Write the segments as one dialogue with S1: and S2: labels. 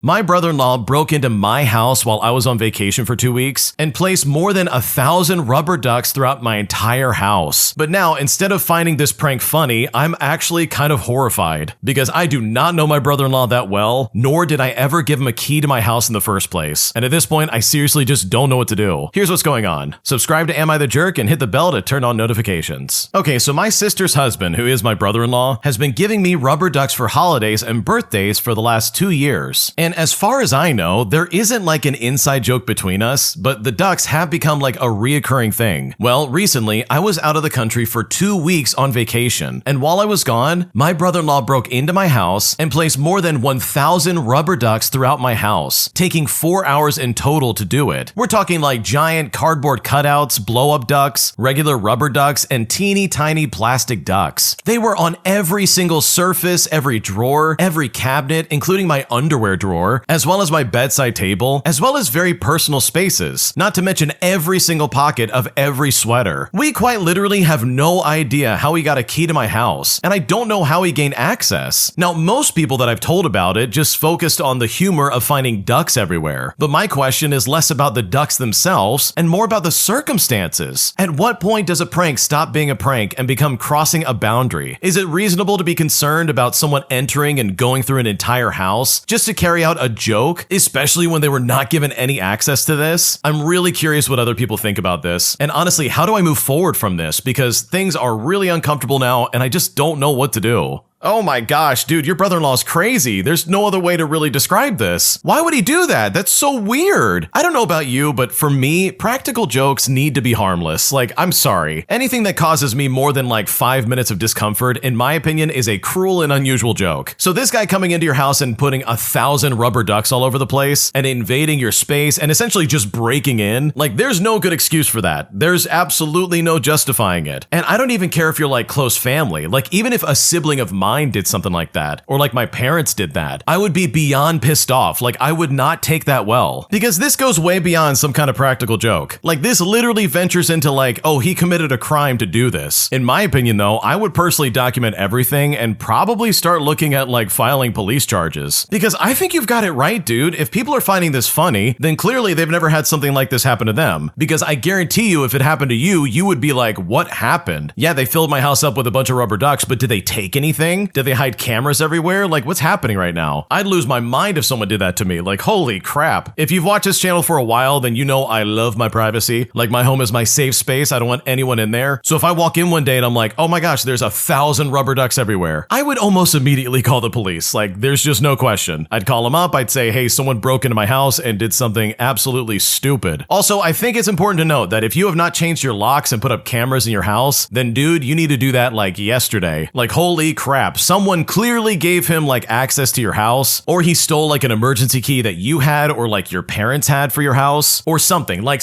S1: My brother-in-law broke into my house while I was on vacation for 2 weeks and placed more than 1,000 rubber ducks throughout my entire house. But now, instead of finding this prank funny, I'm actually kind of horrified because I do not know my brother-in-law that well, nor did I ever give him a key to my house in the first place. And at this point, I seriously just don't know what to do. Here's what's going on. Subscribe to Am I the Jerk and hit the bell to turn on notifications. Okay, so my sister's husband, who is my brother-in-law, has been giving me rubber ducks for holidays and birthdays for the last 2 years. And as far as I know, there isn't like an inside joke between us, but the ducks have become like a reoccurring thing. Well, recently, I was out of the country for 2 weeks on vacation, and while I was gone, my brother-in-law broke into my house and placed more than 1,000 rubber ducks throughout my house, taking 4 hours in total to do it. We're talking like giant cardboard cutouts, blow-up ducks, regular rubber ducks, and teeny tiny plastic ducks. They were on every single surface, every drawer, every cabinet, including my underwear drawer, as well as my bedside table, as well as very personal spaces, not to mention every single pocket of every sweater. We quite literally have no idea how he got a key to my house, and I don't know how he gained access. Now, most people that I've told about it just focused on the humor of finding ducks everywhere, but my question is less about the ducks themselves and more about the circumstances. At what point does a prank stop being a prank and become crossing a boundary? Is it reasonable to be concerned about someone entering and going through an entire house just to carry out a joke, especially when they were not given any access to this? I'm really curious what other people think about this. And honestly, how do I move forward from this? Because things are really uncomfortable now and I just don't know what to do. Oh my gosh, dude, your brother-in-law is crazy. There's no other way to really describe this. Why would he do that? That's so weird. I don't know about you, but for me, practical jokes need to be harmless. Like, I'm sorry. Anything that causes me more than like 5 minutes of discomfort, in my opinion, is a cruel and unusual joke. So this guy coming into your house and putting 1,000 rubber ducks all over the place and invading your space and essentially just breaking in, like, there's no good excuse for that. There's absolutely no justifying it. And I don't even care if you're like close family. Like, even if a sibling of mine did something like that, or like my parents did that, I would be beyond pissed off. Like, I would not take that well, because this goes way beyond some kind of practical joke. Like, this literally ventures into like, oh, he committed a crime to do this. In my opinion though, I would personally document everything and probably start looking at like filing police charges, because I think you've got it right, dude. If people are finding this funny, then clearly they've never had something like this happen to them, because I guarantee you if it happened to you, you would be like, what happened? Yeah, they filled my house up with a bunch of rubber ducks, but did they take anything? Did they hide cameras everywhere? Like, what's happening right now? I'd lose my mind if someone did that to me. Like, holy crap. If you've watched this channel for a while, then you know I love my privacy. Like, my home is my safe space. I don't want anyone in there. So if I walk in one day and I'm like, oh my gosh, there's 1,000 rubber ducks everywhere, I would almost immediately call the police. Like, there's just no question. I'd call them up. I'd say, hey, someone broke into my house and did something absolutely stupid. Also, I think it's important to note that if you have not changed your locks and put up cameras in your house, then dude, you need to do that like yesterday. Like, holy crap. Someone clearly gave him like access to your house, or he stole like an emergency key that you had or like your parents had for your house, or something like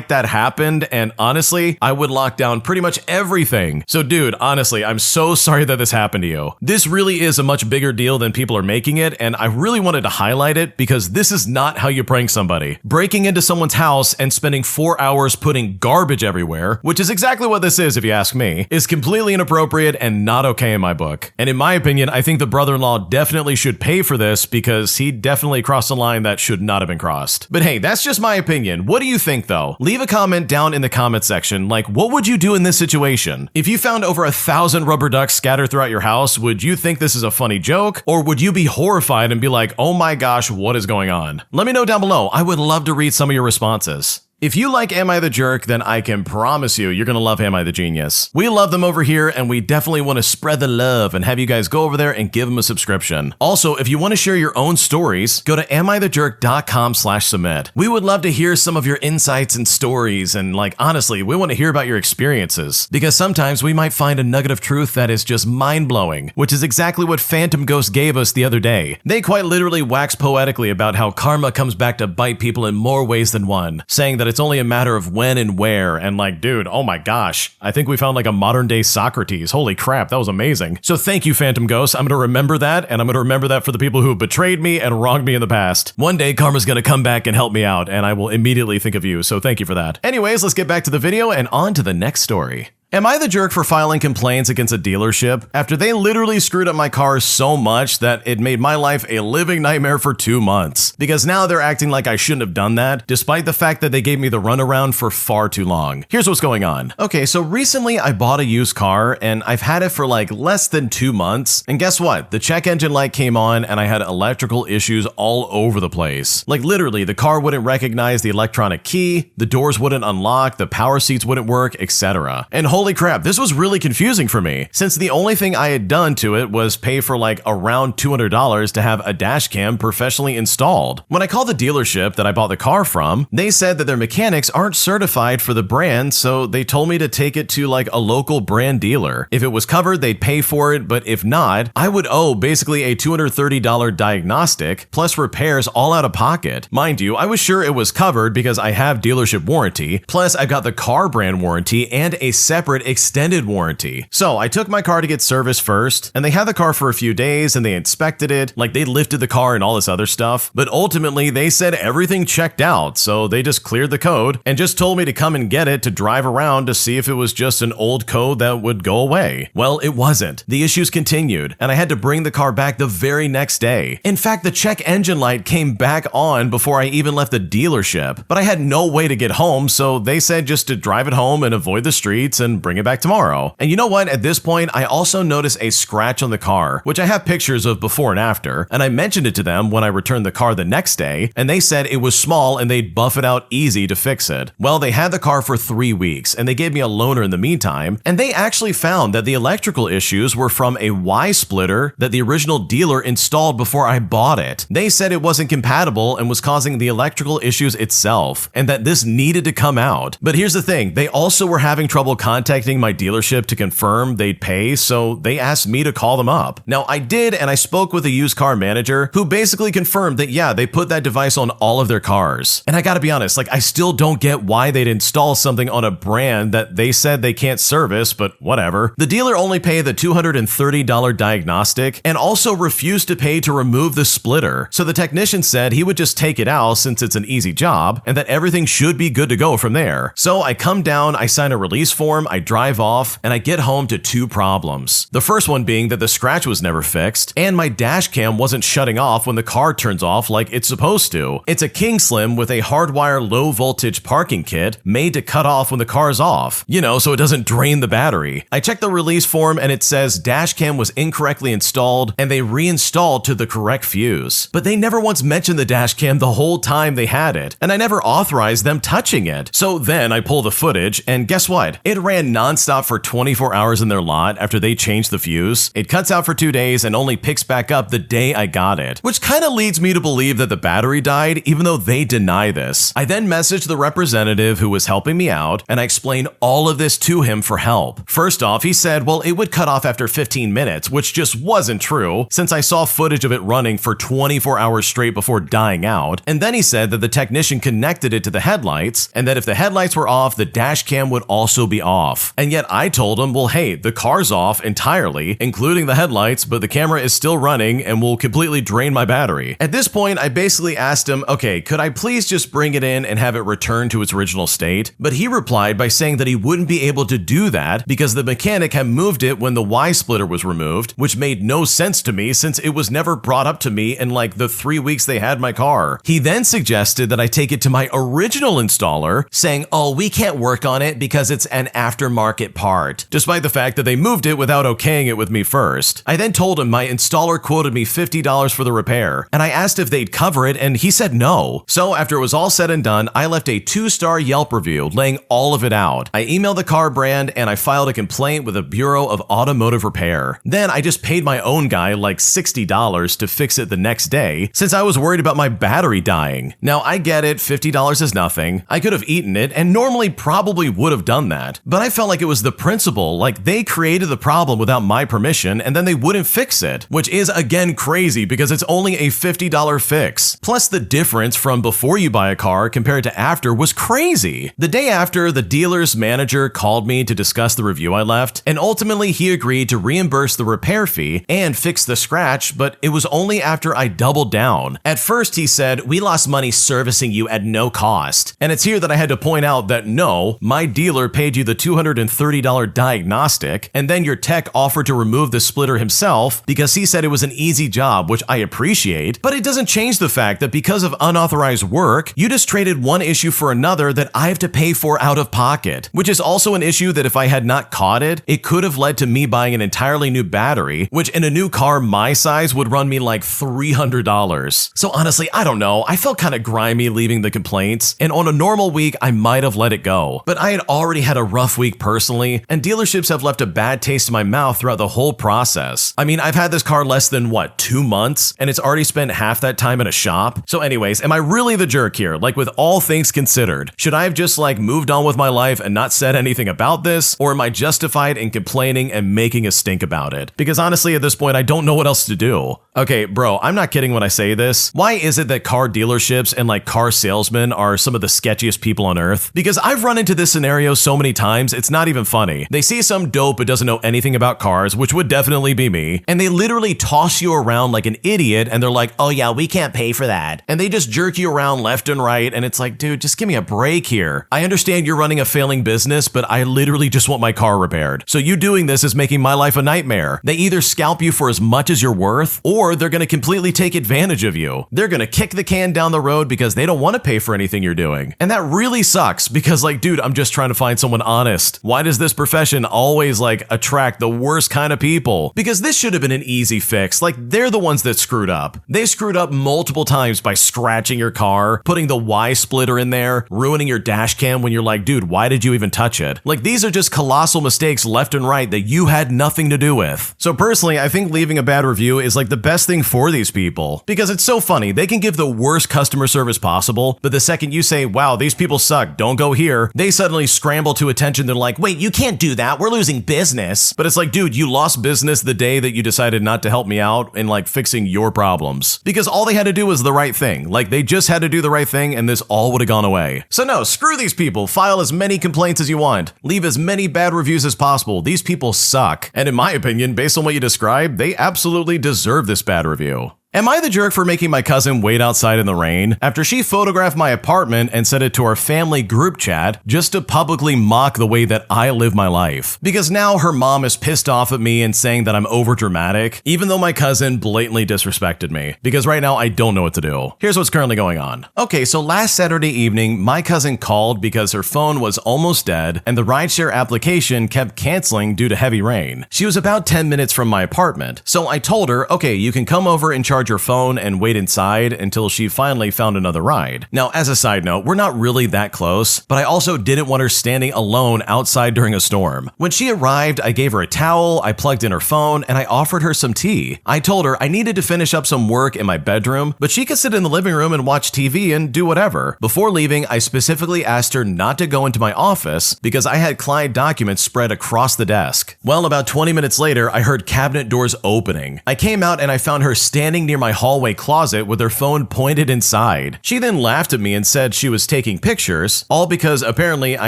S1: that happened. And honestly, I would lock down pretty much everything. So dude, honestly, I'm so sorry that this happened to you. This really is a much bigger deal than people are making it, and I really wanted to highlight it because this is not how you prank somebody. Breaking into someone's house and spending 4 hours putting garbage everywhere, which is exactly what this is if you ask me, is completely inappropriate and not okay in my book. And in my opinion, I think the brother-in-law definitely should pay for this because he definitely crossed a line that should not have been crossed. But hey, that's just my opinion. What do you think though? Leave a comment down in the comment section. Like, what would you do in this situation? If you found over 1,000 rubber ducks scattered throughout your house, would you think this is a funny joke? Or would you be horrified and be like, oh my gosh, what is going on? Let me know down below. I would love to read some of your responses. If you like Am I the Jerk, then I can promise you, you're gonna love Am I the Genius. We love them over here, and we definitely want to spread the love and have you guys go over there and give them a subscription. Also, if you want to share your own stories, go to amithejerk.com/submit. We would love to hear some of your insights and stories, and like, honestly, we want to hear about your experiences, because sometimes we might find a nugget of truth that is just mind-blowing, which is exactly what Phantom Ghost gave us the other day. They quite literally waxed poetically about how karma comes back to bite people in more ways than one, saying that it's only a matter of when and where, and like, dude, oh my gosh, I think we found like a modern day Socrates. Holy crap, that was amazing. So thank you, Phantom Ghost. I'm gonna remember that, and I'm gonna remember that for the people who have betrayed me and wronged me in the past. One day, karma's gonna come back and help me out, and I will immediately think of you, so thank you for that. Anyways, let's get back to the video and on to the next story. Am I the jerk for filing complaints against a dealership after they literally screwed up my car so much that it made my life a living nightmare for 2 months? Because now they're acting like I shouldn't have done that, despite the fact that they gave me the runaround for far too long. Here's what's going on. Okay, so recently I bought a used car and I've had it for like less than 2 months. And guess what? The check engine light came on and I had electrical issues all over the place. Like literally, the car wouldn't recognize the electronic key, the doors wouldn't unlock, the power seats wouldn't work, etc. And holy crap, this was really confusing for me, since the only thing I had done to it was pay for like around $200 to have a dash cam professionally installed. When I called the dealership that I bought the car from, they said that their mechanics aren't certified for the brand, so they told me to take it to like a local brand dealer. If it was covered, they'd pay for it, but if not, I would owe basically a $230 diagnostic plus repairs all out of pocket. Mind you, I was sure it was covered because I have dealership warranty, plus I got the car brand warranty and a separate extended warranty. So I took my car to get serviced first, and they had the car for a few days and they inspected it, like they lifted the car and all this other stuff, but ultimately they said everything checked out, so they just cleared the code and just told me to come and get it to drive around to see if it was just an old code that would go away. Well, it wasn't. The issues continued, and I had to bring the car back the very next day. In fact, the check engine light came back on before I even left the dealership, but I had no way to get home, so they said just to drive it home and avoid the streets and bring it back tomorrow. And you know what? At this point, I also noticed a scratch on the car, which I have pictures of before and after, and I mentioned it to them when I returned the car the next day, and they said it was small and they'd buff it out easy to fix it. Well, they had the car for 3 weeks, and they gave me a loaner in the meantime, and they actually found that the electrical issues were from a Y splitter that the original dealer installed before I bought it. They said it wasn't compatible and was causing the electrical issues itself, and that this needed to come out. But here's the thing, they also were having trouble contacting my dealership to confirm they'd pay, so they asked me to call them up. Now I did, and I spoke with a used car manager who basically confirmed that yeah, they put that device on all of their cars. And I gotta be honest, like I still don't get why they'd install something on a brand that they said they can't service, but whatever. The dealer only paid the $230 diagnostic and also refused to pay to remove the splitter. So the technician said he would just take it out since it's an easy job and that everything should be good to go from there. So I come down, I sign a release form, I drive off, and I get home to 2 problems. The first one being that the scratch was never fixed, and my dash cam wasn't shutting off when the car turns off like it's supposed to. It's a King Slim with a hardwire low voltage parking kit made to cut off when the car's off, you know, so it doesn't drain the battery. I checked the release form and it says dash cam was incorrectly installed and they reinstalled to the correct fuse. But they never once mentioned the dash cam the whole time they had it, and I never authorized them touching it. So then I pull the footage, and guess what? It ran nonstop for 24 hours in their lot after they changed the fuse. It cuts out for 2 days and only picks back up the day I got it, which kind of leads me to believe that the battery died, even though they deny this. I then messaged the representative who was helping me out, and I explained all of this to him for help. First off, he said, well, it would cut off after 15 minutes, which just wasn't true, since I saw footage of it running for 24 hours straight before dying out. And then he said that the technician connected it to the headlights, and that if the headlights were off, the dash cam would also be off. And yet I told him, well, hey, the car's off entirely, including the headlights, but the camera is still running and will completely drain my battery. At this point, I basically asked him, okay, could I please just bring it in and have it returned to its original state? But he replied by saying that he wouldn't be able to do that because the mechanic had moved it when the Y splitter was removed, which made no sense to me since it was never brought up to me in like the 3 weeks they had my car. He then suggested that I take it to my original installer, saying, oh, we can't work on it because it's an aftermarket part, despite the fact that they moved it without okaying it with me first. I then told him my installer quoted me $50 for the repair, and I asked if they'd cover it, and he said no. So after it was all said and done, I left a 2-star Yelp review laying all of it out. I emailed the car brand, and I filed a complaint with the Bureau of Automotive Repair. Then I just paid my own guy like $60 to fix it the next day, since I was worried about my battery dying. Now I get it, $50 is nothing. I could have eaten it, and normally probably would have done that, but I felt like it was the principle, like they created the problem without my permission and then they wouldn't fix it, which is again crazy because it's only a $50 fix. Plus the difference from before you buy a car compared to after was crazy. The day after, the dealer's manager called me to discuss the review I left, and ultimately he agreed to reimburse the repair fee and fix the scratch, but it was only after I doubled down. At first he said, we lost money servicing you at no cost, and it's here that I had to point out that no, my dealer paid you the $200 $230 diagnostic, and then your tech offered to remove the splitter himself because he said it was an easy job, which I appreciate, but it doesn't change the fact that because of unauthorized work, you just traded one issue for another that I have to pay for out of pocket, which is also an issue that if I had not caught it, it could have led to me buying an entirely new battery, which in a new car my size would run me like $300. So honestly, I don't know, I felt kind of grimy leaving the complaints, and on a normal week, I might have let it go. But I had already had a rough week personally, and dealerships have left a bad taste in my mouth throughout the whole process. I mean, I've had this car less than, 2 months, and it's already spent half that time in a shop. So anyways, am I really the jerk here? Like, with all things considered, should I have just moved on with my life and not said anything about this? Or am I justified in complaining and making a stink about it? Because honestly, at this point, I don't know what else to do. Okay, bro, I'm not kidding when I say this. Why is it that car dealerships and car salesmen are some of the sketchiest people on earth? Because I've run into this scenario so many times, it's not even funny. They see some dope who doesn't know anything about cars, which would definitely be me, and they literally toss you around like an idiot, and they're like, oh yeah, we can't pay for that. And they just jerk you around left and right, and it's like, dude, just give me a break here. I understand you're running a failing business, but I literally just want my car repaired. So you doing this is making my life a nightmare. They either scalp you for as much as you're worth, or they're gonna completely take advantage of you. They're gonna kick the can down the road because they don't want to pay for anything you're doing. And that really sucks because dude, I'm just trying to find someone honest. Why does this profession always attract the worst kind of people? Because this should have been an easy fix. They're the ones that screwed up. They screwed up multiple times by scratching your car, putting the Y splitter in there, ruining your dash cam when you're like, dude, why did you even touch it? These are just colossal mistakes left and right that you had nothing to do with. So personally, I think leaving a bad review is the best thing for these people. Because it's so funny, they can give the worst customer service possible, but the second you say, wow, these people suck, don't go here, they suddenly scramble to attention. They're like, wait, you can't do that, we're losing business. But it's like, dude, you lost business the day that you decided not to help me out in fixing your problems. Because all they had to do was the right thing. They just had to do the right thing and this all would have gone away. So no, screw these people. File as many complaints as you want. Leave as many bad reviews as possible. These people suck. And in my opinion, based on what you described, they absolutely deserve this bad review. Am I the jerk for making my cousin wait outside in the rain after she photographed my apartment and sent it to our family group chat just to publicly mock the way that I live my life? Because now her mom is pissed off at me and saying that I'm overdramatic, even though my cousin blatantly disrespected me. Because right now I don't know what to do. Here's what's currently going on. Okay, so last Saturday evening, my cousin called because her phone was almost dead and the rideshare application kept canceling due to heavy rain. She was about 10 minutes from my apartment, so I told her, okay, you can come over and charge your phone and wait inside until she finally found another ride. Now, as a side note, we're not really that close, but I also didn't want her standing alone outside during a storm. When she arrived, I gave her a towel, I plugged in her phone, and I offered her some tea. I told her I needed to finish up some work in my bedroom, but she could sit in the living room and watch TV and do whatever. Before leaving, I specifically asked her not to go into my office because I had client documents spread across the desk. Well, about 20 minutes later, I heard cabinet doors opening. I came out and I found her standing near my hallway closet with her phone pointed inside. She then laughed at me and said she was taking pictures, all because apparently I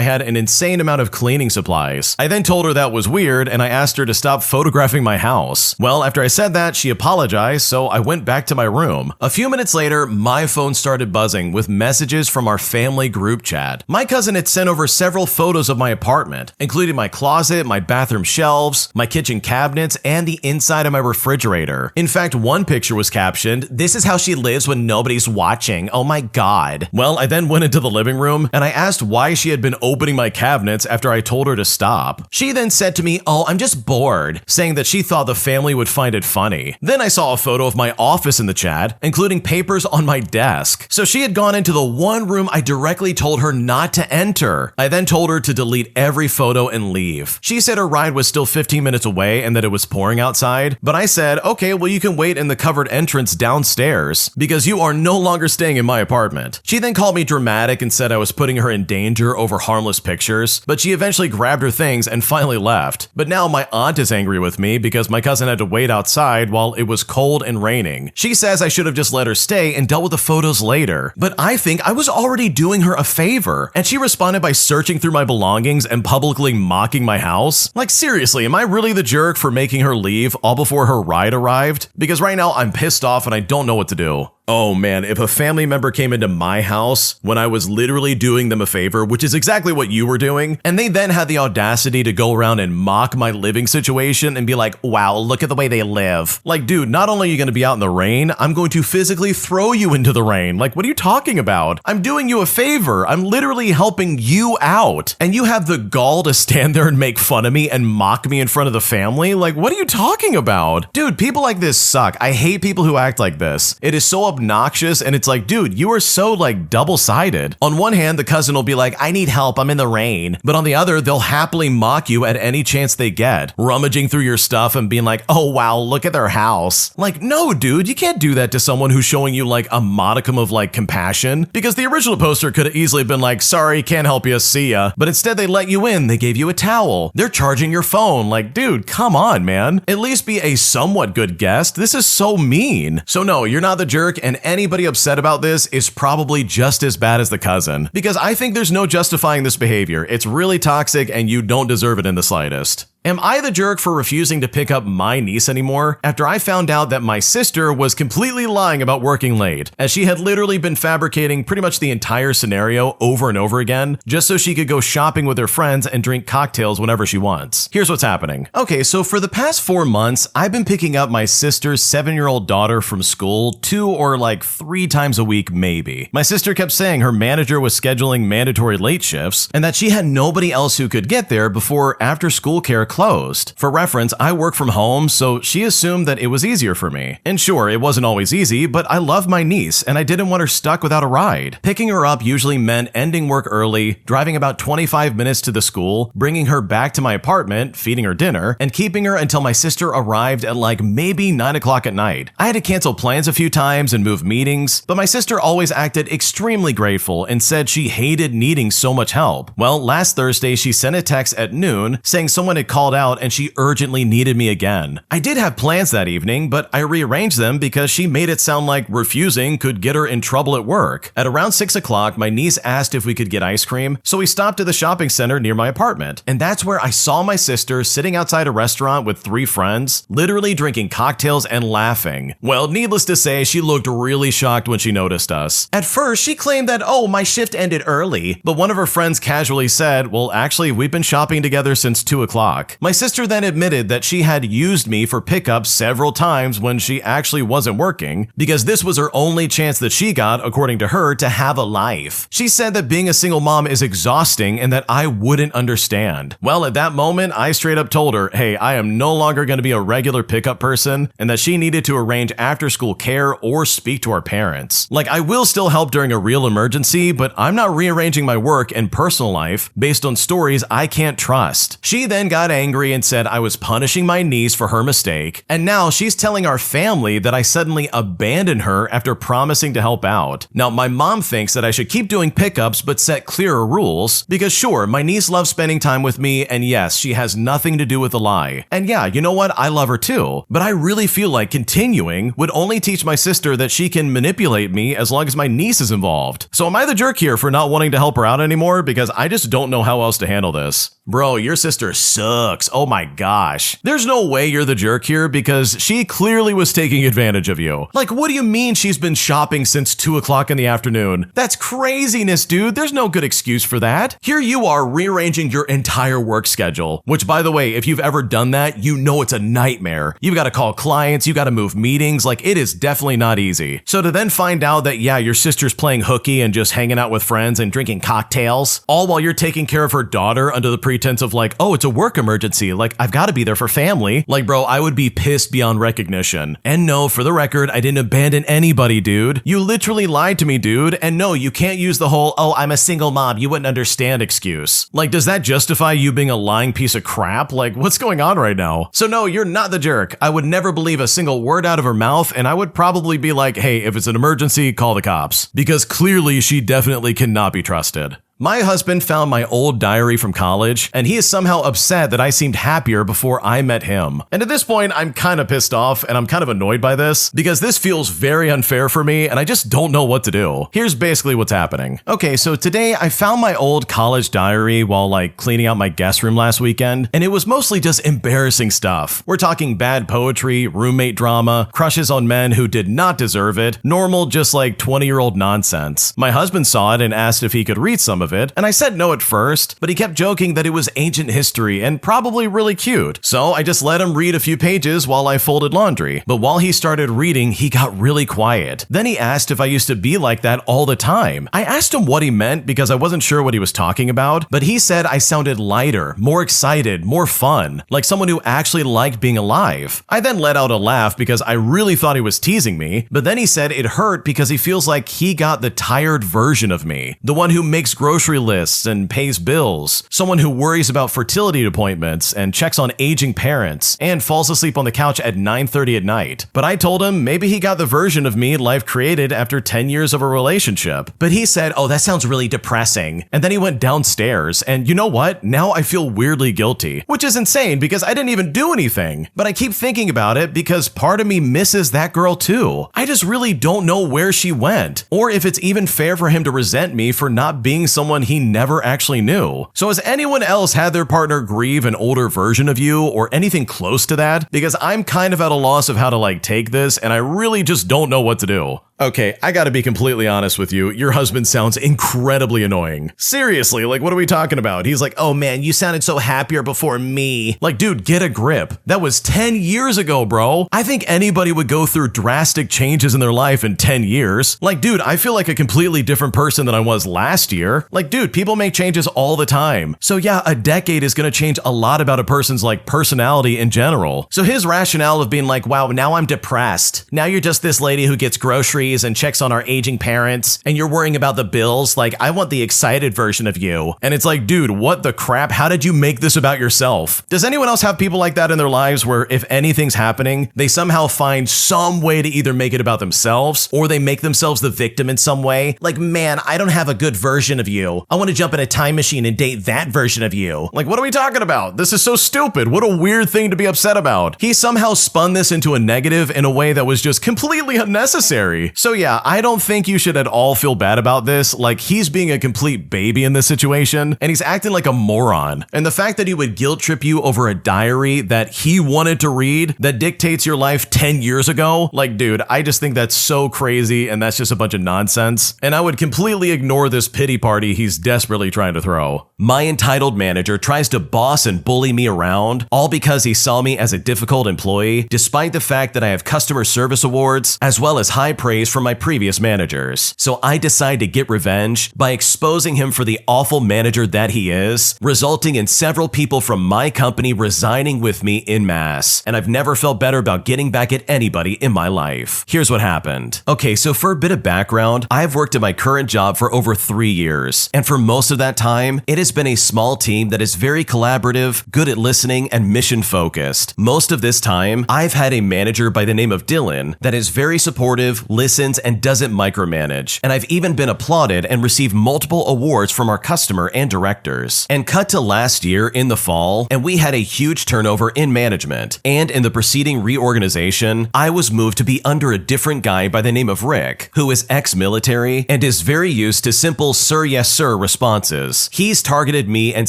S1: had an insane amount of cleaning supplies. I then told her that was weird and I asked her to stop photographing my house. Well, after I said that, she apologized, so I went back to my room. A few minutes later, my phone started buzzing with messages from our family group chat. My cousin had sent over several photos of my apartment, including my closet, my bathroom shelves, my kitchen cabinets, and the inside of my refrigerator. In fact, one picture was captioned, "This is how she lives when nobody's watching. Oh my god." Well, I then went into the living room and I asked why she had been opening my cabinets after I told her to stop. She then said to me, "Oh, I'm just bored," saying that she thought the family would find it funny. Then I saw a photo of my office in the chat, including papers on my desk. So she had gone into the one room I directly told her not to enter. I then told her to delete every photo and leave. She said her ride was still 15 minutes away and that it was pouring outside, but I said, okay, well you can wait in the covered entrance downstairs because you are no longer staying in my apartment. She then called me dramatic and said I was putting her in danger over harmless pictures, but she eventually grabbed her things and finally left. But now my aunt is angry with me because my cousin had to wait outside while it was cold and raining. She says I should have just let her stay and dealt with the photos later. But I think I was already doing her a favor, and she responded by searching through my belongings and publicly mocking my house. Like seriously, am I really the jerk for making her leave all before her ride arrived? Because right now I'm pissed off and I don't know what to do. Oh man, if a family member came into my house when I was literally doing them a favor, which is exactly what you were doing, and they then had the audacity to go around and mock my living situation and be like, wow, look at the way they live. Like, dude, not only are you going to be out in the rain, I'm going to physically throw you into the rain. Like, what are you talking about? I'm doing you a favor. I'm literally helping you out. And you have the gall to stand there and make fun of me and mock me in front of the family? Like, what are you talking about? Dude, people like this suck. I hate people who act like this. It is so obnoxious, and it's like, dude, you are so like double-sided. On one hand, the cousin will be like, I need help, I'm in the rain. But on the other, they'll happily mock you at any chance they get, rummaging through your stuff and being like, oh wow, look at their house. Like, no, dude, you can't do that to someone who's showing you like a modicum of like compassion, because the original poster could have easily been like, sorry, can't help you, see ya. But instead they let you in, they gave you a towel, they're charging your phone. Like, dude, come on, man. At least be a somewhat good guest. This is so mean. So no, you're not the jerk, and anybody upset about this is probably just as bad as the cousin, because I think there's no justifying this behavior. It's really toxic and you don't deserve it in the slightest. Am I the jerk for refusing to pick up my niece anymore after I found out that my sister was completely lying about working late, as she had literally been fabricating pretty much the entire scenario over and over again just so she could go shopping with her friends and drink cocktails whenever she wants? Here's what's happening. Okay, so for the past 4 months, I've been picking up my sister's 7-year-old daughter from school 2 or like 3 times a week maybe. My sister kept saying her manager was scheduling mandatory late shifts and that she had nobody else who could get there before after school care closed. For reference, I work from home, so she assumed that it was easier for me. And sure, it wasn't always easy, but I love my niece and I didn't want her stuck without a ride. Picking her up usually meant ending work early, driving about 25 minutes to the school, bringing her back to my apartment, feeding her dinner, and keeping her until my sister arrived at like maybe 9 o'clock at night. I had to cancel plans a few times and move meetings, but my sister always acted extremely grateful and said she hated needing so much help. Well, last Thursday she sent a text at noon saying someone had called out and she urgently needed me again. I did have plans that evening, but I rearranged them because she made it sound like refusing could get her in trouble at work. At around 6 o'clock, my niece asked if we could get ice cream, so we stopped at the shopping center near my apartment. And that's where I saw my sister sitting outside a restaurant with 3 friends, literally drinking cocktails and laughing. Well, needless to say, she looked really shocked when she noticed us. At first, she claimed that, oh, my shift ended early, but one of her friends casually said, well, actually, we've been shopping together since 2 o'clock. My sister then admitted that she had used me for pickup several times when she actually wasn't working, because this was her only chance that she got, according to her, to have a life. She said that being a single mom is exhausting and that I wouldn't understand. Well, at that moment, I straight up told her, hey, I am no longer going to be a regular pickup person, and that she needed to arrange after-school care or speak to our parents. Like, I will still help during a real emergency, but I'm not rearranging my work and personal life based on stories I can't trust. She then got angry and said I was punishing my niece for her mistake, and now she's telling our family that I suddenly abandoned her after promising to help out. Now, my mom thinks that I should keep doing pickups but set clearer rules, because sure, my niece loves spending time with me, and yes, she has nothing to do with the lie. And yeah, you know what? I love her too, but I really feel like continuing would only teach my sister that she can manipulate me as long as my niece is involved. So am I the jerk here for not wanting to help her out anymore? Because I just don't know how else to handle this. Bro, your sister sucks. Oh my gosh. There's no way you're the jerk here, because she clearly was taking advantage of you. Like, what do you mean she's been shopping since 2 o'clock in the afternoon? That's craziness, dude. There's no good excuse for that. Here you are rearranging your entire work schedule, which, by the way, if you've ever done that, you know it's a nightmare. You've got to call clients, you got to move meetings, like it is definitely not easy. So to then find out that, yeah, your sister's playing hooky and just hanging out with friends and drinking cocktails, all while you're taking care of her daughter under the pretense of like, oh, it's a work emergency, like I've got to be there for family. Like, bro, I would be pissed beyond recognition. And no, for the record, I didn't abandon anybody, dude. You literally lied to me, dude. And no, you can't use the whole, oh, I'm a single mom, you wouldn't understand excuse. Like, does that justify you being a lying piece of crap? Like, what's going on right now? So no, you're not the jerk. I would never believe a single word out of her mouth, and I would probably be like, hey, if it's an emergency, call the cops. Because clearly she definitely cannot be trusted. My husband found my old diary from college, and he is somehow upset that I seemed happier before I met him. And at this point, I'm kind of pissed off, and I'm kind of annoyed by this, because this feels very unfair for me, and I just don't know what to do. Here's basically what's happening. Okay, so today I found my old college diary while cleaning out my guest room last weekend, and it was mostly just embarrassing stuff. We're talking bad poetry, roommate drama, crushes on men who did not deserve it, normal just 20-year-old nonsense. My husband saw it and asked if he could read some of it, and I said no at first, but he kept joking that it was ancient history and probably really cute. So I just let him read a few pages while I folded laundry. But while he started reading, he got really quiet. Then he asked if I used to be like that all the time. I asked him what he meant because I wasn't sure what he was talking about, but he said I sounded lighter, more excited, more fun, like someone who actually liked being alive. I then let out a laugh because I really thought he was teasing me, but then he said it hurt because he feels like he got the tired version of me, the one who makes grocery lists and pays bills, someone who worries about fertility appointments and checks on aging parents and falls asleep on the couch at 9:30 at night. But I told him maybe he got the version of me life created after 10 years of a relationship. But he said, oh, that sounds really depressing. And then he went downstairs, and you know what? Now I feel weirdly guilty, which is insane because I didn't even do anything. But I keep thinking about it because part of me misses that girl too. I just really don't know where she went, or if it's even fair for him to resent me for not being someone he never actually knew. So has anyone else had their partner grieve an older version of you or anything close to that? Because I'm kind of at a loss of how to take this, and I really just don't know what to do. Okay, I gotta be completely honest with you. Your husband sounds incredibly annoying. Seriously, what are we talking about? He's like, oh man, you sounded so happier before me. Dude, get a grip. That was 10 years ago, bro. I think anybody would go through drastic changes in their life in 10 years. Dude, I feel like a completely different person than I was last year. Dude, people make changes all the time. So yeah, a decade is gonna change a lot about a person's personality in general. So his rationale of being wow, now I'm depressed. Now you're just this lady who gets groceries and checks on our aging parents, and you're worrying about the bills. I want the excited version of you. And it's dude, what the crap? How did you make this about yourself? Does anyone else have people like that in their lives where if anything's happening, they somehow find some way to either make it about themselves or they make themselves the victim in some way? Man, I don't have a good version of you. I want to jump in a time machine and date that version of you. What are we talking about? This is so stupid. What a weird thing to be upset about. He somehow spun this into a negative in a way that was just completely unnecessary. So yeah, I don't think you should at all feel bad about this. He's being a complete baby in this situation, and he's acting like a moron. And the fact that he would guilt trip you over a diary that he wanted to read that dictates your life 10 years ago, dude, I just think that's so crazy, and that's just a bunch of nonsense. And I would completely ignore this pity party he's desperately trying to throw. My entitled manager tries to boss and bully me around, all because he saw me as a difficult employee, despite the fact that I have customer service awards, as well as high praise from my previous managers. So I decide to get revenge by exposing him for the awful manager that he is, resulting in several people from my company resigning with me en masse. And I've never felt better about getting back at anybody in my life. Here's what happened. Okay, so for a bit of background, I've worked at my current job for over 3 years. And for most of that time, it has been a small team that is very collaborative, good at listening, and mission focused. Most of this time, I've had a manager by the name of Dylan that is very supportive, listens, and doesn't micromanage. And I've even been applauded and received multiple awards from our customer and directors. And cut to last year in the fall, and we had a huge turnover in management. And in the preceding reorganization, I was moved to be under a different guy by the name of Rick, who is ex-military and is very used to simple sir, yes, sir responses. He's targeted me and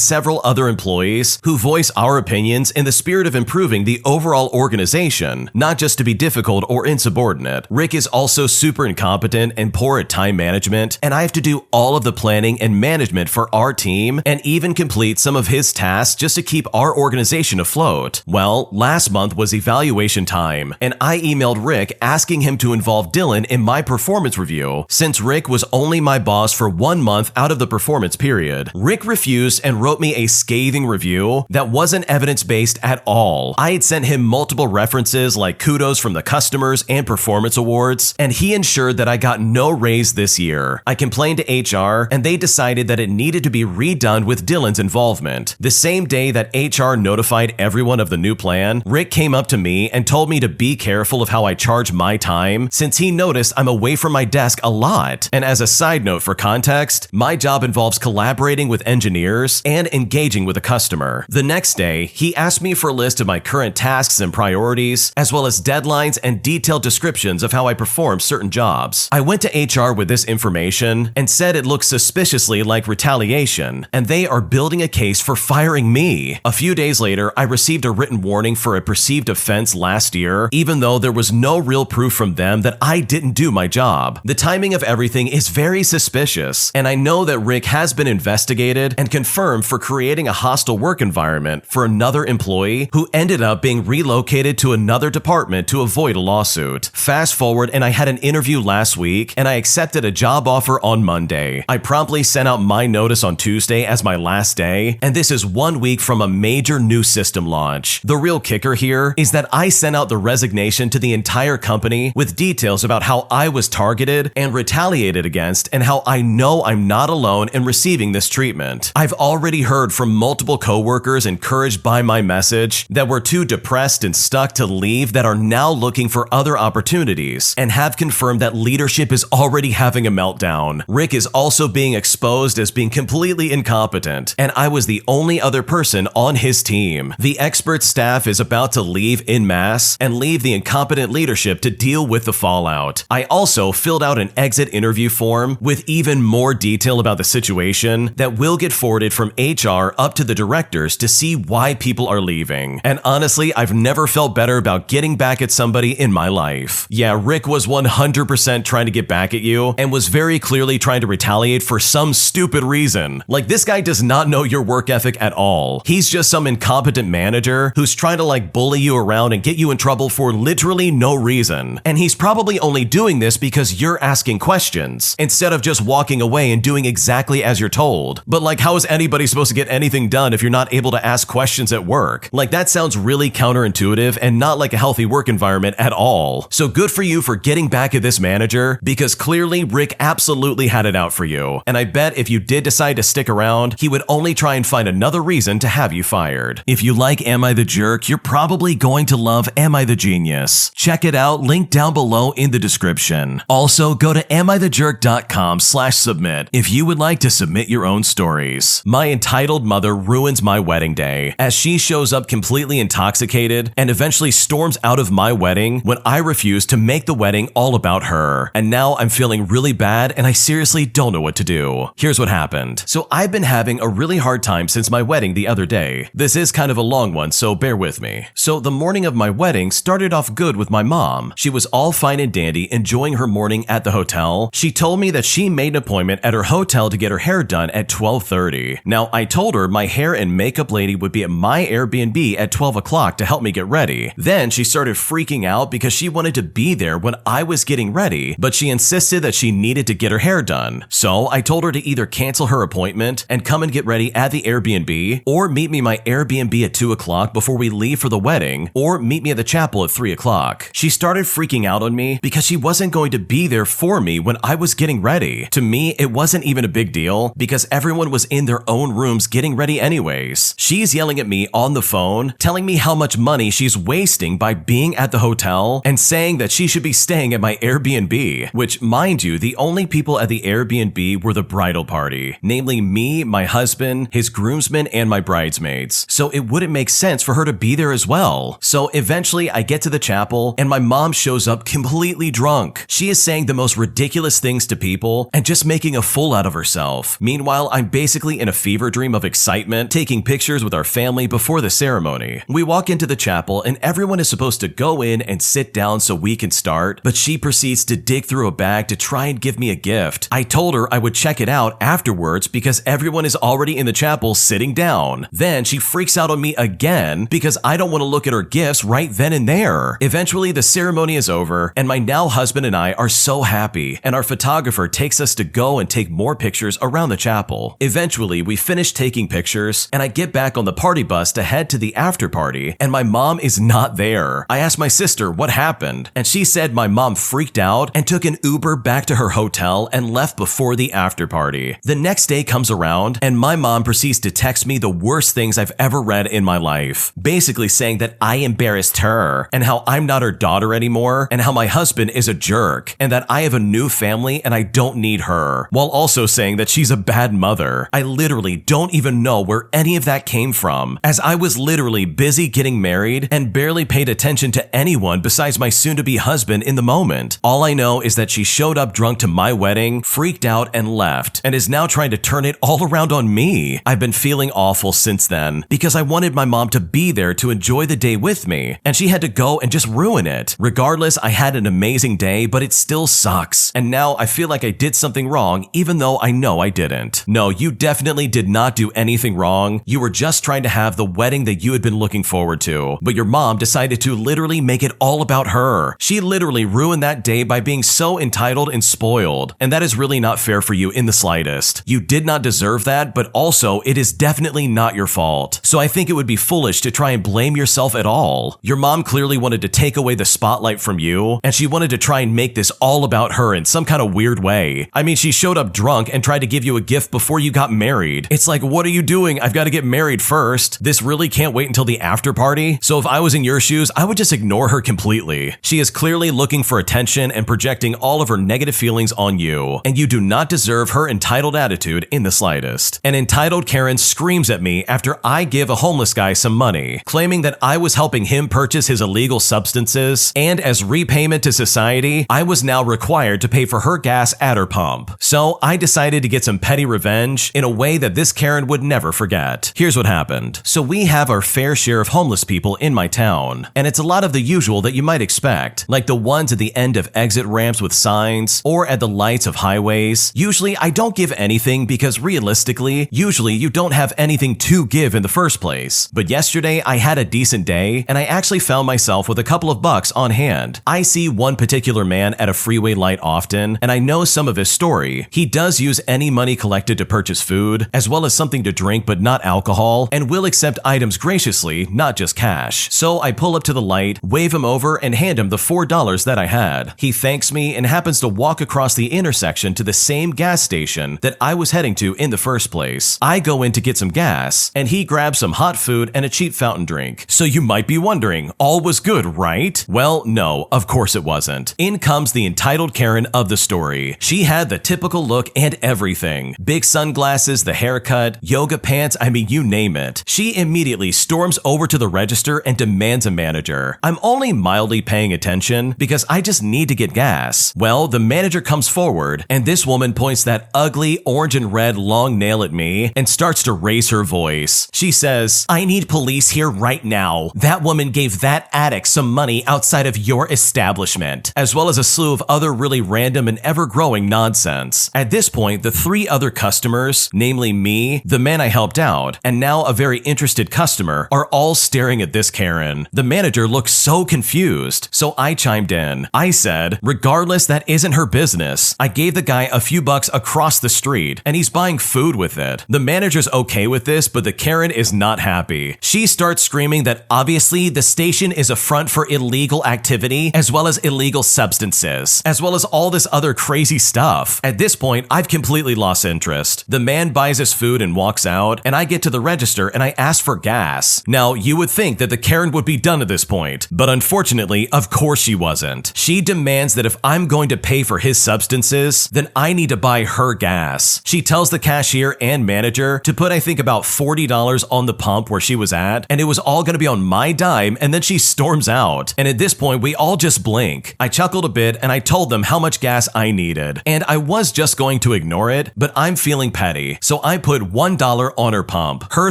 S1: several other employees who voice our opinions in the spirit of improving the overall organization, not just to be difficult or insubordinate. Rick is also super incompetent and poor at time management, and I have to do all of the planning and management for our team and even complete some of his tasks just to keep our organization afloat. Well, last month was evaluation time, and I emailed Rick asking him to involve Dylan in my performance review, since Rick was only my boss for 1 month out of the performance period. Rick refused and wrote me a scathing review that wasn't evidence-based at all. I had sent him multiple references like kudos from the customers and performance awards, and he ensured that I got no raise this year. I complained to HR, and they decided that it needed to be redone with Dylan's involvement. The same day that HR notified everyone of the new plan, Rick came up to me and told me to be careful of how I charge my time since he noticed I'm away from my desk a lot. And as a side note for context, my job involves collaborating with engineers and engaging with a customer. The next day, he asked me for a list of my current tasks and priorities, as well as deadlines and detailed descriptions of how I perform certain jobs. I went to HR with this information and said it looks suspiciously like retaliation, and they are building a case for firing me. A few days later, I received a written warning for a perceived offense last year, even though there was no real proof from them that I didn't do my job. The timing of everything is very suspicious, and I know that Rick has been investigated and confirmed for creating a hostile work environment for another employee who ended up being relocated to another department to avoid a lawsuit. Fast forward, and I had an interview last week, and I accepted a job offer on Monday. I promptly sent out my notice on Tuesday as my last day, and this is 1 week from a major new system launch. The real kicker here is that I sent out the resignation to the entire company with details about how I was targeted and retaliated against, and how I know I'm not alone in receiving this treatment. I've already heard from multiple coworkers encouraged by my message that were too depressed and stuck to leave that are now looking for other opportunities, and have confirmed that leadership is already having a meltdown. Rick is also being exposed as being completely incompetent, and I was the only other person on his team. The expert staff is about to leave en masse and leave the incompetent leadership to deal with the fallout. I also filled out an exit interview form with even more detail about the situation that will get forwarded from HR up to the directors to see why people are leaving. And honestly, I've never felt better about getting back at somebody in my life. Yeah, Rick was 100% trying to get back at you and was very clearly trying to retaliate for some stupid reason. Like, this guy does not know your work ethic at all. He's just some incompetent manager who's trying to bully you around and get you in trouble for literally no reason. And he's probably only doing this because you're asking questions instead of just walking away and doing exactly as you're told. But how is anybody supposed to get anything done if you're not able to ask questions at work? That sounds really counterintuitive and not like a healthy work environment at all. So good for you for getting back at this manager, because clearly Rick absolutely had it out for you. And I bet if you did decide to stick around, he would only try and find another reason to have you fired. If you like Am I the Jerk, you're probably going to love Am I the Genius. Check it out, link down below in the description. Also, go to amithejerk.com/submit if you would like to submit your own stories. My entitled mother ruins my wedding day as she shows up completely intoxicated and eventually storms out of my wedding when I refuse to make the wedding all about her. And now I'm feeling really bad and I seriously don't know what to do. Here's what happened. So I've been having a really hard time since my wedding the other day. This is kind of a long one, so bear with me. So the morning of my wedding started off good with my mom. She was all fine and dandy, enjoying her morning at the hotel. She told me that she made an appointment at her hotel to get her hair done at 12:30. Now, I told her my hair and makeup lady would be at my Airbnb at 12 o'clock to help me get ready. Then she started freaking out because she wanted to be there when I was getting ready, but she insisted that she needed to get her hair done. So I told her to either cancel her appointment and come and get ready at the Airbnb, or meet me at my Airbnb at 2 o'clock before we leave for the wedding, or meet me at the chapel at 3 o'clock. She started freaking out on me because she wasn't going to be there for me when I was getting ready. To me, it wasn't even a big deal because everyone was in their own rooms getting ready anyways. She's yelling at me on the phone, telling me how much money she's wasting by being at the hotel and saying that she should be staying at my Airbnb, which, mind you, the only people at the Airbnb were the bridal party, namely me, my husband, his groomsmen, and my bridesmaids. So it wouldn't make sense for her to be there as well. So eventually I get to the chapel and my mom shows up completely drunk. She is saying the most ridiculous things to people and just making a fool out of herself. Meanwhile, I'm basically in a fever dream of excitement, taking pictures with our family before the ceremony. We walk into the chapel and everyone is supposed to go in and sit down so we can start, but she proceeds to dig through a bag to try and give me a gift. I told her I would check it out afterwards because everyone is already in the chapel sitting down. Then she freaks out on me again because I don't want to look at her gifts right then and there. Eventually, the ceremony is over and my now husband and I are so happy, and our photographer takes us to go and take more pictures around the chapel. Eventually, we finish taking pictures and I get back on the party bus to head to the after party, and my mom is not there. I asked my sister what happened and she said my mom freaked out and took an Uber back to her hotel and left before the after party. The next day comes around and my mom proceeds to text me the worst things I've ever read in my life, basically saying that I embarrassed her and how I'm not her daughter anymore and how my husband is a jerk and that I have a new family and I don't need her, while also saying that she's a bad mother. I literally don't even know where any of that came from, as I was literally busy getting married and barely paid attention to anyone besides my soon-to-be husband in the moment. All I know is that she showed up drunk to my wedding, freaked out and left, and is now trying to turn it all around on me. I've been feeling awful since then because I wanted my mom to be there to enjoy the day with me, and she had to go and just ruin it. Regardless, I had an amazing day, but it still sucks, and now I feel like I did something wrong even though I know I didn't. No, you definitely did not do anything wrong. You were just trying to have the wedding that you had been looking forward to, but your mom decided to literally make it all about her. She literally ruined that day by being so entitled and spoiled, and that is really not fair for you in the slightest. You did not deserve that, but also it is definitely not your fault. So I think it would be foolish to try and blame yourself at all. Your mom clearly wanted to take away the spotlight from you, and she wanted to try and make this all about her in some kind of weird way. I mean, she showed up drunk and tried to give you a gift before you got married. It's like, what are you doing? I've got to get married first. This really can't wait until the after party. So if I was in your shoes, I would just ignore her completely. She is clearly looking for attention and projecting all of her negative feelings on you, and you do not deserve her entitled attitude in the slightest. An entitled Karen screams at me after I give a homeless guy some money, claiming that I was helping him purchase his illegal substances, and as repayment to society, I was now required to pay for her gas at her pump. So I decided to get some petty revenge in a way that this Karen would never forget. Here's what happened. So we have our fair share of homeless people in my town, and it's a lot of the usual that you might expect, like the ones at the end of exit ramps with signs or at the lights of highways. Usually I don't give anything because realistically, usually you don't have anything to give in the first place. But yesterday I had a decent day and I actually found myself with a couple of bucks on hand. I see one particular man at a freeway light often, and I know some of his story. He does use any money collected to purchase food, as well as something to drink but not alcohol, and will accept items graciously, not just cash. So I pull up to the light, wave him over, and hand him the $4 that I had. He thanks me and happens to walk across the intersection to the same gas station that I was heading to in the first place. I go in to get some gas, and he grabs some hot food and a cheap fountain drink. So you might be wondering, all was good, right? Well, no, of course it wasn't. In comes the entitled Karen of the story. She had the typical look and everything. Big sunglasses, the haircut, yoga pants, I mean, you name it. She immediately storms over to the register and demands a manager. I'm only mildly paying attention because I just need to get gas. Well, the manager comes forward, and this woman points that ugly orange and red long nail at me and starts to raise her voice. She says, "I need police here right now. That woman gave that addict some money outside of your establishment," as well as a slew of other really random and ever-growing nonsense. At this point, the three other customers, namely me, the man I helped out, and now a very interested customer, are all staring at this Karen. The manager looks so confused, so I chimed in. I said, "Regardless, that isn't her business. I gave the guy a few bucks across the street, and he's buying food with it." The manager's okay with this, but the Karen is not happy. She starts screaming that obviously the station is a front for illegal activity, as well as illegal substances, as well as all this other crazy stuff. At this point, I've completely lost interest. The man buys his food and walks out, and I get to the register and I ask for gas. Now, you would think that the Karen would be done at this point, but unfortunately, of course she wasn't. She demands that if I'm going to pay for his substances, then I need to buy her gas. She tells the cashier and manager to put I think about $40 on the pump where she was at, and it was all going to be on my dime, and then she storms out. And at this point, we all just blink. I chuckled a bit and I told them how much gas I needed, and I was just going to ignore it, but I'm feeling petty, so I put $1 on her pump. Her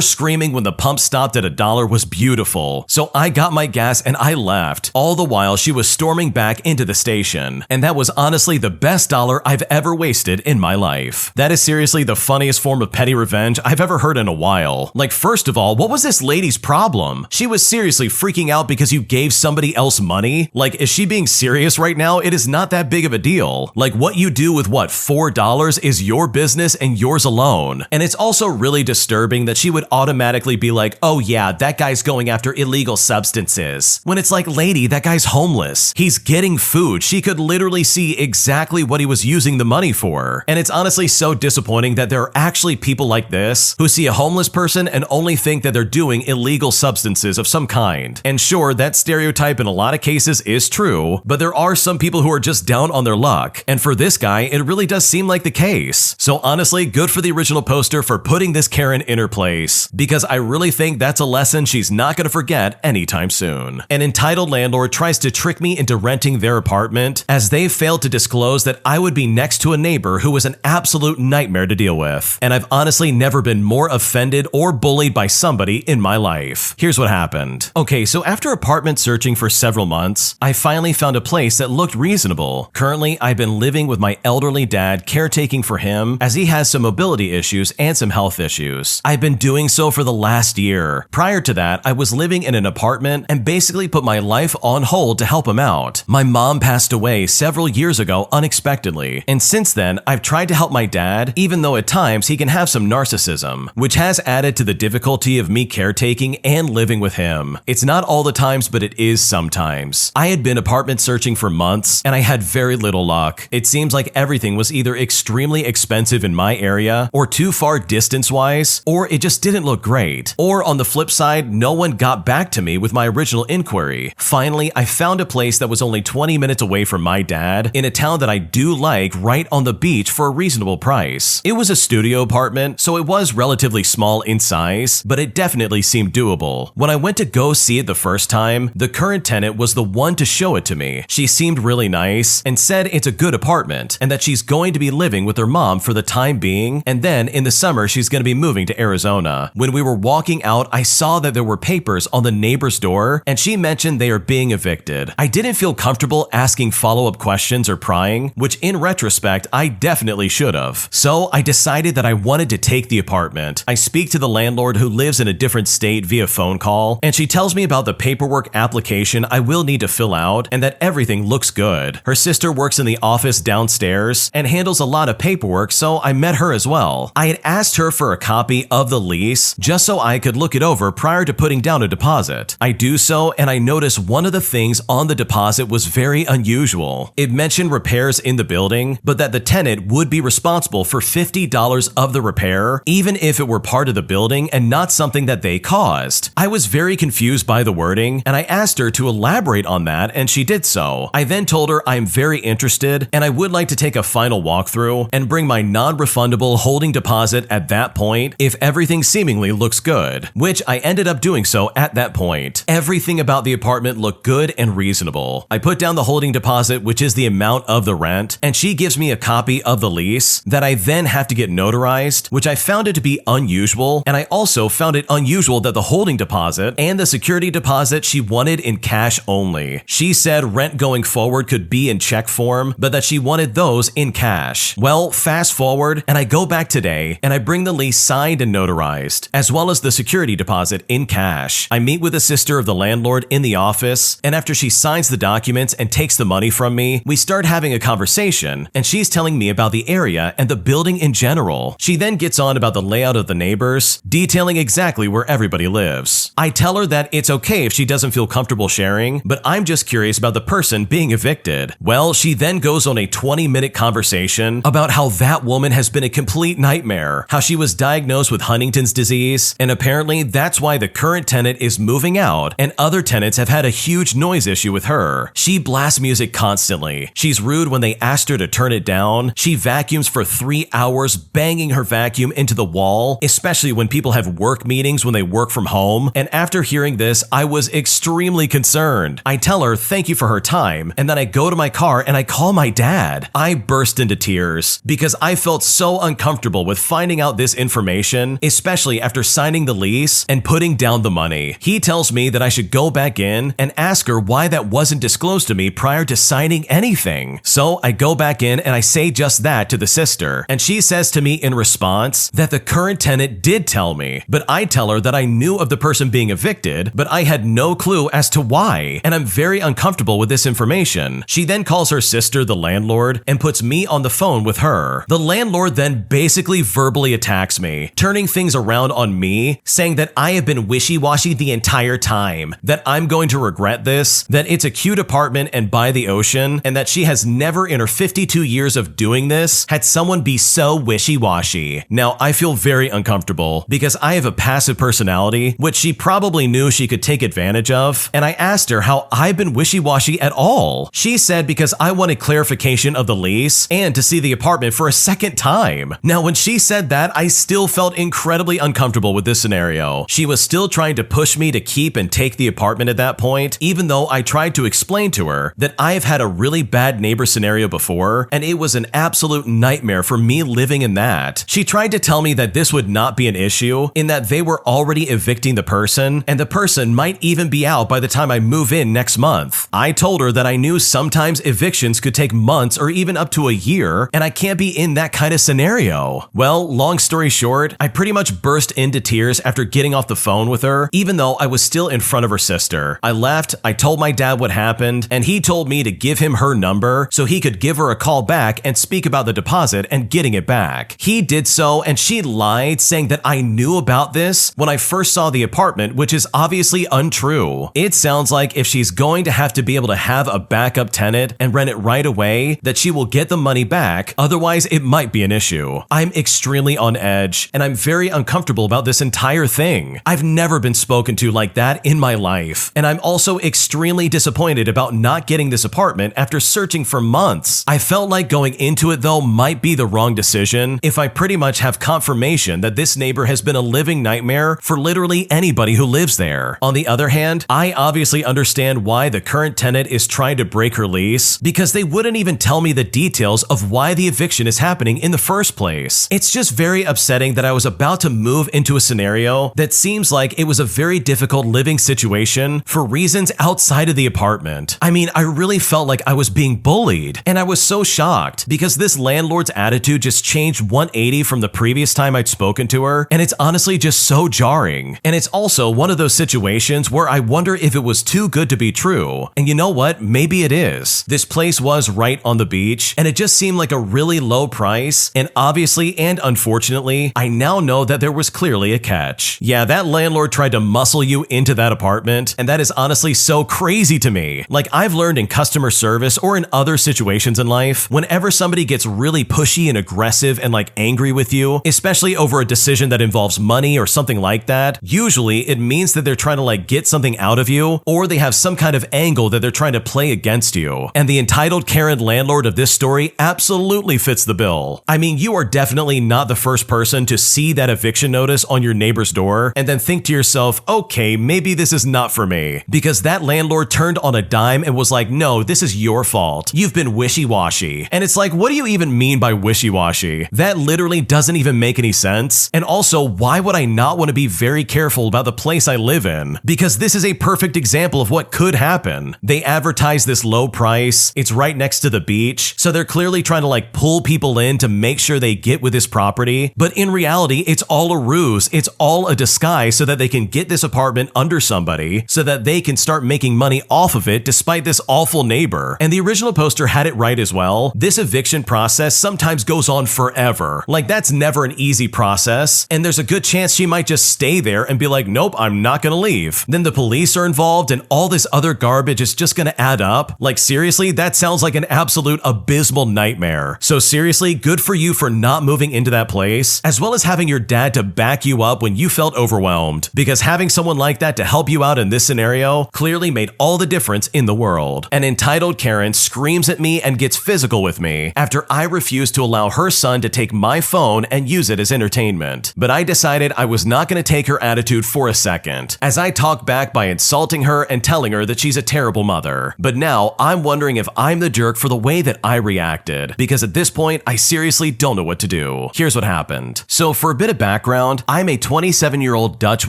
S1: screaming when the pump stopped at $1 was beautiful, so I got my gas and I left. All the while, she was storming back into the station, and that was honestly the best dollar I've ever wasted in my life. That is seriously the funniest form of petty revenge I've ever heard in a while. Like, first of all, what was this lady's problem? She was seriously freaking out because you gave somebody else money? Like, is she being serious right now? It is not that big of a deal. Like, what you do with what, $4 is your business and yours alone. And it's also really disturbing that she would automatically be like, "Oh yeah, that guy's going after illegal substances." When it's like, lady, that guy's homeless. He's getting food. She could literally see exactly what he was using the money for. And it's honestly so disappointing that there are actually people like this who see a homeless person and only think that they're doing illegal substances of some kind. And sure, that stereotype in a lot of cases is true, but there are some people who are just down on their luck. And for this guy, it really does seem like the case. So honestly, good for the original poster for putting this Karen in her place, because I really think that's a lesson she's not going to forget anytime soon. An entitled landlord tries to trick me into renting their apartment as they failed to disclose that I would be next to a neighbor who was an absolute nightmare to deal with. And I've honestly never been more offended or bullied by somebody in my life. Here's what happened. Okay, so after apartment searching for several months, I finally found a place that looked reasonable. Currently, I've been living with my elderly dad, caretaking for him as he has some mobility issues and some health issues. I've been doing so for the last year. Prior to that, I was living in an apartment and basically put my life on hold to help him out. My mom passed away several years ago unexpectedly, and since then, I've tried to help my dad, even though at times he can have some narcissism, which has added to the difficulty of me caretaking and living with him. It's not all the times, but it is sometimes. I had been apartment searching for months, and I had very little luck. It seems like everything was either extremely expensive in my area, or too far distance-wise, or it just didn't look great. Or on the flip side, no one got back to me with my original inquiry. Finally, I found a place that was only 20 minutes away from my dad, in a town that I do like, right on the beach for a reasonable price. It was a studio apartment, so it was relatively small in size, but it definitely seemed doable. When I went to go see it the first time, the current tenant was the one to show it to me. She seemed really nice and said it's a good apartment and that she's going to be living with her mom for the time being, and then in the summer she's going to be moving to Arizona. When we were walking out, I saw that there were papers on the neighbor's door and she mentioned they are being evicted. I didn't feel comfortable asking follow-up questions or prying, which in retrospect I definitely should have. So I decided that I wanted to take the apartment. I speak to the landlord who lives in a different state via phone call, and she tells me about the paperwork application I will need to fill out and that everything looks good. Her sister works in the office downstairs and handles a lot of paperwork, so I met her as well. I had asked her for a copy of the lease just so I could look it over prior to putting down a deposit. I do so, and I notice one of the things on the deposit was very unusual. It mentioned repairs in the building, but that the tenant would be responsible for $50 of the repair, even if it were part of the building and not something that they caused. I was very confused by the wording, and I asked her to elaborate on that, and she did so. I then told her I'm very interested and I would like to take a final walkthrough and bring my non-refundable holding deposit at that point if everything seemingly looks good, which I ended up doing so at that point. Everything about the apartment looked good and reasonable. I put down the holding deposit, which is the amount of the rent, and she gives me a copy of the lease that I then have to get notarized, which I found it to be unusual, and I also found it unusual that the holding deposit and the security deposit she wanted in cash only. She said rent going forward could be in check form, but that she wanted those in cash. Well, fast forward, and I go back today, and I bring the lease signed and notarized, as well as the security deposit in cash. I meet with the sister of the landlord in the office, and after she signs the documents and takes the money from me, we start having a conversation, and she's telling me about the area and the building in general. She then gets on about the layout of the neighbors, detailing exactly where everybody lives. I tell her that it's okay if she doesn't feel comfortable sharing, but I'm just curious about the person being evicted. Well, she then goes on a 20-minute conversation about how that woman has been a complete nightmare, how she was diagnosed with Huntington's disease, and apparently that's why the current tenant is moving out, and other tenants have had a huge noise issue with her. She blasts music constantly. She's rude when they asked her to turn it down. She vacuums for 3 hours, banging her vacuum into the wall, especially when people have work meetings when they work from home. And after hearing this, I was extremely concerned. I tell her thank you for her time, and then I go to my car and I call my dad. I burst into tears because I felt so uncomfortable with finding out this information, especially after signing the lease and putting down the money. He tells me that I should go back in and ask her why that wasn't disclosed to me prior to signing anything. So I go back in and I say just that to the sister, and she says to me in response that the current tenant did tell me, but I tell her that I knew of the person being evicted, but I had no clue as to why, and I'm very uncomfortable with this information. She then calls her sister, the landlord, and puts me on the phone with her. The landlord then basically verbally attacks me, turning things around on me, saying that I have been wishy-washy the entire time, that I'm going to regret this, that it's a cute apartment and and by the ocean, and that she has never in her 52 years of doing this had someone be so wishy-washy. Now, I feel very uncomfortable because I have a passive personality, which she probably knew she could take advantage of, and I asked her how I've been wishy-washy at all. She said because I wanted clarification of the lease and to see the apartment for a second time. Now, when she said that, I still felt incredibly uncomfortable with this scenario. She was still trying to push me to keep and take the apartment at that point, even though I tried to explain to her that I have had a really bad neighbor scenario before, and it was an absolute nightmare for me living in that. She tried to tell me that this would not be an issue, in that they were already evicting the person, and the person might even be out by the time I move in next month. I told her that I knew sometimes evictions could take months or even up to a year, and I can't be in that kind of scenario. Well, long story short, I pretty much burst into tears after getting off the phone with her, even though I was still in front of her sister. I left, I told my dad what happened, and he told me to give him her number so he could give her a call back and speak about the deposit and getting it back. He did so, and she lied, saying that I knew about this when I first saw the apartment, which is obviously untrue. It sounds like if she's going to have to be able to have a backup tenant and rent it right away, that she will get the money back, otherwise it might be an issue. I'm extremely on edge, and I'm very uncomfortable about this entire thing. I've never been spoken to like that in my life, and I'm also extremely disappointed about not getting this apartment after searching for months. I felt like going into it though might be the wrong decision if I pretty much have confirmation that this neighbor has been a living nightmare for literally anybody who lives there. On the other hand, I obviously understand why the current tenant is trying to break her lease, because they wouldn't even tell me the details of why the eviction is happening in the first place. It's just very upsetting that I was about to move into a scenario that seems like it was a very difficult living situation for reasons outside of the apartment. I mean, I really felt like I was being bullied, and I was so shocked because this landlord's attitude just changed 180 from the previous time I'd spoken to her, and it's honestly just so jarring. And it's also one of those situations where I wonder if it was too good to be true. And you know what? Maybe it is. This place was right on the beach, and it just seemed like a really low price, and obviously and unfortunately, I now know that there was clearly a catch. Yeah, that landlord tried to muscle you into that apartment, and that is honestly so crazy to me. Like, I've learned in customer service or in other situations in life, whenever somebody gets really pushy and aggressive and like angry with you, especially over a decision that involves money or something like that, usually it means that they're trying to like get something out of you, or they have some kind of angle that they're trying to play against you. And the entitled Karen landlord of this story absolutely fits the bill. I mean, you are definitely not the first person to see that eviction notice on your neighbor's door and then think to yourself, okay, maybe this is not for me. Because that landlord turned on a dime and was like, no, this is your fault. You've been wishy-washy. And it's like, what do you even mean by wishy-washy? That literally doesn't even make any sense. And also, why would I not want to be very careful about the place I live in? Because this is a perfect example of what could happen. They advertise this low price, it's right next to the beach, so they're clearly trying to like pull people in to make sure they get with this property. But in reality, it's all a ruse. It's all a disguise so that they can get this apartment under somebody so that they can start making money off of it despite this awful neighbor. And the original poster had it right as well. This eviction process sometimes goes on forever. Like, that's never an easy process, and there's a good chance she might just stay there and be like, nope, I'm not gonna leave. Then the police are involved and all this other garbage is just gonna add up. Like, seriously, that sounds like an absolute abysmal nightmare. So seriously, good for you for not moving into that place, as well as having your dad to back you up when you felt overwhelmed, because having someone like that to help you out in this scenario clearly made all the difference in the world. An entitled Karen screams at me and gets physical with me after I refused to allow her son to take my phone and use it as entertainment. But I decided I was not going to take her attitude for a second, as I talked back by insulting her and telling her that she's a terrible mother. But now I'm wondering if I'm the jerk for the way that I reacted, because at this point I seriously don't know what to do. Here's what happened. So for a bit of background, I'm a 27-year-old Dutch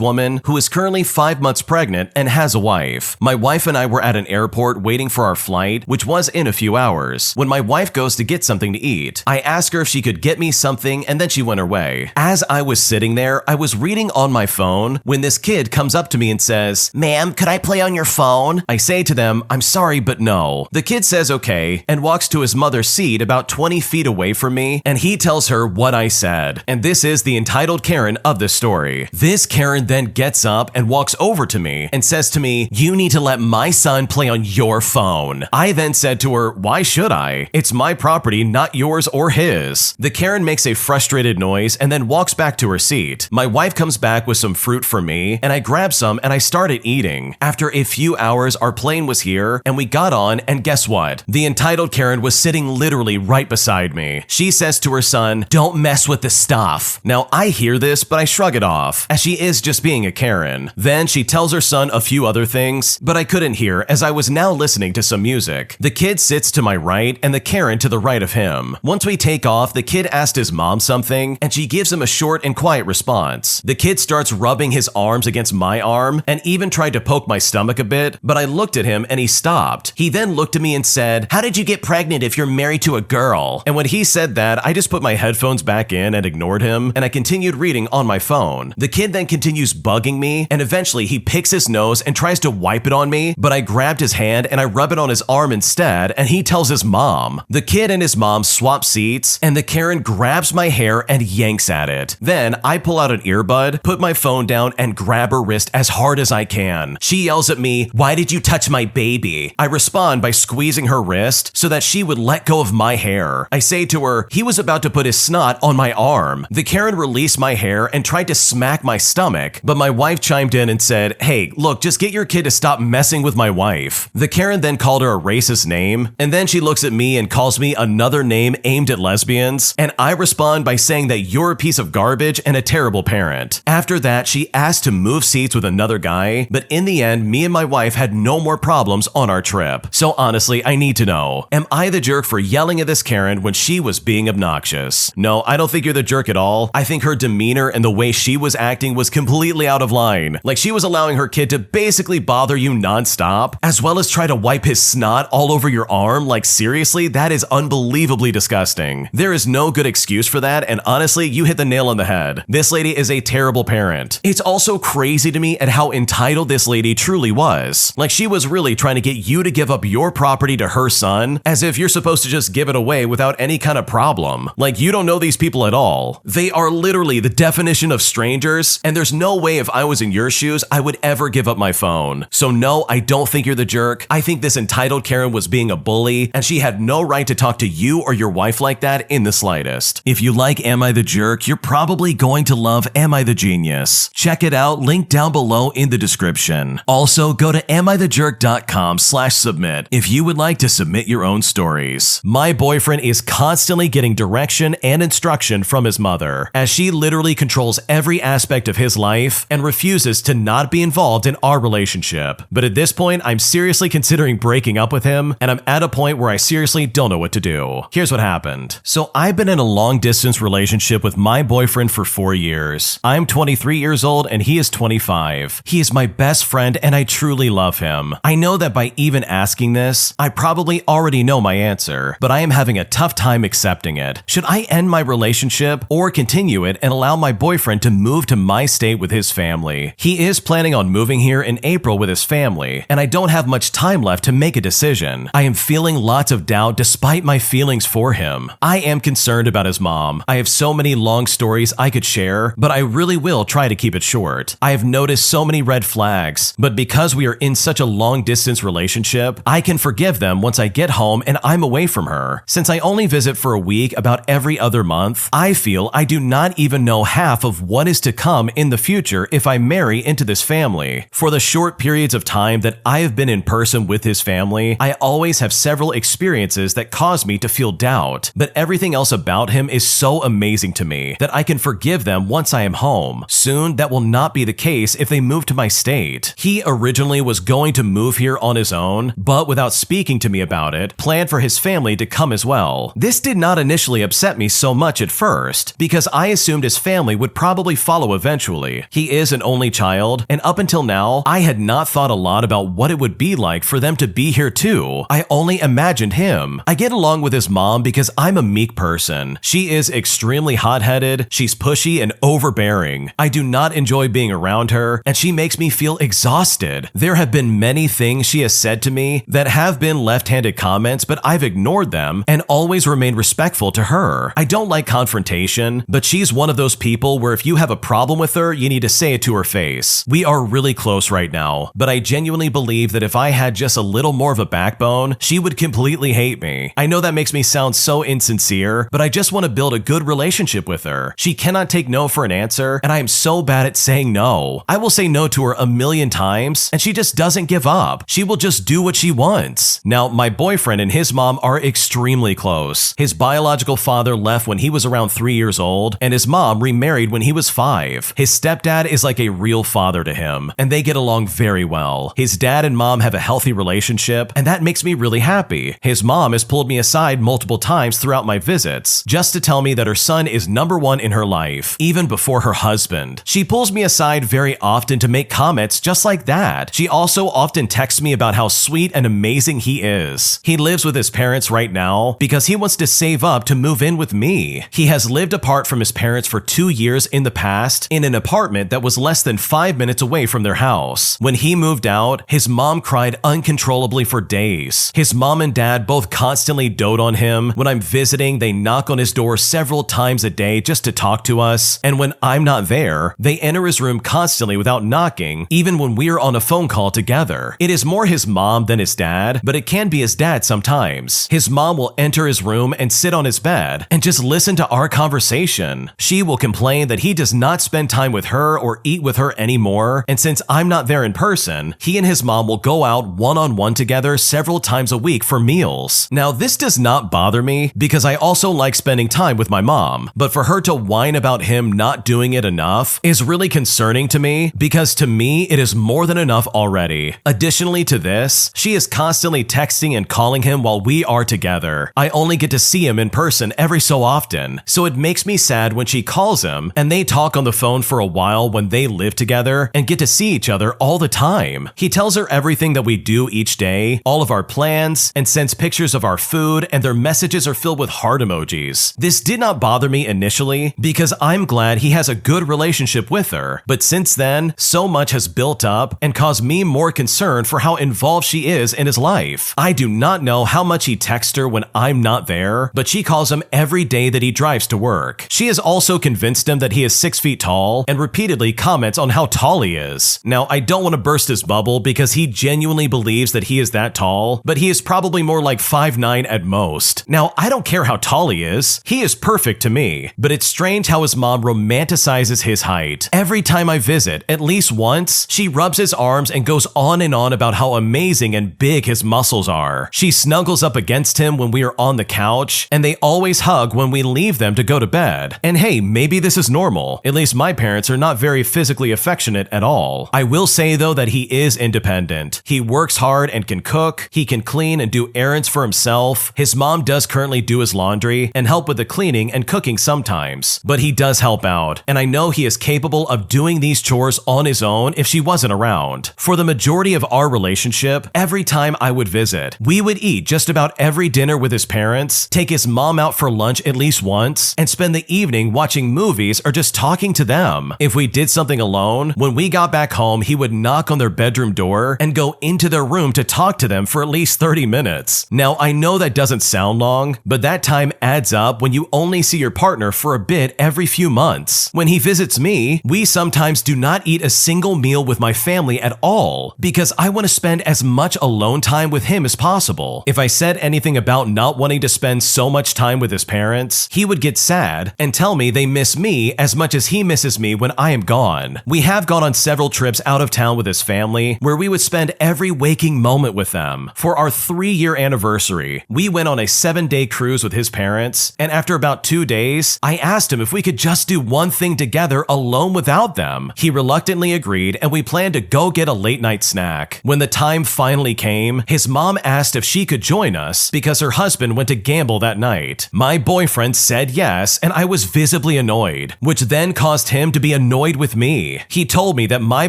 S1: woman who is currently 5 months pregnant and has a wife. My wife and I were at an airport waiting for our flight, which was in a few hours, when my wife goes to get something to eat. I asked her if she could get me something, and then she went her way. As I was sitting there, I was reading on my phone when this kid comes up to me and says, "Ma'am, could I play on your phone?" I say to them, "I'm sorry, but no." The kid says okay and walks to his mother's seat about 20 feet away from me, and he tells her what I said. And this is the entitled Karen of this story. This Karen then gets up and walks over to me and says to me, "You need to let my son play on your your phone." I then said to her, "Why should I? It's my property, not yours or his." The Karen makes a frustrated noise and then walks back to her seat. My wife comes back with some fruit for me, and I grab some and I started eating. After a few hours, our plane was here, and we got on, and guess what? The entitled Karen was sitting literally right beside me. She says to her son, "Don't mess with the stuff." Now, I hear this, but I shrug it off, as she is just being a Karen. Then she tells her son a few other things, but I couldn't hear as I was now listening to some music. The kid sits to my right and the Karen to the right of him. Once we take off, the kid asked his mom something, and she gives him a short and quiet response. The kid starts rubbing his arms against my arm and even tried to poke my stomach a bit, but I looked at him and he stopped. He then looked at me and said, "How did you get pregnant if you're married to a girl?" And when he said that, I just put my headphones back in and ignored him, and I continued reading on my phone. The kid then continues bugging me, and eventually he picks his nose and tries to wipe it on me, but I grabbed his hand and I rub it on his arm instead, and he tells his mom. The kid and his mom swap seats, and the Karen grabs my hair and yanks at it. Then I pull out an earbud, put my phone down, and grab her wrist as hard as I can. She yells at me, "Why did you touch my baby?" I respond by squeezing her wrist so that she would let go of my hair. I say to her, "He was about to put his snot on my arm." The Karen released my hair and tried to smack my stomach, but my wife chimed in and said, "Hey, look, just get your kid to stop messing with my wife." The Karen then called her a racist name, and then she looks at me and calls me another name aimed at lesbians, and I respond by saying that you're a piece of garbage and a terrible parent. After that, she asked to move seats with another guy, but in the end, me and my wife had no more problems on our trip. So honestly, I need to know, am I the jerk for yelling at this Karen when she was being obnoxious? No, I don't think you're the jerk at all. I think her demeanor and the way she was acting was completely out of line. Like, she was allowing her kid to basically bother you nonstop, as well as try to wipe his snot all over your arm. Like, seriously, that is unbelievably disgusting. There is no good excuse for that, and honestly, you hit the nail on the head. This lady is a terrible parent. It's also crazy to me at how entitled this lady truly was. Like, she was really trying to get you to give up your property to her son, as if you're supposed to just give it away without any kind of problem. Like, you don't know these people at all. They are literally the definition of strangers, and there's no way if I was in your shoes, I would ever give up my phone. So no, I don't think you're the jerk. I think this entitled Karen was being a bully, and she had no right to talk to you or your wife like that in the slightest. If you like Am I the Jerk, you're probably going to love Am I the Genius. Check it out, link down below in the description. Also, go to AmITheJerk.com/submit if you would like to submit your own stories. My boyfriend is constantly getting direction and instruction from his mother, as she literally controls every aspect of his life and refuses to not be involved in our relationship. But at this point, I'm seriously considering breaking up with him, and I'm at a point where I seriously don't know what to do. Here's what happened. So I've been in a long-distance relationship with my boyfriend for 4 years. I'm 23 years old and he is 25. He is my best friend and I truly love him. I know that by even asking this, I probably already know my answer, but I am having a tough time accepting it. Should I end my relationship or continue it and allow my boyfriend to move to my state with his family? He is planning on moving here in April with his family, and I don't have much time left to make a decision. I am feeling lots of doubt despite my feelings for him. I am concerned about his mom. I have so many long stories I could share, but I really will try to keep it short. I have noticed so many red flags, but because we are in such a long distance relationship, I can forgive them once I get home and I'm away from her. Since I only visit for a week about every other month, I feel I do not even know half of what is to come in the future if I marry into this family. For the short periods of time that I have been in person with his family, I always have several experiences that cause me to feel doubt, but everything else about him is so amazing to me that I can forgive them once I am home. Soon, that will not be the case if they move to my state. He originally was going to move here on his own, but without speaking to me about it, planned for his family to come as well. This did not initially upset me so much at first, because I assumed his family would probably follow eventually. He is an only child, and up until now, I had not thought a lot about what it would be like for them to be here too. I only imagined him. I get along with his mom because I'm a meek person. She is extremely hot-headed, she's pushy and overbearing. I do not enjoy being around her, and she makes me feel exhausted. There have been many things she has said to me that have been left-handed comments, but I've ignored them and always remained respectful to her. I don't like confrontation, but she's one of those people where if you have a problem with her, you need to say it to her face. We are really close right now, but I genuinely believe that if I had just a little more of a backbone, she would completely hate me. I know that makes me sound so insincere, but I just want to build a good relationship with her. She cannot take no for an answer, and I am so bad at saying no. I will say no to her a million times, and she just doesn't give up. She will just do what she wants. Now, my boyfriend and his mom are extremely close. His biological father left when he was around 3 years old, and his mom remarried when he was 5. His stepdad is like a real father to him, and they get along very well. His dad and mom have a healthy relationship, and that makes me really happy. His mom has pulled me aside multiple times throughout my visits, just to tell me that her son is number one in her life, even before her husband. She pulls me aside very often to make comments just like that. She also often texts me about how sweet and amazing he is. He lives with his parents right now because he wants to save up to move in with me. He has lived apart from his parents for 2 years in the past in an apartment that was less than 5 minutes away from their house. When he moved out, his mom cried uncontrollably for days. His mom and dad both constantly dote on him. When I'm visiting, they knock on his door several times a day just to talk to us, and when I'm not there, they enter his room constantly without knocking, even when we're on a phone call together. It is more his mom than his dad, but it can be his dad sometimes. His mom will enter his room and sit on his bed and just listen to our conversation. She will complain that he does not spend time with her or eat with her anymore, and since I'm not there in person, he and his mom will go out one-on-one together several times a week for meals. Now, this does not bother me because I also like spending time with my mom, but for her to whine about him not doing it enough is really concerning to me because to me, it is more than enough already. Additionally to this, she is constantly texting and calling him while we are together. I only get to see him in person every so often, so it makes me sad when she calls him and they talk on the phone for a while when they live together and get to see each other all the time. He tells her everything that we do each day, all of our plans, and sends pictures of our food, and their messages are filled with heart emojis. This did not bother me initially because I'm glad he has a good relationship with her, but since then, so much has built up and caused me more concern for how involved she is in his life. I do not know how much he texts her when I'm not there, but she calls him every day that he drives to work. She has also convinced him that he is 6 feet tall and repeatedly comments on how tall he is. Now, I don't want to burst his bubble because he genuinely believes that he is that tall, but he is probably more like 5'9" at most. Now, I don't care how tall he is perfect to me, but it's strange how his mom romanticizes his height. Every time I visit, at least once, she rubs his arms and goes on and on about how amazing and big his muscles are. She snuggles up against him when we are on the couch, and they always hug when we leave them to go to bed. And hey, maybe this is normal. At least my parents are not very physically affectionate at all. I will say though that he is independent. He works hard and can cook, he can clean and do errands for himself. His mom does currently do his laundry and help with the cleaning and cooking sometimes, but he does help out, and I know he is capable of doing these chores on his own if she wasn't around. For the majority of our relationship, every time I would visit, we would eat just about every dinner with his parents, take his mom out for lunch at least once, and spend the evening watching movies or just talking to them. If we did something alone, when we got back home, he would knock on their bedroom door and go into their room to talk to them for at least 30 minutes. Now, I know that doesn't sound long, but that time adds up when you only see your partner for a bit every few months. When he visits me, we sometimes do not eat a single meal with my family at all because I want to spend as much alone time with him as possible. If I said anything about not wanting to spend so much time with his parents, he would get sad and tell me they miss me as much as he misses me when I am gone. We have gone on several trips out of town with his family where we would spend every waking moment with them. For our 3-year anniversary, we went on a 7-day cruise with his parents, and after about 2 days, I asked him if we could just do one thing together alone without them. He reluctantly agreed, and we planned to go get a late-night snack. When the time finally came, his mom asked if she could join us because her husband went to gamble that night. My boyfriend said yes, and I was visibly annoyed, which then caused him to be annoyed with me. He told me that my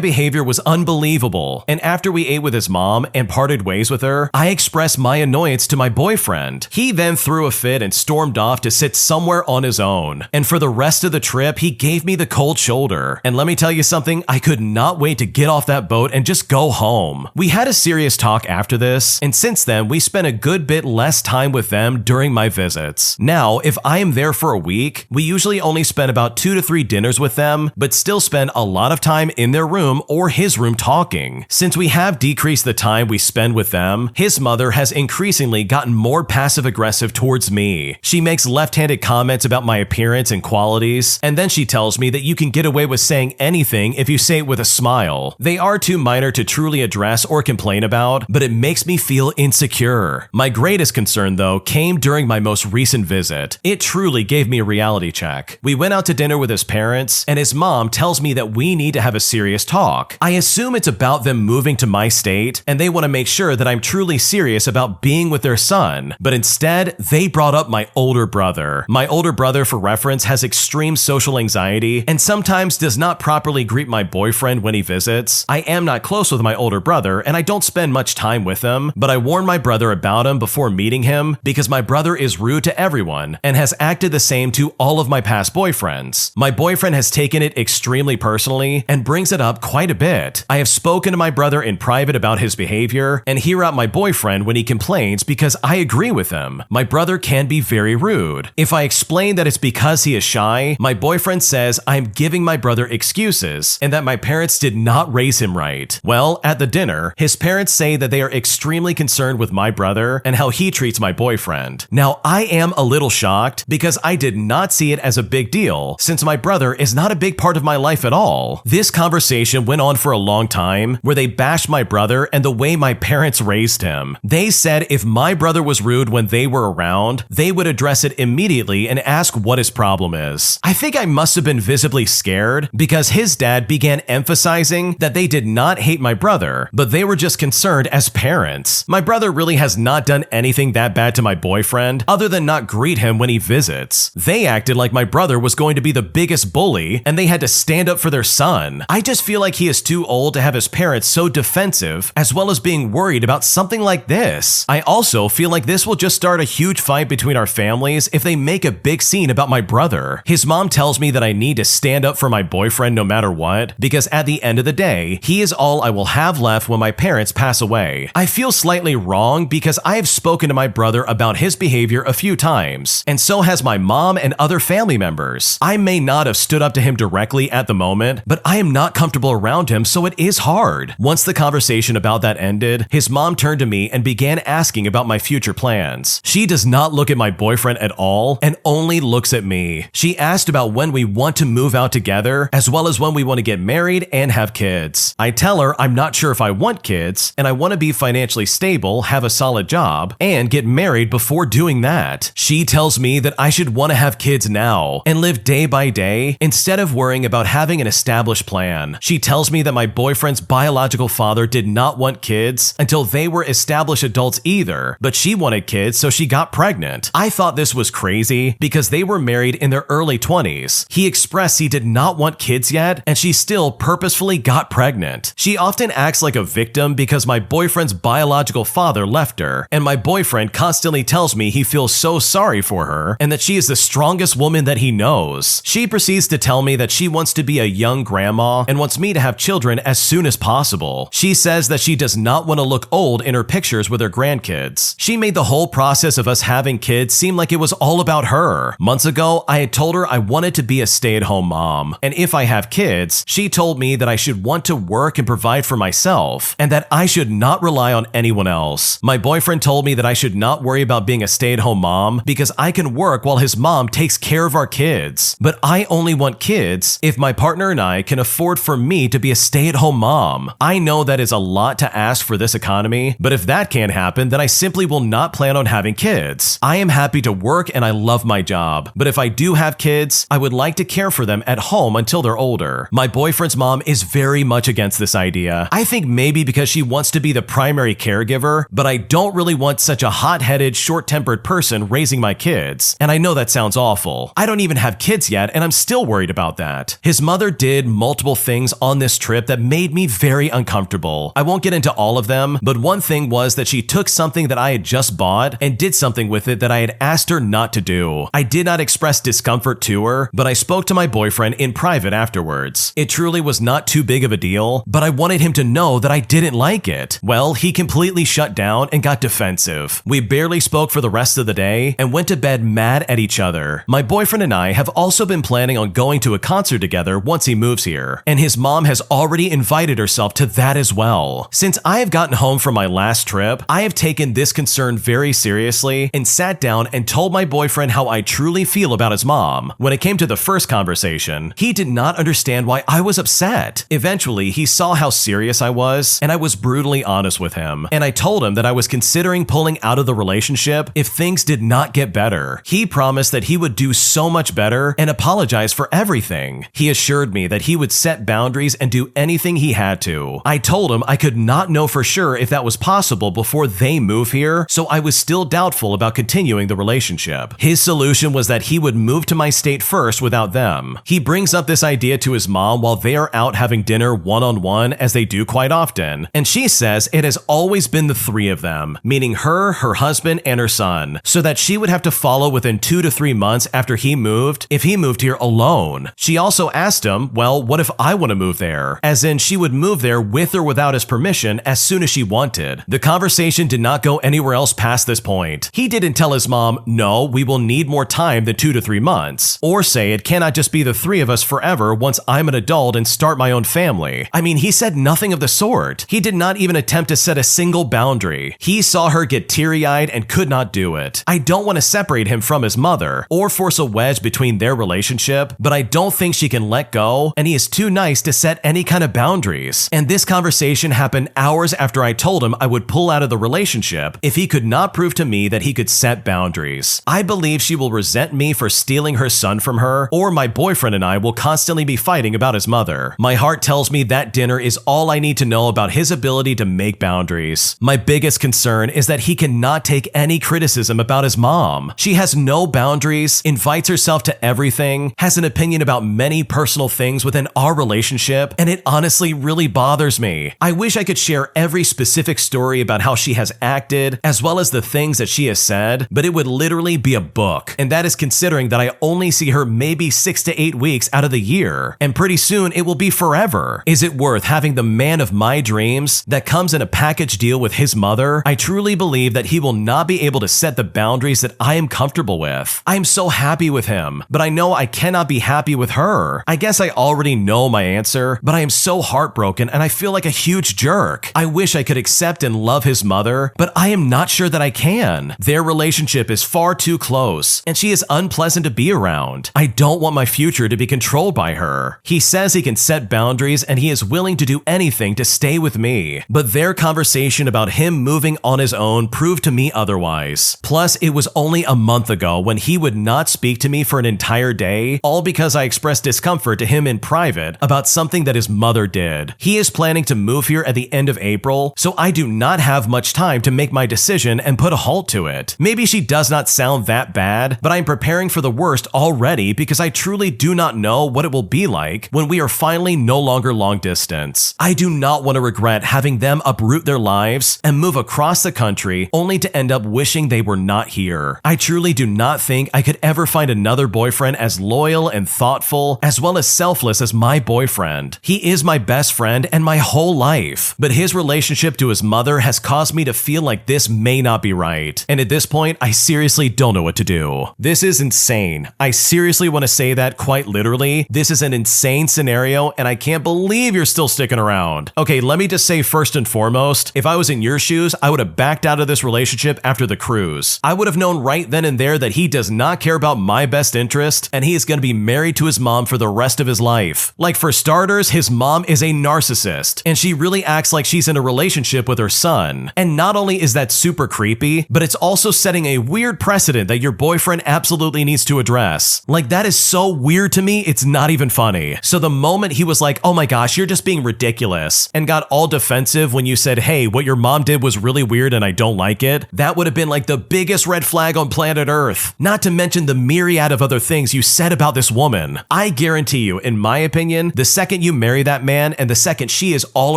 S1: behavior was unbelievable, and after we ate with his mom and parted ways with her, I expressed my annoyance to my boyfriend. He then threw a fit and stormed off to sit somewhere on his own, and for the rest of the trip, he gave me the cold shoulder. And let me tell you something, I could not wait to get off that boat and just go home. We had a serious talk after this, and since then, we spent a good bit less time with them during my visits. Now, if I am there for a week, we usually only spend about 2 to 3 dinners with them, but still spend a lot of time in their room or his room talking. Since we have decreased the time we spend with them, his mother has increasingly gotten more passive-aggressive towards me. She makes left-handed comments about my appearance and qualities, and then she tells me that you can get away with saying anything if you say it with a smile. They are too minor to truly address or complain about, but it makes me feel insecure. My greatest concern, though, came during my most recent visit. It truly gave me a reality check. We went out to dinner with his parents, and his mom tells me that we need to have a serious talk. I assume it's about them moving to my state, and they want to make sure that I'm truly serious about being with their son, but instead, they brought up my older brother. My older brother, for reference, has extreme social anxiety and sometimes does not properly greet my boyfriend when he visits. I am not close with my older brother, and I don't spend much time with him, but I warned my brother about him before meeting him because my brother is rude to everyone and has acted the same to all of my past boyfriends. My boyfriend has taken it extremely personally and brings it up quite a bit. I have spoken to my brother in private about his behavior and hear out my boyfriend when he complains because I agree with him. My brother can be very rude. If I explain that it's because he is shy, my boyfriend says I'm giving my brother excuses and that my parents did not raise him right. Well, at the dinner, his parents say that they are extremely concerned with my brother and how he treats my boyfriend. Now, I am a little shocked because I did not see it as a big deal since my brother is not a big part of my life at all. This conversation went on for a long time where they bashed my brother and the way my parents raised him. They said if my brother was rude when they were around, they would address it immediately and ask what his problem is. I think I must have been visibly scared because his dad began emphasizing that they did not hate my brother, but they were just concerned as parents. My brother really has not done anything that bad to my boyfriend other than not greet him when he visits. They acted like my brother was going to be the biggest bully and they had to stand up for their son. I just feel like he is too old to have his parents so defensive as well as being worried about something like this. I also feel like this will just start a huge fight between our families if they make a big scene about my brother. His mom tells me that I need to stand up for my boyfriend no matter what because at the end of the day, he is all I will have left when my parents pass away. I feel slightly wrong because I have spoken to my brother about his behavior a few times, and so has my mom and other family members. I may not have stood up to him directly at the moment, but I am not comfortable around him, so it is hard. Once the conversation about that ended, his mom turned to me and began asking about my future plans. She does not look at my boyfriend at all and only looks at me. She asked about when we want to move out together, as well as when we want to get married and have kids. I tell her I'm not sure if I want kids, and I want to be financially stable, have a solid job, and get married before doing that. She tells me that I should want to have kids now and live day by day instead of worrying about having an established plan. She tells me that my boyfriend's biological father did not want kids until they were established adults either, but she wanted kids so she got pregnant. I thought this was crazy because they were married in their early 20s. He expressed he did not want kids yet, and she still purposefully got pregnant. She often acts like a victim because my boyfriend's biological father left her, and my boyfriend constantly tells me he feels so sorry for her and that she is the strongest woman that he knows. She proceeds to tell me that she wants to be a young grandma and wants me to have children as soon as possible. She says that she does not want to look old in her pictures with her grandkids. She made the whole process of us having kids seem like it was all about her. Months ago, I had told her I wanted to be a stay-at-home mom, and if I have kids, she told me that I should want to work and provide for myself, and that I should not rely on anyone else. My boyfriend told me that I should not worry about being a stay-at-home mom because I can work while his mom takes care of our kids. But I only want kids if my partner and I can afford for me to be a stay-at-home mom. I know that is a lot to ask for this economy, but if that can't happen, then I simply will not plan on having kids. I am happy to work and I love my job, but if I do have kids, I would like to care for them at home until they're older. My boyfriend's mom is very much against this idea. I think maybe because she wants to be the primary caregiver, but I don't really want such a hot-headed, short-tempered person raising my kids, and I know that sounds awful. I don't even have kids yet, and I'm still worried about that. His mother did multiple things on this trip that made me very uncomfortable. I won't get into all of them, but one thing was that she took something that I had just bought and did something with it that I had asked her not to do. I did not express discomfort to her, but I spoke to my boyfriend in private afterwards. It truly was not too big of a deal, but I wanted him to know that I didn't like it. Well, he completely shut down and got defensive. We barely spoke for the rest of the day and went to bed mad at each other. My boyfriend and I have also been planning on going to a concert together once he moves here, and his mom has already invited herself to that as well. Since Since I have gotten home from my last trip, I have taken this concern very seriously and sat down and told my boyfriend how I truly feel about his mom. When it came to the first conversation, he did not understand why I was upset. Eventually, he saw how serious I was, and I was brutally honest with him. And I told him that I was considering pulling out of the relationship if things did not get better. He promised that he would do so much better and apologize for everything. He assured me that he would set boundaries and do anything he had to. I told him I could not know for sure if that was possible before they move here, so I was still doubtful about continuing the relationship. His solution was that he would move to my state first without them. He brings up this idea to his mom while they are out having dinner one-on-one, as they do quite often, and she says it has always been the three of them, meaning her husband, and her son, so that she would have to follow within 2 to 3 months after he moved if he moved here alone. She also asked him, well, what if I want to move there? As in, she would move there with or without his permission as soon as she wanted. The conversation did not go anywhere else past this point. He didn't tell his mom, no, we will need more time than 2 to 3 months, or say it cannot just be the three of us forever once I'm an adult and start my own family. I mean, he said nothing of the sort. He did not even attempt to set a single boundary. He saw her get teary-eyed and could not do it. I don't want to separate him from his mother or force a wedge between their relationship, but I don't think she can let go, and he is too nice to set any kind of boundaries. And this conversation happened hours after I told him I would pull out of the relationship if he could not prove to me that he could set boundaries. I believe she will resent me for stealing her son from her, or my boyfriend and I will constantly be fighting about his mother. My heart tells me that dinner is all I need to know about his ability to make boundaries. My biggest concern is that he cannot take any criticism about his mom. She has no boundaries, invites herself to everything, has an opinion about many personal things within our relationship, and it honestly really bothers me. I wish I could share every specific story about how she has acted, as well as the things that she has said, but it would literally be a book. And that is considering that I only see her maybe 6 to 8 weeks out of the year, and pretty soon it will be forever. Is it worth having the man of my dreams that comes in a package deal with his mother? I truly believe that he will not be able to set the boundaries that I am comfortable with. I am so happy with him, but I know I cannot be happy with her. I guess I already know my answer, but I am so heartbroken and I feel like a huge jerk. I wish I could accept and love his mother, but I am not sure that I can. Their relationship is far too close, and she is unpleasant to be around. I don't want my future to be controlled by her. He says he can set boundaries and he is willing to do anything to stay with me, but their conversation about him moving on his own proved to me otherwise. Plus, it was only a month ago when he would not speak to me for an entire day, all because I expressed discomfort to him in private about something that his mother did. He is planning to move here at the end of April, so I do not have much time to make my decision and put a halt to it. Maybe she does not sound that bad, but I'm preparing for the worst already because I truly do not know what it will be like when we are finally no longer long distance. I do not want to regret having them uproot their lives and move across the country only to end up wishing they were not here. I truly do not think I could ever find another boyfriend as loyal and thoughtful as well as selfless as my boyfriend. He is my best friend and my whole life, but his relationship to his mother has caused me to feel like this may not be right. And at this point, I seriously don't know what to do. This is insane. I seriously want to say that quite literally. This is an insane scenario and I can't believe you're still sticking around. Okay, let me just say first and foremost, if I was in your shoes, I would have backed out of this relationship after the cruise. I would have known right then and there that he does not care about my best interest and he is going to be married to his mom for the rest of his life. Like, for starters, his mom is a narcissist and she really acts like she's in a relationship with her son. And not only is that super creepy, but it's also setting a weird precedent that your boyfriend absolutely needs to address. Like, that is so weird to me, it's not even funny. So the moment he was like, oh my gosh, you're just being ridiculous, and got all defensive when you said, hey, what your mom did was really weird and I don't like it, that would have been like the biggest red flag on planet Earth. Not to mention the myriad of other things you said about this woman. I guarantee you, in my opinion, the second you marry that man and the second she is all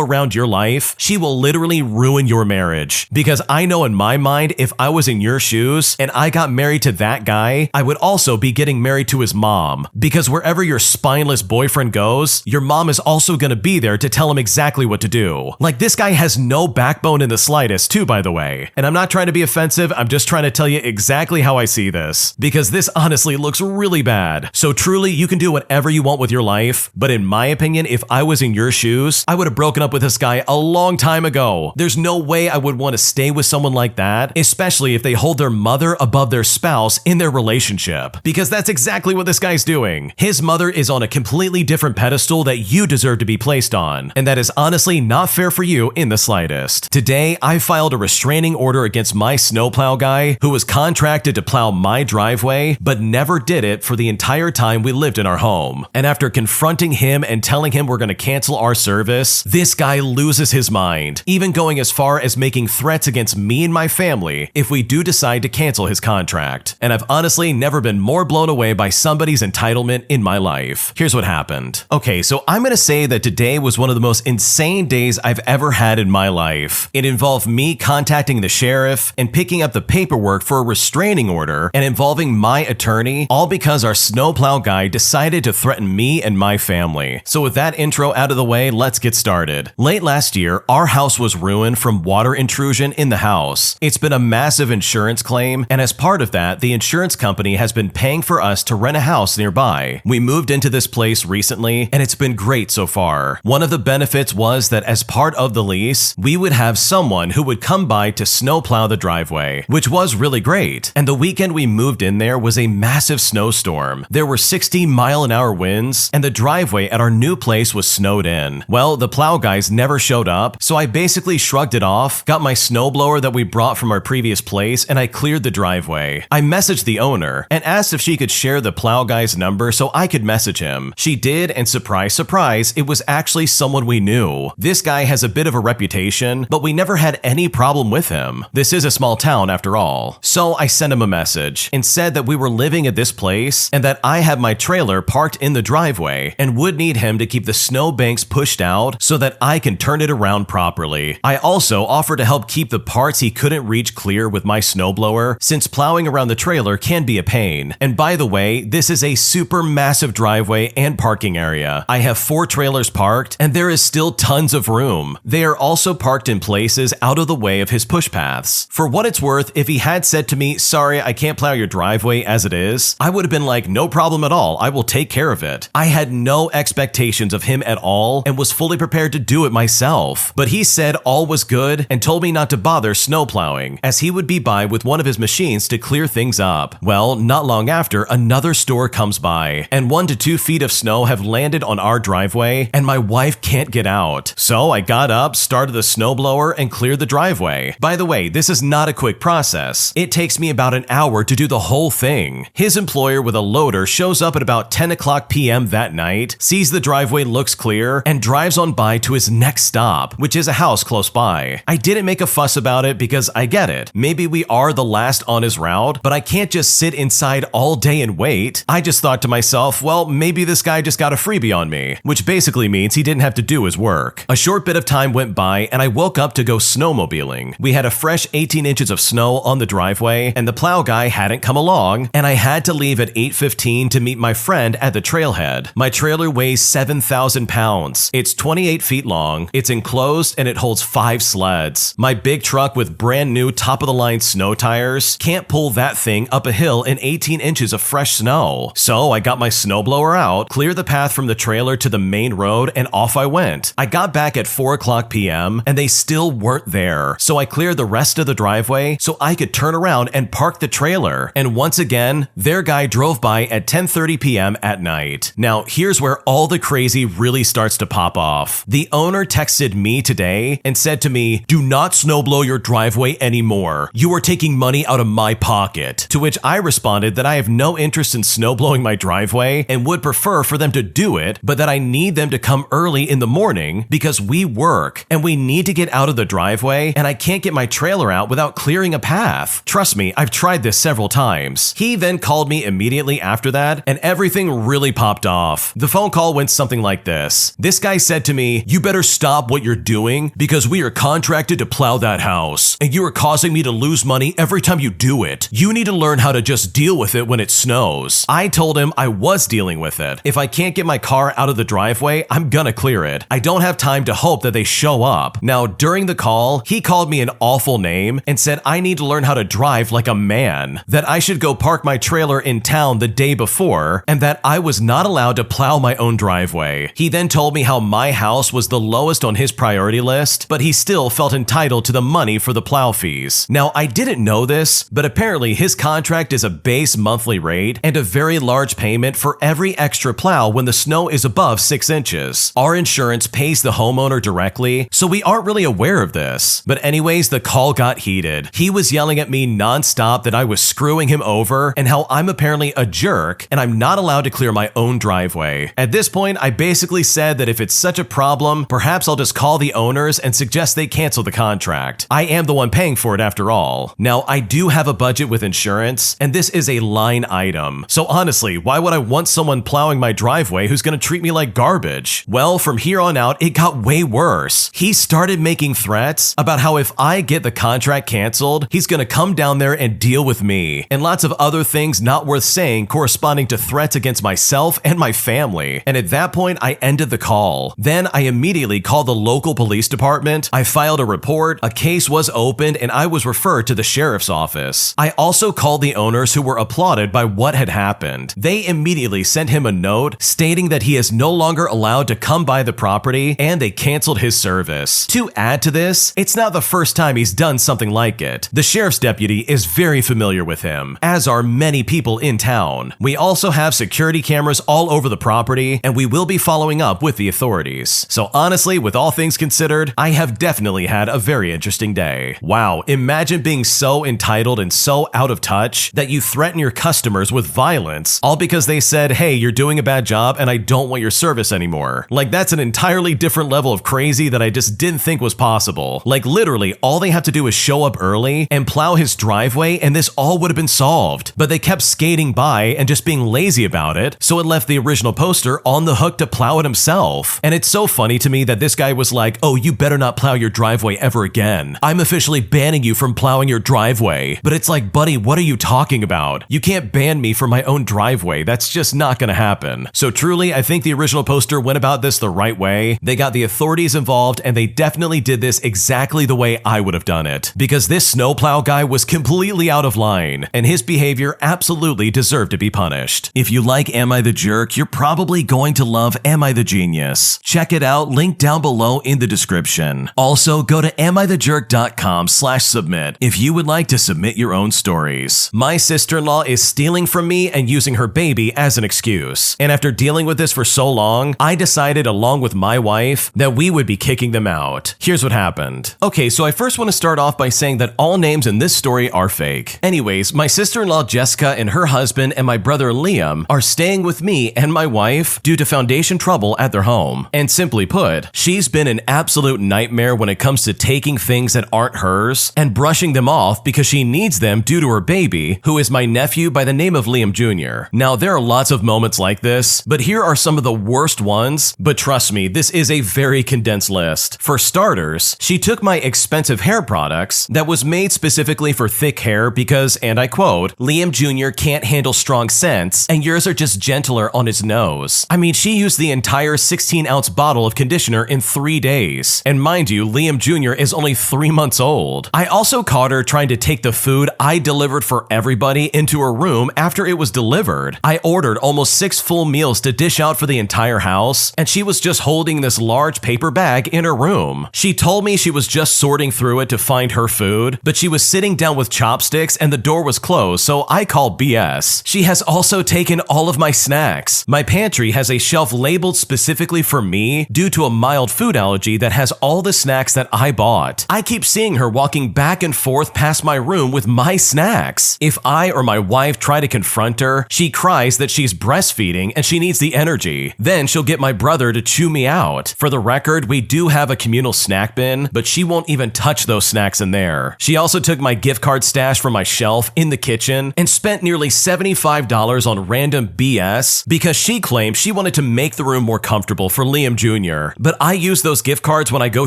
S1: around your life, she will literally ruin your marriage. Because I know in my mind, if I was in your shoes and I got married to that guy, I would also be getting married to his mom. Because wherever your spineless boyfriend goes, your mom is also going to be there to tell him exactly what to do. Like, this guy has no backbone in the slightest too, by the way. And I'm not trying to be offensive, I'm just trying to tell you exactly how I see this. Because this honestly looks really bad. So truly, you can do whatever you want with your life, but in my opinion, if I was in your shoes, I would have broken up with this guy a long time ago. There's no way I would want to stay with someone like that, especially if they hold their mother above their spouse in their relationship. Because that's exactly what this guy's doing. His mother is on a completely different pedestal that you deserve to be placed on, and that is honestly not fair for you in the slightest. Today, I filed a restraining order against my snowplow guy who was contracted to plow my driveway, but never did it for the entire time we lived in our home. And after confronting him and telling him we're going to cancel our service, this guy loses his mind, even going as far as making threats against me and my family if we do decide to cancel his contract. And I've honestly never been more blown away by somebody's entitlement in my life. Here's what happened. Okay, so I'm going to say that today was one of the most insane days I've ever had in my life. It involved me contacting the sheriff and picking up the paperwork for a restraining order and involving my attorney, all because our snowplow guy decided to threaten me and my family. So with that intro out of the way, let's get started. Late last year, our house was ruined from water intrusion in the house. It's been a massive insurance claim, and as part of that, the insurance company has been paying for us to rent a house nearby. We moved into this place recently, and it's been great so far. One of the benefits was that as part of the lease, we would have someone who would come by to snowplow the driveway, which was really great. And the weekend we moved in there was a massive snowstorm. There were 60-mile-an-hour winds, and the driveway at our new place was snowed in. Well, the plow guys never showed up, so I basically shrugged it off, got my snowblower that we brought from our previous place, and I cleared the driveway. I messaged the owner and asked if she could share the plow guy's number so I could message him. She did, and surprise, surprise, it was actually someone we knew. This guy has a bit of a reputation, but we never had any problem with him. This is a small town after all. So I sent him a message and said that we were living at this place and that I had my trailer parked in the driveway and would need him to keep the snow banks pushed out so that I can turn it around properly. I also offered to help keep the parts he couldn't reach clear with my snowblower, since plowing around the trailer can be a pain. And by the way, this is a super massive driveway and parking area. I have 4 trailers parked, and there is still tons of room. They are also parked in places out of the way of his push paths. For what it's worth, if he had said to me, "Sorry, I can't plow your driveway as it is," I would have been like, "No problem at all, I will take care of it." I had no expectations of him at all and was fully prepared to do it myself. But he said all was good and told me not to bother snow plowing, as he would be by with one of his machines to clear things up. Well, not long after, another store comes by, and 1 to 2 feet of snow have landed on our driveway, and my wife can't get out. So I got up, started the snowblower, and cleared the driveway. By the way, this is not a quick process. It takes me about an hour to do the whole thing. His employer with a loader shows up at about 10 o'clock p.m. that night, sees the driveway looks clear, and drives on by to his next stop, which is a house close by. I didn't make a fuss about it because I get it. Maybe we are the last on his route, but I can't just sit inside all day and wait. I just thought to myself, well, maybe this guy just got a freebie on me, which basically means he didn't have to do his work. A short bit of time went by and I woke up to go snowmobiling. We had a fresh 18 inches of snow on the driveway and the plow guy hadn't come along, and I had to leave at 8:15 to meet my friend at the trailhead. My trailer weighs 7,000 pounds. It's 28 feet long, it's enclosed, and it holds 5 sleds. My big truck with brand new top-of-the-line snow tires can't pull that thing up a hill in 18 inches of fresh snow. So I got my snowblower out, cleared the path from the trailer to the main road, and off I went. I got back at 4 o'clock p.m. and they still weren't there. So I cleared the rest of the driveway so I could turn around and park the trailer. And once again, their guy drove by at 10:30 p.m. at night. Now, here's where all the crazy really starts to pop off. The owner texted me today and said to me, "Do not snowblow your driveway anymore. You are taking money out of my pocket." To which I responded that I have no interest in snowblowing my driveway and would prefer for them to do it, but that I need them to come early in the morning because we work and we need to get out of the driveway, and I can't get my trailer out without clearing a path. Trust me, I've tried this several times. He then called me immediately after that, and everything really popped off. The phone call went something like this. This guy said to me, "You better stop what you're doing because we are contracted to plow that house, and you are causing me to lose money every time you do it. You need to learn how to just deal with it when it snows." I told him I was dealing with it. If I can't get my car out of the driveway, I'm gonna clear it. I don't have time to hope that they show up. Now, during the call, he called me an awful name and said I need to learn how to drive like a man, that I should go park my trailer in town the day before, and that I was not allowed to plow my own driveway. He then told me how my house was the lowest on his his priority list, but he still felt entitled to the money for the plow fees. Now, I didn't know this, but apparently his contract is a base monthly rate and a very large payment for every extra plow when the snow is above 6 inches. Our insurance pays the homeowner directly, so we aren't really aware of this. But anyways, the call got heated. He was yelling at me nonstop that I was screwing him over and how I'm apparently a jerk and I'm not allowed to clear my own driveway. At this point, I basically said that if it's such a problem, perhaps I'll just call the owners and suggest they cancel the contract. I am the one paying for it after all. Now, I do have a budget with insurance, and this is a line item. So honestly, why would I want someone plowing my driveway who's gonna treat me like garbage? Well, from here on out, it got way worse. He started making threats about how if I get the contract canceled, he's gonna come down there and deal with me, and lots of other things not worth saying corresponding to threats against myself and my family. And at that point, I ended the call. Then I immediately called the local police department. I filed a report, a case was opened, and I was referred to the sheriff's office. I also called the owners who were applauded by what had happened. They immediately sent him a note stating that he is no longer allowed to come by the property and they canceled his service. To add to this, it's not the first time he's done something like it. The sheriff's deputy is very familiar with him, as are many people in town. We also have security cameras all over the property, and we will be following up with the authorities. So honestly, with all things considered, I have definitely had a very interesting day. Wow, imagine being so entitled and so out of touch that you threaten your customers with violence, all because they said, hey, you're doing a bad job and I don't want your service anymore. Like, that's an entirely different level of crazy that I just didn't think was possible. Like, literally, all they have to do is show up early and plow his driveway and this all would have been solved. But they kept skating by and just being lazy about it, so it left the original poster on the hook to plow it himself. And it's so funny to me that this guy was like, oh, you better not plow your driveway ever again. I'm officially banning you from plowing your driveway. But it's like, buddy, what are you talking about? You can't ban me from my own driveway. That's just not gonna happen. So truly, I think the original poster went about this the right way. They got the authorities involved and they definitely did this exactly the way I would have done it. Because this snowplow guy was completely out of line and his behavior absolutely deserved to be punished. If you like Am I the Jerk, you're probably going to love Am I the Genius. Check it out, link down below in the description. Also, go to amithejerk.com/submit if you would like to submit your own stories. My sister-in-law is stealing from me and using her baby as an excuse. And after dealing with this for so long, I decided along with my wife that we would be kicking them out. Here's what happened. Okay, so I first want to start off by saying that all names in this story are fake. Anyways, my sister-in-law Jessica and her husband and my brother Liam are staying with me and my wife due to foundation trouble at their home. And simply put, she's been an absolute nightmare when it comes to taking things that aren't hers and brushing them off because she needs them due to her baby, who is my nephew by the name of Liam Jr. Now, there are lots of moments like this, but here are some of the worst ones. But trust me, this is a very condensed list. For starters, she took my expensive hair products that was made specifically for thick hair because, and I quote, Liam Jr. can't handle strong scents and yours are just gentler on his nose. I mean, she used the entire 16-ounce bottle of conditioner in 3 days. And mind you, Liam Jr. is only 3 months old. I also caught her trying to take the food I delivered for everybody into her room after it was delivered. I ordered almost 6 full meals to dish out for the entire house, and she was just holding this large paper bag in her room. She told me she was just sorting through it to find her food, but she was sitting down with chopsticks and the door was closed, so I call BS. She has also taken all of my snacks. My pantry has a shelf labeled specifically for me due to a mild food allergy that has all the snacks that I bought. I keep seeing her walking back and forth past my room with my snacks. If I or my wife try to confront her, she cries that she's breastfeeding and she needs the energy. Then she'll get my brother to chew me out. For the record, we do have a communal snack bin, but she won't even touch those snacks in there. She also took my gift card stash from my shelf in the kitchen and spent nearly $75 on random BS because she claimed she wanted to make the room more comfortable for Liam Jr. But I use those gift cards when I go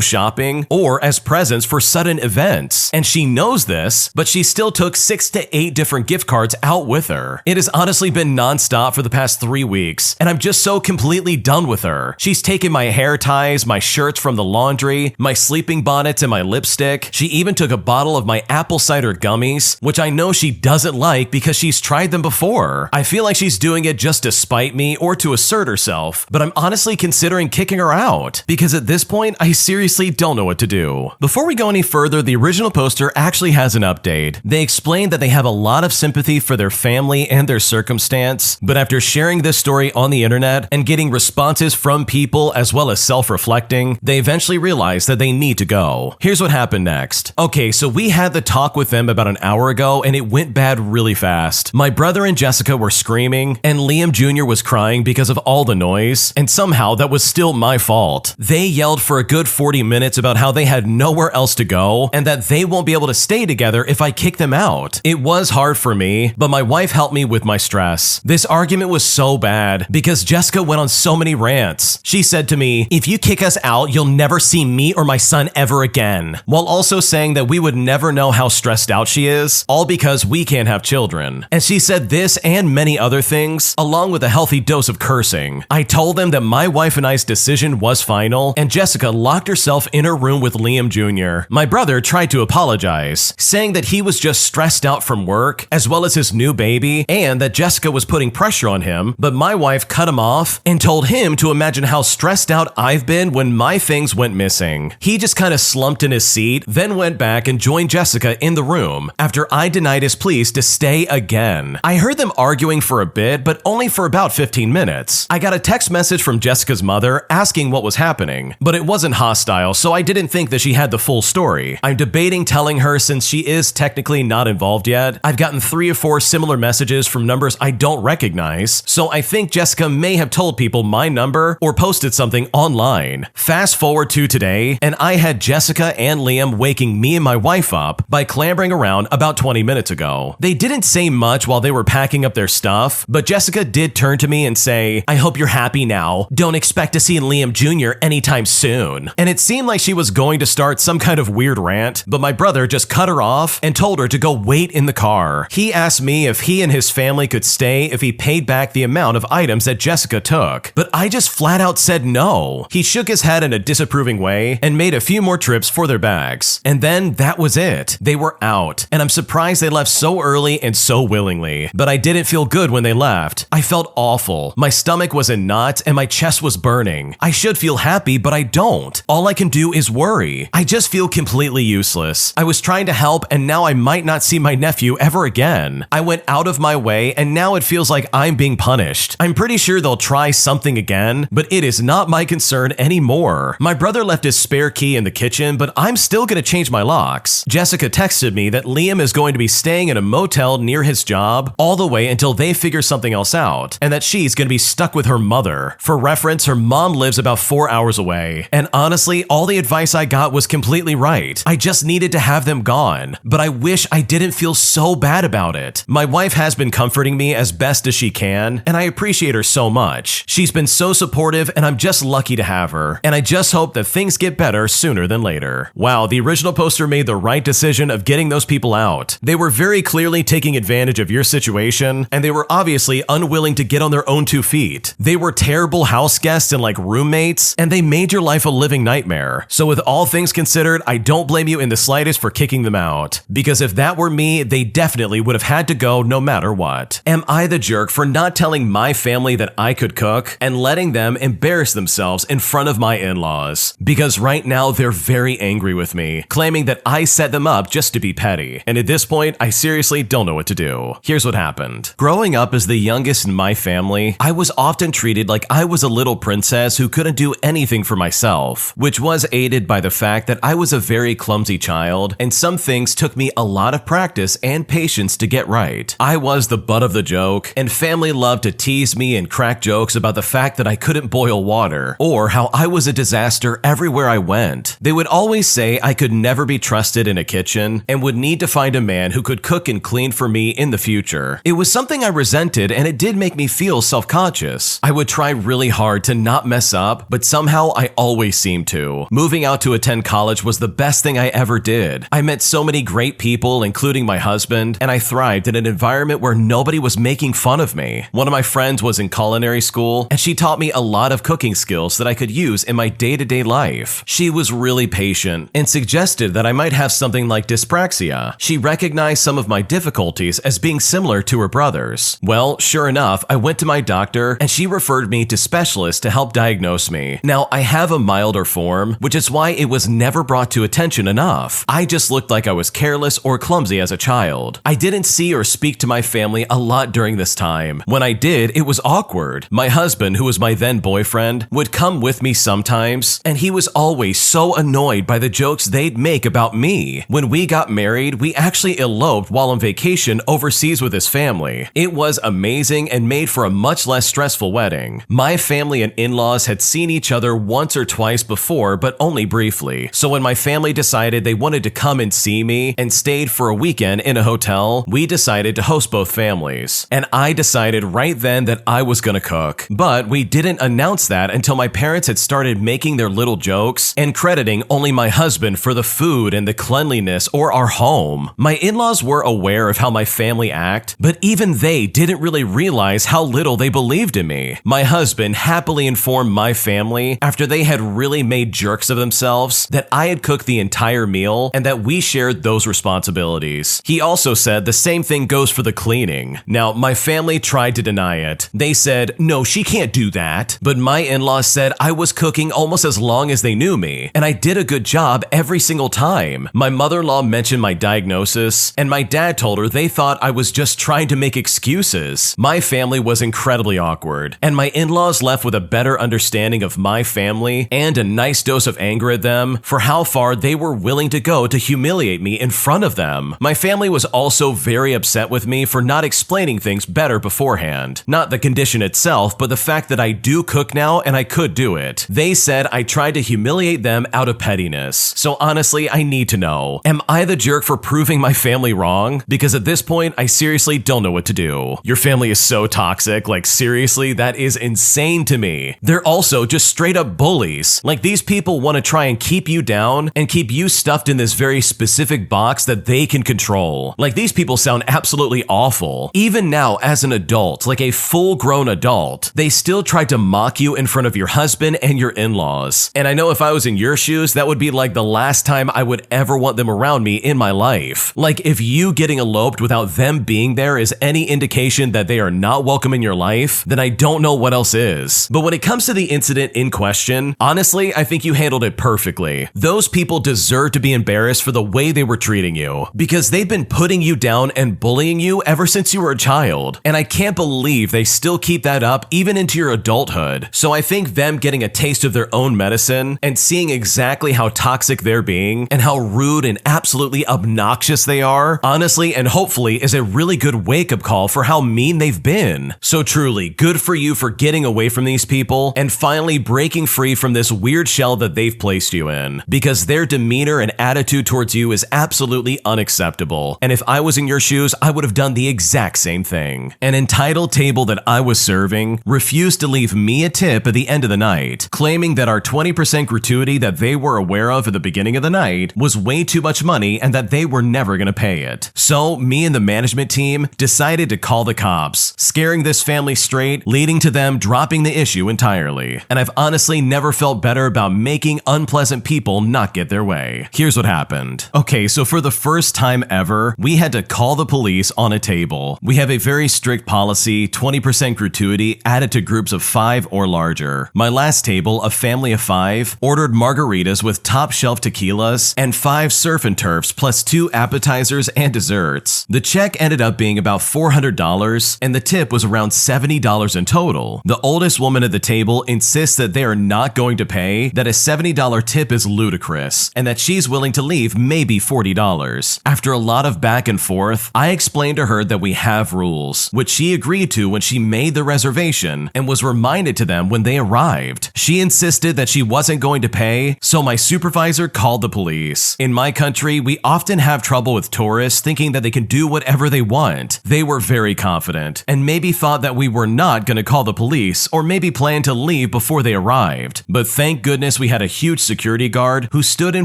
S1: shopping or as presents for sudden events. And she knows this, but she still took 6 to 8 different gift cards out with her. It has honestly been nonstop for the past 3 weeks, and I'm just so completely done with her. She's taken my hair ties, my shirts from the laundry, my sleeping bonnets, and my lipstick. She even took a bottle of my apple cider gummies, which I know she doesn't like because she's tried them before. I feel like she's doing it just to spite me or to assert herself, but I'm honestly considering kicking her out because at this this point, I seriously don't know what to do. Before we go any further, the original poster actually has an update. They explain that they have a lot of sympathy for their family and their circumstance, but after sharing this story on the internet and getting responses from people as well as self-reflecting, they eventually realized that they need to go. Here's what happened next. Okay, so we had the talk with them about an hour ago and it went bad really fast. My brother and Jessica were screaming and Liam Jr. was crying because of all the noise, and somehow that was still my fault. They yelled for a good 40 minutes about how they had nowhere else to go and that they won't be able to stay together if I kick them out. It was hard for me, but my wife helped me with my stress. This argument was so bad because Jessica went on so many rants. She said to me, "If you kick us out, you'll never see me or my son ever again," while also saying that we would never know how stressed out she is, all because we can't have children. And she said this and many other things, along with a healthy dose of cursing. I told them that my wife and I's decision was final, and Jessica locked herself in her room with Liam Jr. My brother tried to apologize, saying that he was just stressed out from work, as well as his new baby, and that Jessica was putting pressure on him, but my wife cut him off and told him to imagine how stressed out I've been when my things went missing. He just kind of slumped in his seat, then went back and joined Jessica in the room after I denied his pleas to stay again. I heard them arguing for a bit, but only for about 15 minutes. I got a text message from Jessica's mother asking what was happening, but it wasn't hostile, so I didn't think that she had the full story. I'm debating telling her since she is technically not involved yet. I've gotten 3 or 4 similar messages from numbers I don't recognize, so I think Jessica may have told people my number or posted something online. Fast forward to today, and I had Jessica and Liam waking me and my wife up by clambering around about 20 minutes ago. They didn't say much while they were packing up their stuff, but Jessica did turn to me and say, "I hope you're happy now. Don't expect to see Liam Jr. anytime soon." And it seemed like she was going to start some kind of weird rant, but my brother just cut her off and told her to go wait in the car. He asked me if he and his family could stay if he paid back the amount of items that Jessica took, but I just flat out said no. He shook his head in a disapproving way and made a few more trips for their bags. And then that was it. They were out, and I'm surprised they left so early and so willingly, but I didn't feel good when they left. I felt awful. My stomach was in knots and my chest was burning. I should feel happy, but I don't. All I can do is worry. I just feel completely useless. I was trying to help, and now I might not see my nephew ever again. I went out of my way, and now it feels like I'm being punished. I'm pretty sure they'll try something again, but it is not my concern anymore. My brother left his spare key in the kitchen, but I'm still gonna change my locks. Jessica texted me that Liam is going to be staying in a motel near his job all the way until they figure something else out, and that she's gonna be stuck with her mother. For reference, her mom lives about 4 hours away, and honestly, all the advice I got was completely right. I just needed to have them gone, but I wish I didn't feel so bad about it. My wife has been comforting me as best as she can, and I appreciate her so much. She's been so supportive, and I'm just lucky to have her, and I just hope that things get better sooner than later. Wow, the original poster made the right decision of getting those people out. They were very clearly taking advantage of your situation, and they were obviously unwilling to get on their own 2 feet. They were terrible house guests and like roommates, and they made your life a living nightmare. So with all things considered, I don't blame you in the slightest for kicking them out, because if that were me, they definitely would have had to go no matter what. Am I the jerk for not telling my family that I could cook and letting them embarrass themselves in front of my in-laws? Because right now they're very angry with me, claiming that I set them up just to be petty. And at this point, I seriously don't know what to do. Here's what happened. Growing up as the youngest in my family, I was often treated like I was a little princess who couldn't do anything for myself, which was aided by the fact that I was a very clumsy child, and some things took me a lot of practice and patience to get right. I was the butt of the joke, and family loved to tease me and crack jokes about the fact that I couldn't boil water, or how I was a disaster everywhere I went. They would always say I could never be trusted in a kitchen, and would need to find a man who could cook and clean for me in the future. It was something I resented, and it did make me feel self-conscious. I would try really hard to not mess up, but somehow I always seemed to. Moving out to attend college was the best thing I ever did. I met so many great people, including my husband, and I thrived in an environment where nobody was making fun of me. One of my friends was in culinary school, and she taught me a lot of cooking skills that I could use in my day-to-day life. She was really patient and suggested that I might have something like dyspraxia. She recognized some of my difficulties as being similar to her brother's. Well, sure enough, I went to my doctor, and she referred me to specialists to help diagnose me. Now, I have have a milder form, which is why it was never brought to attention enough. I just looked like I was careless or clumsy as a child. I didn't see or speak to my family a lot during this time. When I did, it was awkward. My husband, who was my then boyfriend, would come with me sometimes, and he was always so annoyed by the jokes they'd make about me. When we got married, we actually eloped while on vacation overseas with his family. It was amazing and made for a much less stressful wedding. My family and in-laws had seen each other once or twice before, but only briefly. So when my family decided they wanted to come and see me and stayed for a weekend in a hotel, we decided to host both families. And I decided right then that I was gonna cook. But we didn't announce that until my parents had started making their little jokes and crediting only my husband for the food and the cleanliness or our home. My in-laws were aware of how my family act, but even they didn't really realize how little they believed in me. My husband happily informed my family after they had really made jerks of themselves that I had cooked the entire meal and that we shared those responsibilities. He also said the same thing goes for the cleaning. Now, my family tried to deny it. They said, no, she can't do that. But my in-laws said I was cooking almost as long as they knew me, and I did a good job every single time. My mother-in-law mentioned my diagnosis, and my dad told her they thought I was just trying to make excuses. My family was incredibly awkward, and my in-laws left with a better understanding of my family and a nice dose of anger at them for how far they were willing to go to humiliate me in front of them. My family was also very upset with me for not explaining things better beforehand. Not the condition itself, but the fact that I do cook now and I could do it. They said I tried to humiliate them out of pettiness. So honestly, I need to know, am I the jerk for proving my family wrong? Because at this point, I seriously don't know what to do. Your family is so toxic, like seriously, that is insane to me. They're also just straight up bullies. Like these people want to try and keep you down and keep you stuffed in this very specific box that they can control. Like these people sound absolutely awful. Even now as an adult, like a full-grown adult, they still try to mock you in front of your husband and your in-laws. And I know if I was in your shoes, that would be like the last time I would ever want them around me in my life. Like if you getting eloped without them being there is any indication that they are not welcome in your life, then I don't know what else is. But when it comes to the incident in question, honestly, I think you handled it perfectly. Those people deserve to be embarrassed for the way they were treating you, because they've been putting you down and bullying you ever since you were a child. And I can't believe they still keep that up even into your adulthood. So I think them getting a taste of their own medicine and seeing exactly how toxic they're being and how rude and absolutely obnoxious they are, honestly and hopefully is a really good wake-up call for how mean they've been. So truly, good for you for getting away from these people and finally breaking free from this weird shell that they've placed you in, because their demeanor and attitude towards you is absolutely unacceptable. And if I was in your shoes, I would have done the exact same thing. An entitled table that I was serving refused to leave me a tip at the end of the night, claiming that our 20% gratuity that they were aware of at the beginning of the night was way too much money and that they were never going to pay it. So me and the management team decided to call the cops, scaring this family straight, leading to them dropping the issue entirely. And I've honestly never felt better about making unpleasant people not get their way. Here's what happened. Okay, so for the first time ever, we had to call the police on a table. We have a very strict policy, 20% gratuity added to groups of 5 or larger. My last table, a family of 5, ordered margaritas with top shelf tequilas and 5 surf and turfs plus 2 appetizers and desserts. The check ended up being about $400 and the tip was around $70 in total. The oldest woman at the table insists that they are not going to pay, that a $70 tip is ludicrous, and that she's willing to leave maybe $40. After a lot of back and forth, I explained to her that we have rules, which she agreed to when she made the reservation and was reminded to them when they arrived. She insisted that she wasn't going to pay, so my supervisor called the police. In my country, we often have trouble with tourists thinking that they can do whatever they want. They were very confident and maybe thought that we were not going to call the police or maybe planned to leave before they arrived. But thank goodness we had a huge security guard who stood in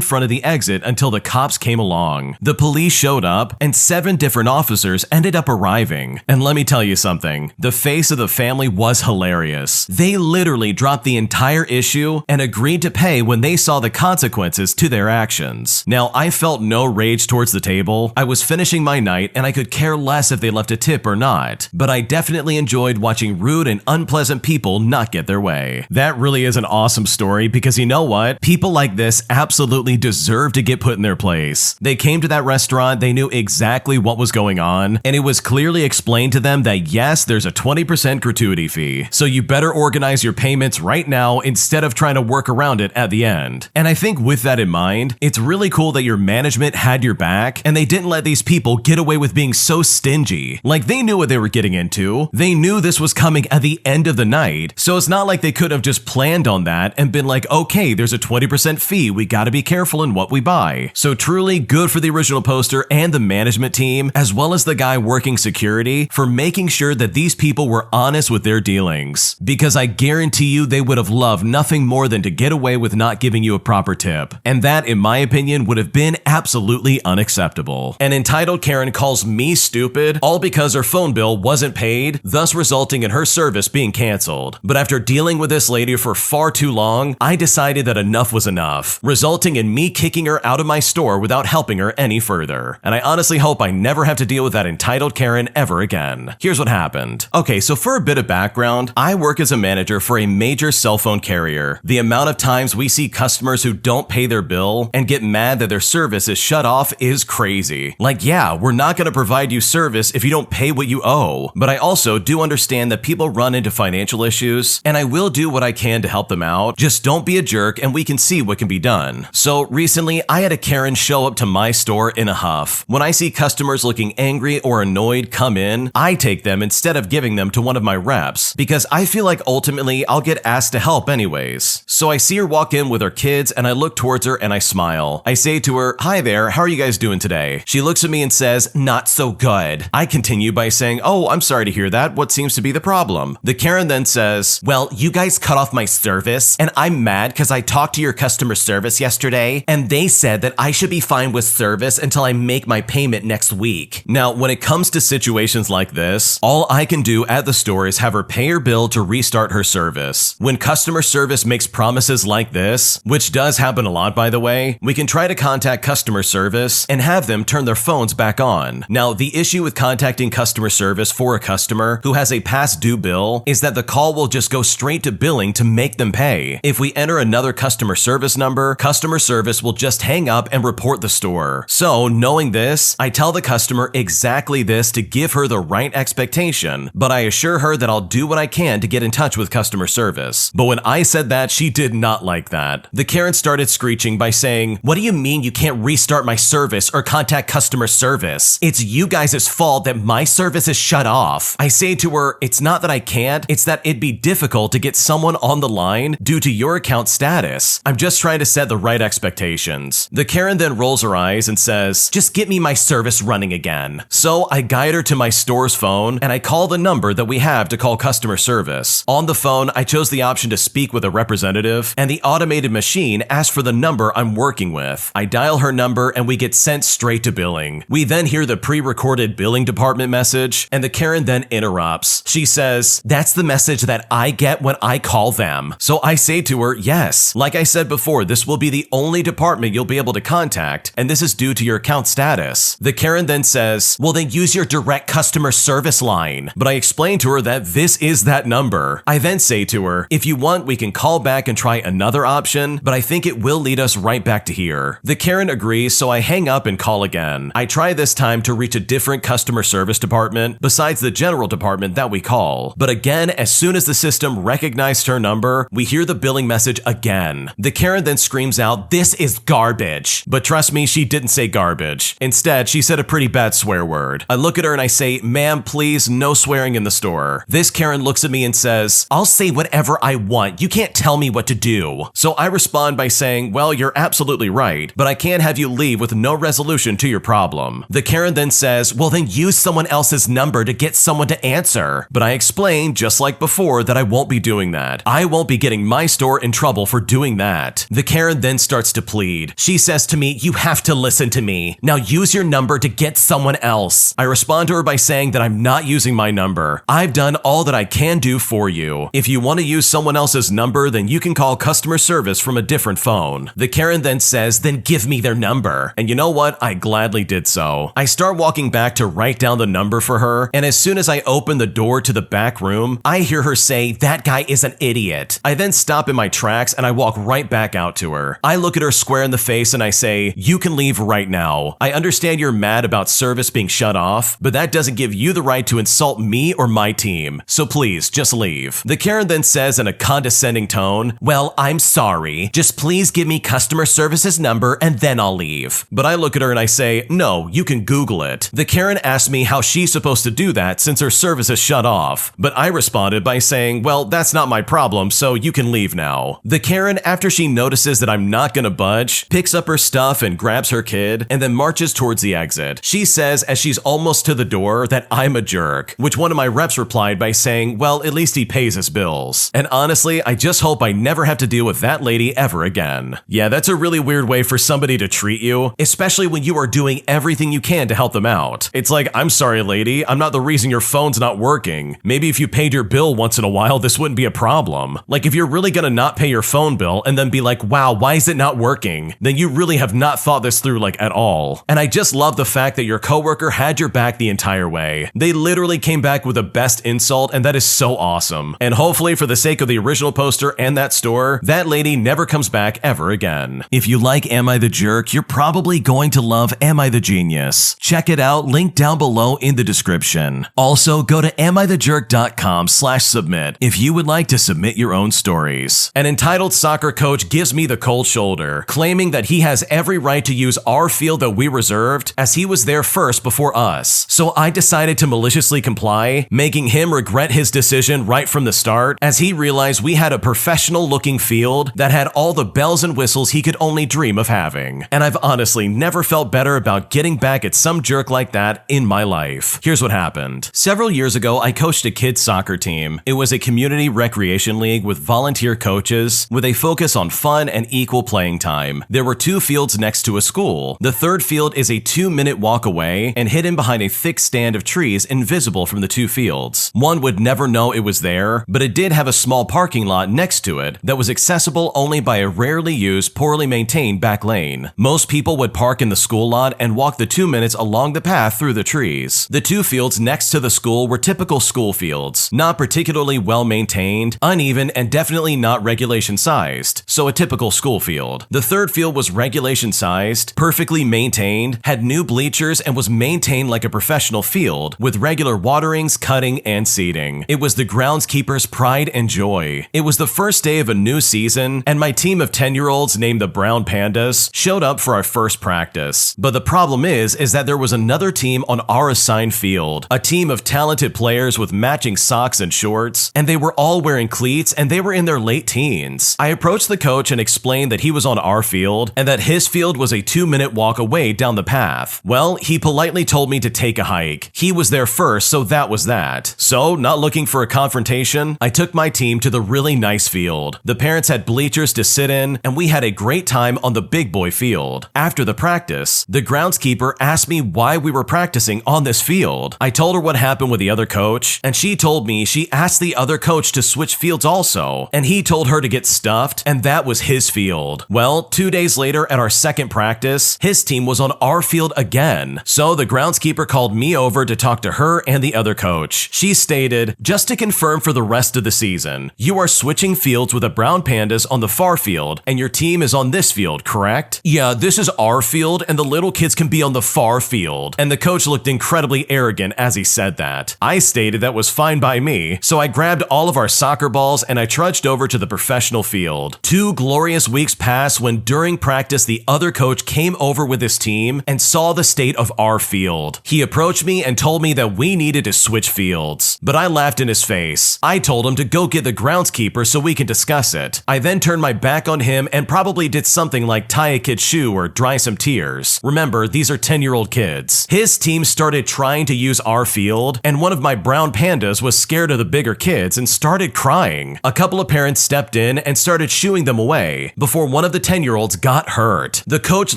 S1: front of the exit until the cops came along. The police showed up and 7 different officers ended up arriving. And let me tell you something, the face of the family was hilarious. They literally dropped the entire issue and agreed to pay when they saw the consequences to their actions. Now, I felt no rage towards the table. I was finishing my night and I could care less if they left a tip or not, but I definitely enjoyed watching rude and unpleasant people not get their way. That really is an awesome awesome story because you know what? People like this absolutely deserve to get put in their place. They came to that restaurant, they knew exactly what was going on, and it was clearly explained to them that yes, there's a 20% gratuity fee. So you better organize your payments right now instead of trying to work around it at the end. And I think with that in mind, it's really cool that your management had your back and they didn't let these people get away with being so stingy. Like they knew what they were getting into. They knew this was coming at the end of the night. So it's not like they could have just planned on that and been like, okay, there's a 20% fee. We gotta be careful in what we buy. So truly good for the original poster and the management team, as well as the guy working security for making sure that these people were honest with their dealings. Because I guarantee you they would have loved nothing more than to get away with not giving you a proper tip. And that, in my opinion, would have been absolutely unacceptable. An entitled Karen calls me stupid, all because her phone bill wasn't paid, thus resulting in her service being canceled. But after dealing with this lady for far too long, I decided that enough was enough, resulting in me kicking her out of my store without helping her any further. And I honestly hope I never have to deal with that entitled Karen ever again. Here's what happened. Okay, so for a bit of background, I work as a manager for a major cell phone carrier. The amount of times we see customers who don't pay their bill and get mad that their service is shut off is crazy. Like, yeah, we're not going to provide you service if you don't pay what you owe. But I also do understand that people run into financial issues, and I will do what I can to help them out. Just don't be a jerk and we can see what can be done. So recently, I had a Karen show up to my store in a huff. When I see customers looking angry or annoyed come in, I take them instead of giving them to one of my reps because I feel like ultimately I'll get asked to help anyways. So I see her walk in with her kids and I look towards her and I smile. I say to her, "Hi there, how are you guys doing today?" She looks at me and says, "Not so good." I continue by saying, "Oh, I'm sorry to hear that. What seems to be the problem?" The Karen then says, "Well, you guys cut off my service and I'm mad because I talked to your customer service yesterday and they said that I should be fine with service until I make my payment next week." Now, when it comes to situations like this, all I can do at the store is have her pay her bill to restart her service. When customer service makes promises like this, which does happen a lot by the way, we can try to contact customer service and have them turn their phones back on. Now, the issue with contacting customer service for a customer who has a past due bill is that the call will just go straight to billing to make them pay. If we enter another customer service number, customer service will just hang up and report the store. So, knowing this, I tell the customer exactly this to give her the right expectation, but I assure her that I'll do what I can to get in touch with customer service. But when I said that, she did not like that. The Karen started screeching by saying, "What do you mean you can't restart my service or contact customer service? It's you guys' fault that my service is shut off." I say to her, "It's not that I can't, it's that it'd be difficult to get someone on the line due to your account status. I'm just trying to set the right expectations." The Karen then rolls her eyes and says, "Just get me my service running again." So I guide her to my store's phone and I call the number that we have to call customer service. On the phone, I chose the option to speak with a representative and the automated machine asked for the number I'm working with. I dial her number and we get sent straight to billing. We then hear the pre-recorded billing department message and the Karen then interrupts. She says, "That's the message that I get when I call them." So I say to her, "Yes, like I said before, this will be the only department you'll be able to contact and this is due to your account status." The Karen then says, "Well then use your direct customer service line." But I explain to her that this is that number. I then say to her, "If you want, we can call back and try another option, but I think it will lead us right back to here." The Karen agrees, so I hang up and call again. I try this time to reach a different customer service department besides the general department that we call. But again, as soon as the system recognized her number, we hear the billing message again. The Karen then screams out, "This is garbage." But trust me, she didn't say garbage. Instead, she said a pretty bad swear word. I look at her and I say, "Ma'am, please, no swearing in the store." This Karen looks at me and says, "I'll say whatever I want. You can't tell me what to do." So I respond by saying, "Well, you're absolutely right, but I can't have you leave with no resolution to your problem." The Karen then says, "Well, then use someone else's number to get someone to answer." But I explain, just like before, that I won't be doing that. I won't be getting my store in trouble for doing that. The Karen then starts to plead. She says to me, "You have to listen to me. Now use your number to get someone else." I respond to her by saying that I'm not using my number. I've done all that I can do for you. If you want to use someone else's number, then you can call customer service from a different phone. The Karen then says, "Then give me their number." And you know what? I gladly did so. I start walking back to write down the number for her, and as soon as I open the door to the back room, I hear her say, "That guy is an idiot." I then stop in my tracks and I walk right back out to her. I look at her square in the face and I say, "You can leave right now. I understand you're mad about service being shut off, but that doesn't give you the right to insult me or my team. So please, just leave." The Karen then says in a condescending tone, "Well, I'm sorry. Just please give me customer service's number and then I'll leave." But I look at her and I say, "No, you can Google it." The Karen asked me how she's supposed to do that since her service is shut off. But I responded by saying, "Well, that's not my problem, so you can leave now." The Karen, after she notices that I'm not gonna budge, picks up her stuff and grabs her kid and then marches towards the exit. She says as she's almost to the door that I'm a jerk, which one of my reps replied by saying, "Well, at least he pays his bills." And honestly, I just hope I never have to deal with that lady ever again. Yeah, that's a really weird way for somebody to treat you, especially when you are doing everything you can to help them out. It's like, "I'm sorry, lady, I'm not the reason your phone's not working. Maybe if you paid your bill once in a while, this wouldn't be a problem." Like, if you're really gonna not pay your phone bill and then be like, "Wow, why is it not working?" then you really have not thought this through like at all. And I just love the fact that your coworker had your back the entire way. They literally came back with the best insult, and that is so awesome. And hopefully, for the sake of the original poster and that store, that lady never comes back ever again. If you like Am I the Jerk, you're probably going to love Am I the Genius. Check it out, link down below in the description. Also, go to amithejerk.com/submit if you would like to submit your own stories. An entitled soccer coach gives me the cold shoulder, claiming that he has every right to use our field that we reserved as he was there first before us. So I decided to maliciously comply, making him regret his decision right from the start as he realized we had a professional looking field that had all the bells and whistles he could only dream of having. And I've honestly never felt better about getting back at some jerk like that in my life. Here's what happened. Several years ago, I coached a kids soccer team. It was a community recreation league with volunteer coaches with a focus on fun and equal playing time. There were 2 fields next to a school. The third field is a 2-minute walk away and hidden behind a thick stand of trees invisible from the 2 fields. One would never know it was there, but it did have a small parking lot next to it that was accessible only by a rarely used, poorly maintained back lane. Most people would park in the school lot and walk the 2 minutes along the path through the trees. The 2 fields next to the school were typical school fields, not particularly well maintained, uneven, and definitely not regulation sized, so a typical school field. The third field was regulation sized, perfectly maintained, had new bleachers, and was maintained like a professional field, with regular waterings, cutting, and seeding. It was the groundskeeper's pride and joy. It was the first day of a new season, and my team of 10-year-olds named the Brown Pandas showed up for our first practice. But the problem is that there was another team on our assigned field, a team of talented players with matching socks and shorts, and they were all wearing cleats and they were in their late teens. I approached the coach and explained that he was on our field and that his field was a 2-minute walk away down the path. Well, he politely told me to take a hike. He was there first, so that was that. So, not looking for a confrontation, I took my team to the really nice field. The parents had bleachers to sit in, and we had a great time on the big boy field. After the practice, the groundskeeper asked me why we were practicing on this field. I told her what happened with the other coach, and she told me she asked the other coach to switch fields also, and he told her to get stuffed, and that was his field. Well, 2 days later at our second practice, his team was on our field again. So the groundskeeper called me over to talk to her and the other coach. She stated, "Just to confirm for the rest of the season, you are switching fields with the Brown Pandas on the far field, and your team is on this field, correct?" "Yeah, this is our field, and the little kids can be on the far field." And the coach looked incredibly arrogant as he said that. I stated that was fine by me, so I grabbed all of our soccer balls and I trudged over to the professional field. 2 glorious weeks passed when during practice the other coach came over with his team and saw the state of our field. He approached me and told me that we needed to switch fields, but I laughed in his face. I told him to go get the groundskeeper so we can discuss it. I then turned my back on him and probably did something like tie a kid's shoe or dry some tears. Remember, these are 10-year-old kids. His team started trying to use our field, and one of my brown pandas was scared of the bigger kids and started crying. A couple of parents stepped in and started shooing them away before one of the 10-year-olds got hurt. The coach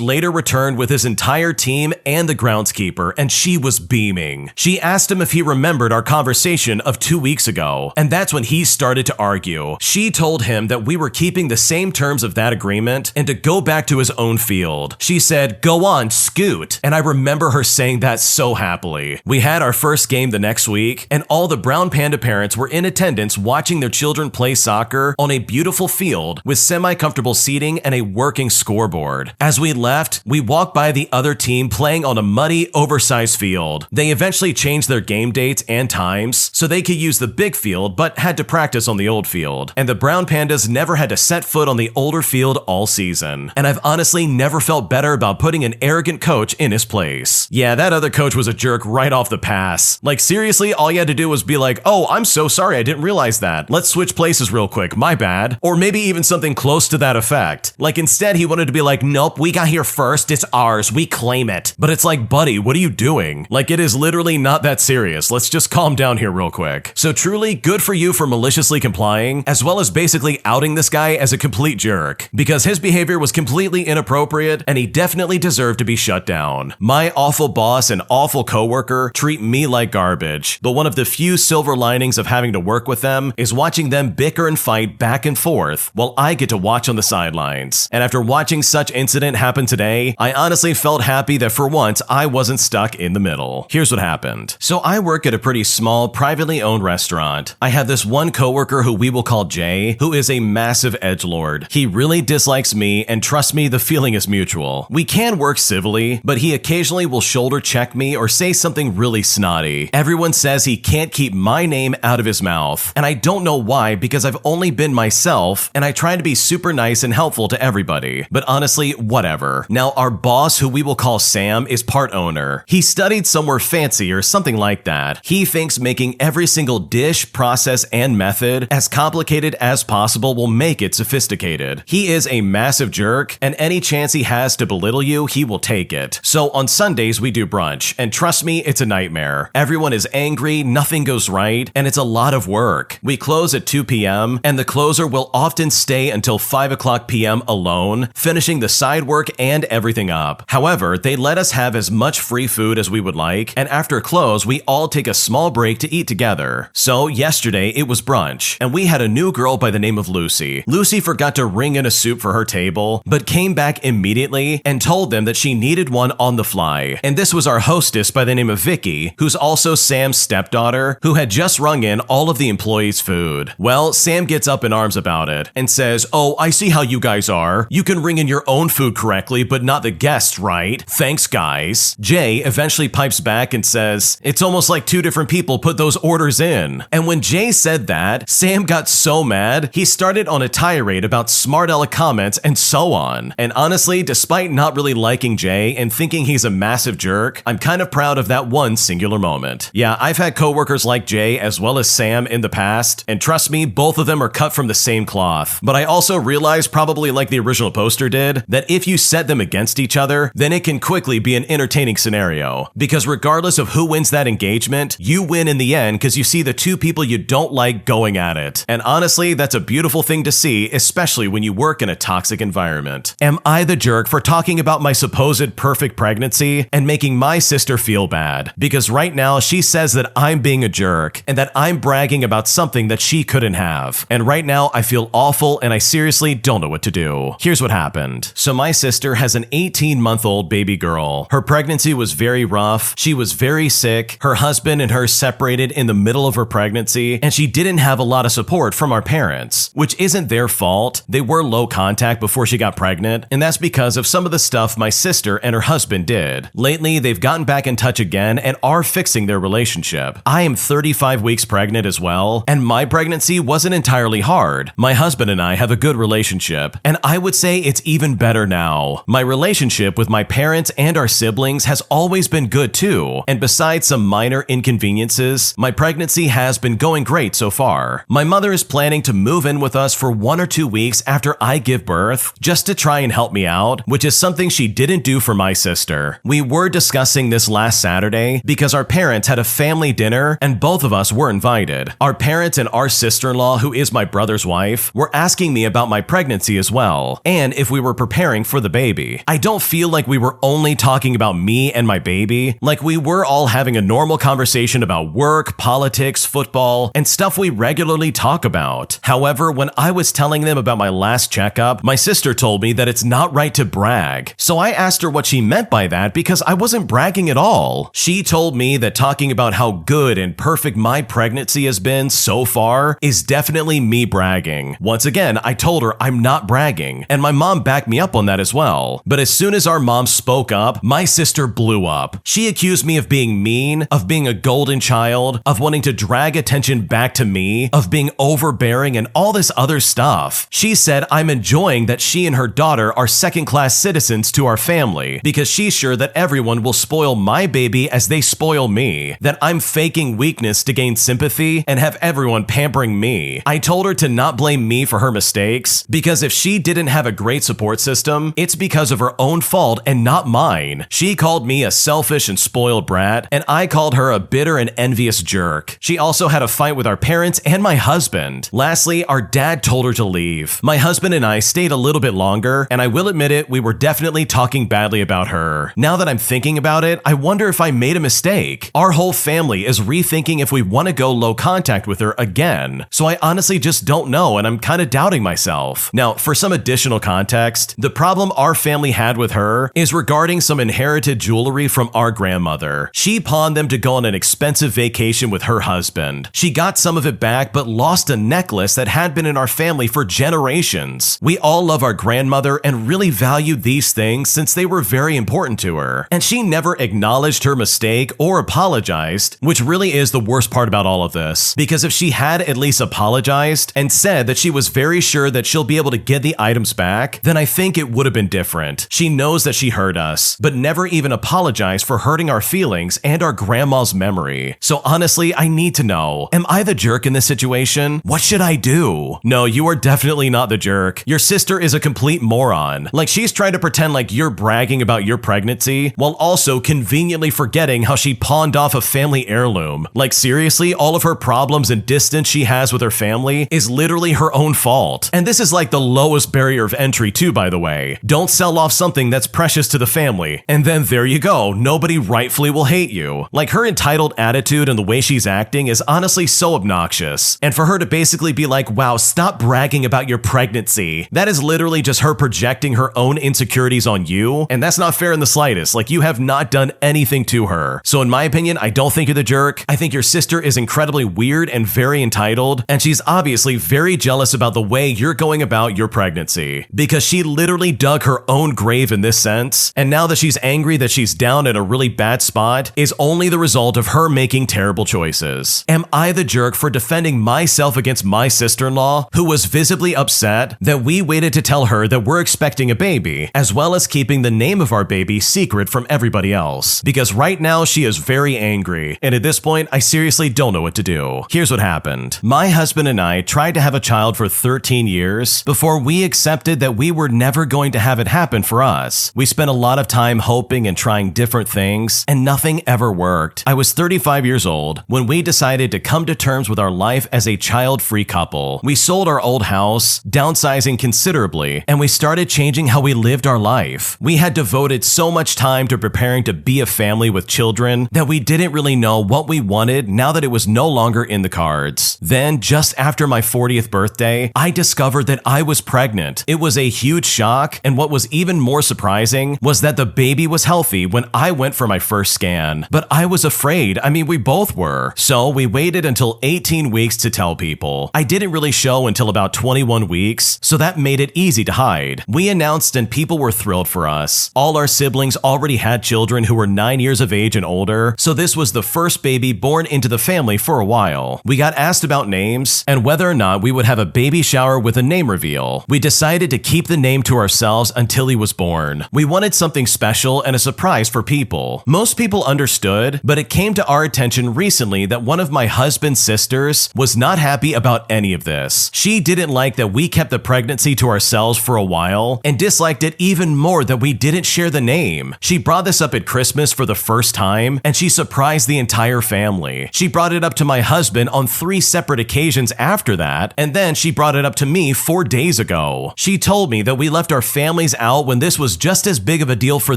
S1: later returned with his entire team and the groundskeeper, and she was beaming. She asked him if he remembered our conversation of 2 weeks ago, and that's when he started to argue. She told him that we were keeping the same terms of that agreement and to go back to his own field. She said, "Go on, scoot," and I remember her saying that so happily. We had our first game the next week, and all the brown panda parents were in attendance watching their children play soccer soccer on a beautiful field with semi-comfortable seating and a working scoreboard. As we left, we walked by the other team playing on a muddy, oversized field. They eventually changed their game dates and times so they could use the big field but had to practice on the old field. And the Brown Pandas never had to set foot on the older field all season. And I've honestly never felt better about putting an arrogant coach in his place. Yeah, that other coach was a jerk right off the pass. Like seriously, all you had to do was be like, oh, I'm so sorry, I didn't realize that. Let's switch places real quick, my bad. Or maybe even something close to that effect. Like instead he wanted to be like, nope, we got here first, it's ours, we claim it. But it's like, buddy, what are you doing? Like it is literally not that serious. Let's just calm down here real quick. So truly, good for you for maliciously complying, as well as basically outing this guy as a complete jerk. Because his behavior was completely inappropriate and he definitely deserved to be shut down. My awful boss and awful coworker treat me like garbage, but one of the few silver linings of having to work with them is watching them bicker and fight back and forth while I get to watch on the sidelines. And after watching such incident happen today, I honestly felt happy that for once I wasn't stuck in the middle. Here's what happened. So I work at a pretty small, privately owned restaurant. I have this one coworker who we will call Jay, who is a massive edgelord. He really dislikes me, and trust me, the feeling is mutual. We can work civilly, but he occasionally will shoulder check me or say something really snotty. Everyone says he can't keep my name out of his mouth, and I don't know why because I've only been myself and I try to be super nice and helpful to everybody. But honestly, whatever. Now our boss, who we will call Sam, is part owner. He studied somewhere fancy or something like that. He thinks making every single dish, process, and method as complicated as possible will make it sophisticated. He is a massive jerk, and any chance he has to belittle you, he will take it. So on Sundays we do brunch, and trust me, it's a nightmare. Everyone is angry, nothing goes right, and it's a lot of work. We close at 2 p.m., and the closer will often stay until 5 o'clock p.m. alone, finishing the side work and everything up. However, they let us have as much free food as we would like, and after close, we all take a small break to eat together. So yesterday, it was brunch, and we had a new girl by the name of Lucy. Lucy forgot to ring in a soup for her table, but came back immediately and told them that she needed one on the fly. And this was our hostess by the name of Vicky, who's also Sam's stepdaughter, who had just rung in all of the employees' food. Well, Sam gets up in arms about it and says, oh, I see how you guys are. You can ring in your own food correctly, but not the guests, right? Thanks, guys. Jay eventually pipes back and says, it's almost like two different people put those orders in. And when Jay said that, Sam got so mad, he started on a tirade about smart aleck comments and so on. And honestly, despite not really liking Jay and thinking he's a massive jerk, I'm kind of proud of that one singular moment. Yeah, I've had coworkers like Jay as well as Sam in the past, and trust me, both of them are cut from the same cloth. But I also realized, probably like the original poster did, that if you set them against each other, then it can quickly be an entertaining scenario. Because regardless of who wins that engagement, you win in the end because you see the two people you don't like going at it. And honestly, that's a beautiful thing to see, especially when you work in a toxic environment. Am I the jerk for talking about my supposed perfect pregnancy and making my sister feel bad? Because right now she says that I'm being a jerk and that I'm bragging about something that she couldn't have. And right now I feel awful and I seriously don't know what to do. Here's what happened. So my sister has an 18-month-old baby girl. Her pregnancy was very rough. She was very sick. Her husband and her separated in the middle of her pregnancy, and she didn't have a lot of support from our parents, which isn't their fault. They were low contact before she got pregnant, and that's because of some of the stuff my sister and her husband did. Lately, they've gotten back in touch again and are fixing their relationship. I am 35 weeks pregnant as well, and my pregnancy wasn't entirely hard. My husband and I have a good relationship, and I would say it's even better now. My relationship with my parents and our siblings has always been good too, and besides some minor inconveniences, my pregnancy has been going great so far. My mother is planning to move in with us for 1 or 2 weeks after I give birth, just to try and help me out, which is something she didn't do for my sister. We were discussing this last Saturday because our parents had a family dinner and both of us were invited. Our parents and our sister-in-law, who is my brother's wife, were asking me about my pregnancy as well, and if we were preparing for the baby. I don't feel like we were only talking about me and my baby, like we were all having a normal conversation about work, politics, football, and stuff we regularly talk about. However, when I was telling them about my last checkup, my sister told me that it's not right to brag. So I asked her what she meant by that because I wasn't bragging at all. She told me that talking about how good and perfect my pregnancy has been so far is definitely definitely me bragging. Once again, I told her I'm not bragging, and my mom backed me up on that as well. But as soon as our mom spoke up, my sister blew up. She accused me of being mean, of being a golden child, of wanting to drag attention back to me, of being overbearing, and all this other stuff. She said I'm enjoying that she and her daughter are second-class citizens to our family because she's sure that everyone will spoil my baby as they spoil me, that I'm faking weakness to gain sympathy and have everyone pampering me. I told her to not blame me for her mistakes because if she didn't have a great support system, it's because of her own fault and not mine. She called me a selfish and spoiled brat, and I called her a bitter and envious jerk. She also had a fight with our parents and my husband. Lastly, our dad told her to leave. My husband and I stayed a little bit longer, and I will admit it, we were definitely talking badly about her. Now that I'm thinking about it, I wonder if I made a mistake. Our whole family is rethinking if we want to go low contact with her again. So I honestly just don't know, and I'm kind of doubting myself. Now, for some additional context, the problem our family had with her is regarding some inherited jewelry from our grandmother. She pawned them to go on an expensive vacation with her husband. She got some of it back, but lost a necklace that had been in our family for generations. We all love our grandmother and really value these things since they were very important to her. And she never acknowledged her mistake or apologized, which really is the worst part about all of this. Because if she had at least apologized and said that she was very sure that she'll be able to get the items back, then I think it would have been different. She knows that she hurt us, but never even apologized for hurting our feelings and our grandma's memory. So honestly, I need to know, am I the jerk in this situation? What should I do? No, you are definitely not the jerk. Your sister is a complete moron. Like, she's trying to pretend like you're bragging about your pregnancy while also conveniently forgetting how she pawned off a family heirloom. Like, seriously, all of her problems and distance she has with her family is literally her own fault. And this is like the lowest barrier of entry too, by the way. Don't sell off something that's precious to the family, and then there you go, nobody rightfully will hate you. Like, her entitled attitude and the way she's acting is honestly so obnoxious. And for her to basically be like, wow, stop bragging about your pregnancy, that is literally just her projecting her own insecurities on you, and that's not fair in the slightest. Like, you have not done anything to her. So in my opinion, I don't think you're the jerk. I think your sister is incredibly weird and very entitled, and she's obviously very jealous about the way you're going about your pregnancy, because she literally dug her own grave in this sense, and now that she's angry that she's down at a really bad spot is only the result of her making terrible choices. Am I the jerk for defending myself against my sister-in-law, who was visibly upset that we waited to tell her that we're expecting a baby, as well as keeping the name of our baby secret from everybody else? Because right now she is very angry, and at this point, I seriously don't know what to do. Here's what happened. My husband and I tried to have a child for 13 years before we accepted that we were never going to have it happen for us. We spent a lot of time hoping and trying different things, and nothing ever worked. I was 35 years old when we decided to come to terms with our life as a child-free couple. We sold our old house, downsizing considerably, and we started changing how we lived our life. We had devoted so much time to preparing to be a family with children that we didn't really know what we wanted now that it was no longer in the cards. Then, just after my 40th birthday, I discovered that I was pregnant. It was a huge shock, and what was even more surprising was that the baby was healthy when I went for my first scan. But I was afraid. I mean, we both were. So we waited until 18 weeks to tell people. I didn't really show until about 21 weeks, so that made it easy to hide. We announced and people were thrilled for us. All our siblings already had children who were 9 years of age and older, so this was the first baby born into the family for a while. We got asked about names and whether or not we would have a baby shower with a name reveal. We decided to keep the name to ourselves until he was born. We wanted something special and a surprise for people. Most people understood, but it came to our attention recently that one of my husband's sisters was not happy about any of this. She didn't like that we kept the pregnancy to ourselves for a while and disliked it even more that we didn't share the name. She brought this up at Christmas for the first time, and she surprised the entire family. She brought it up to my husband on 3 separate occasions after that, and then she brought it up to me 4 days ago. She told me that we left our families out when this was just as big of a deal for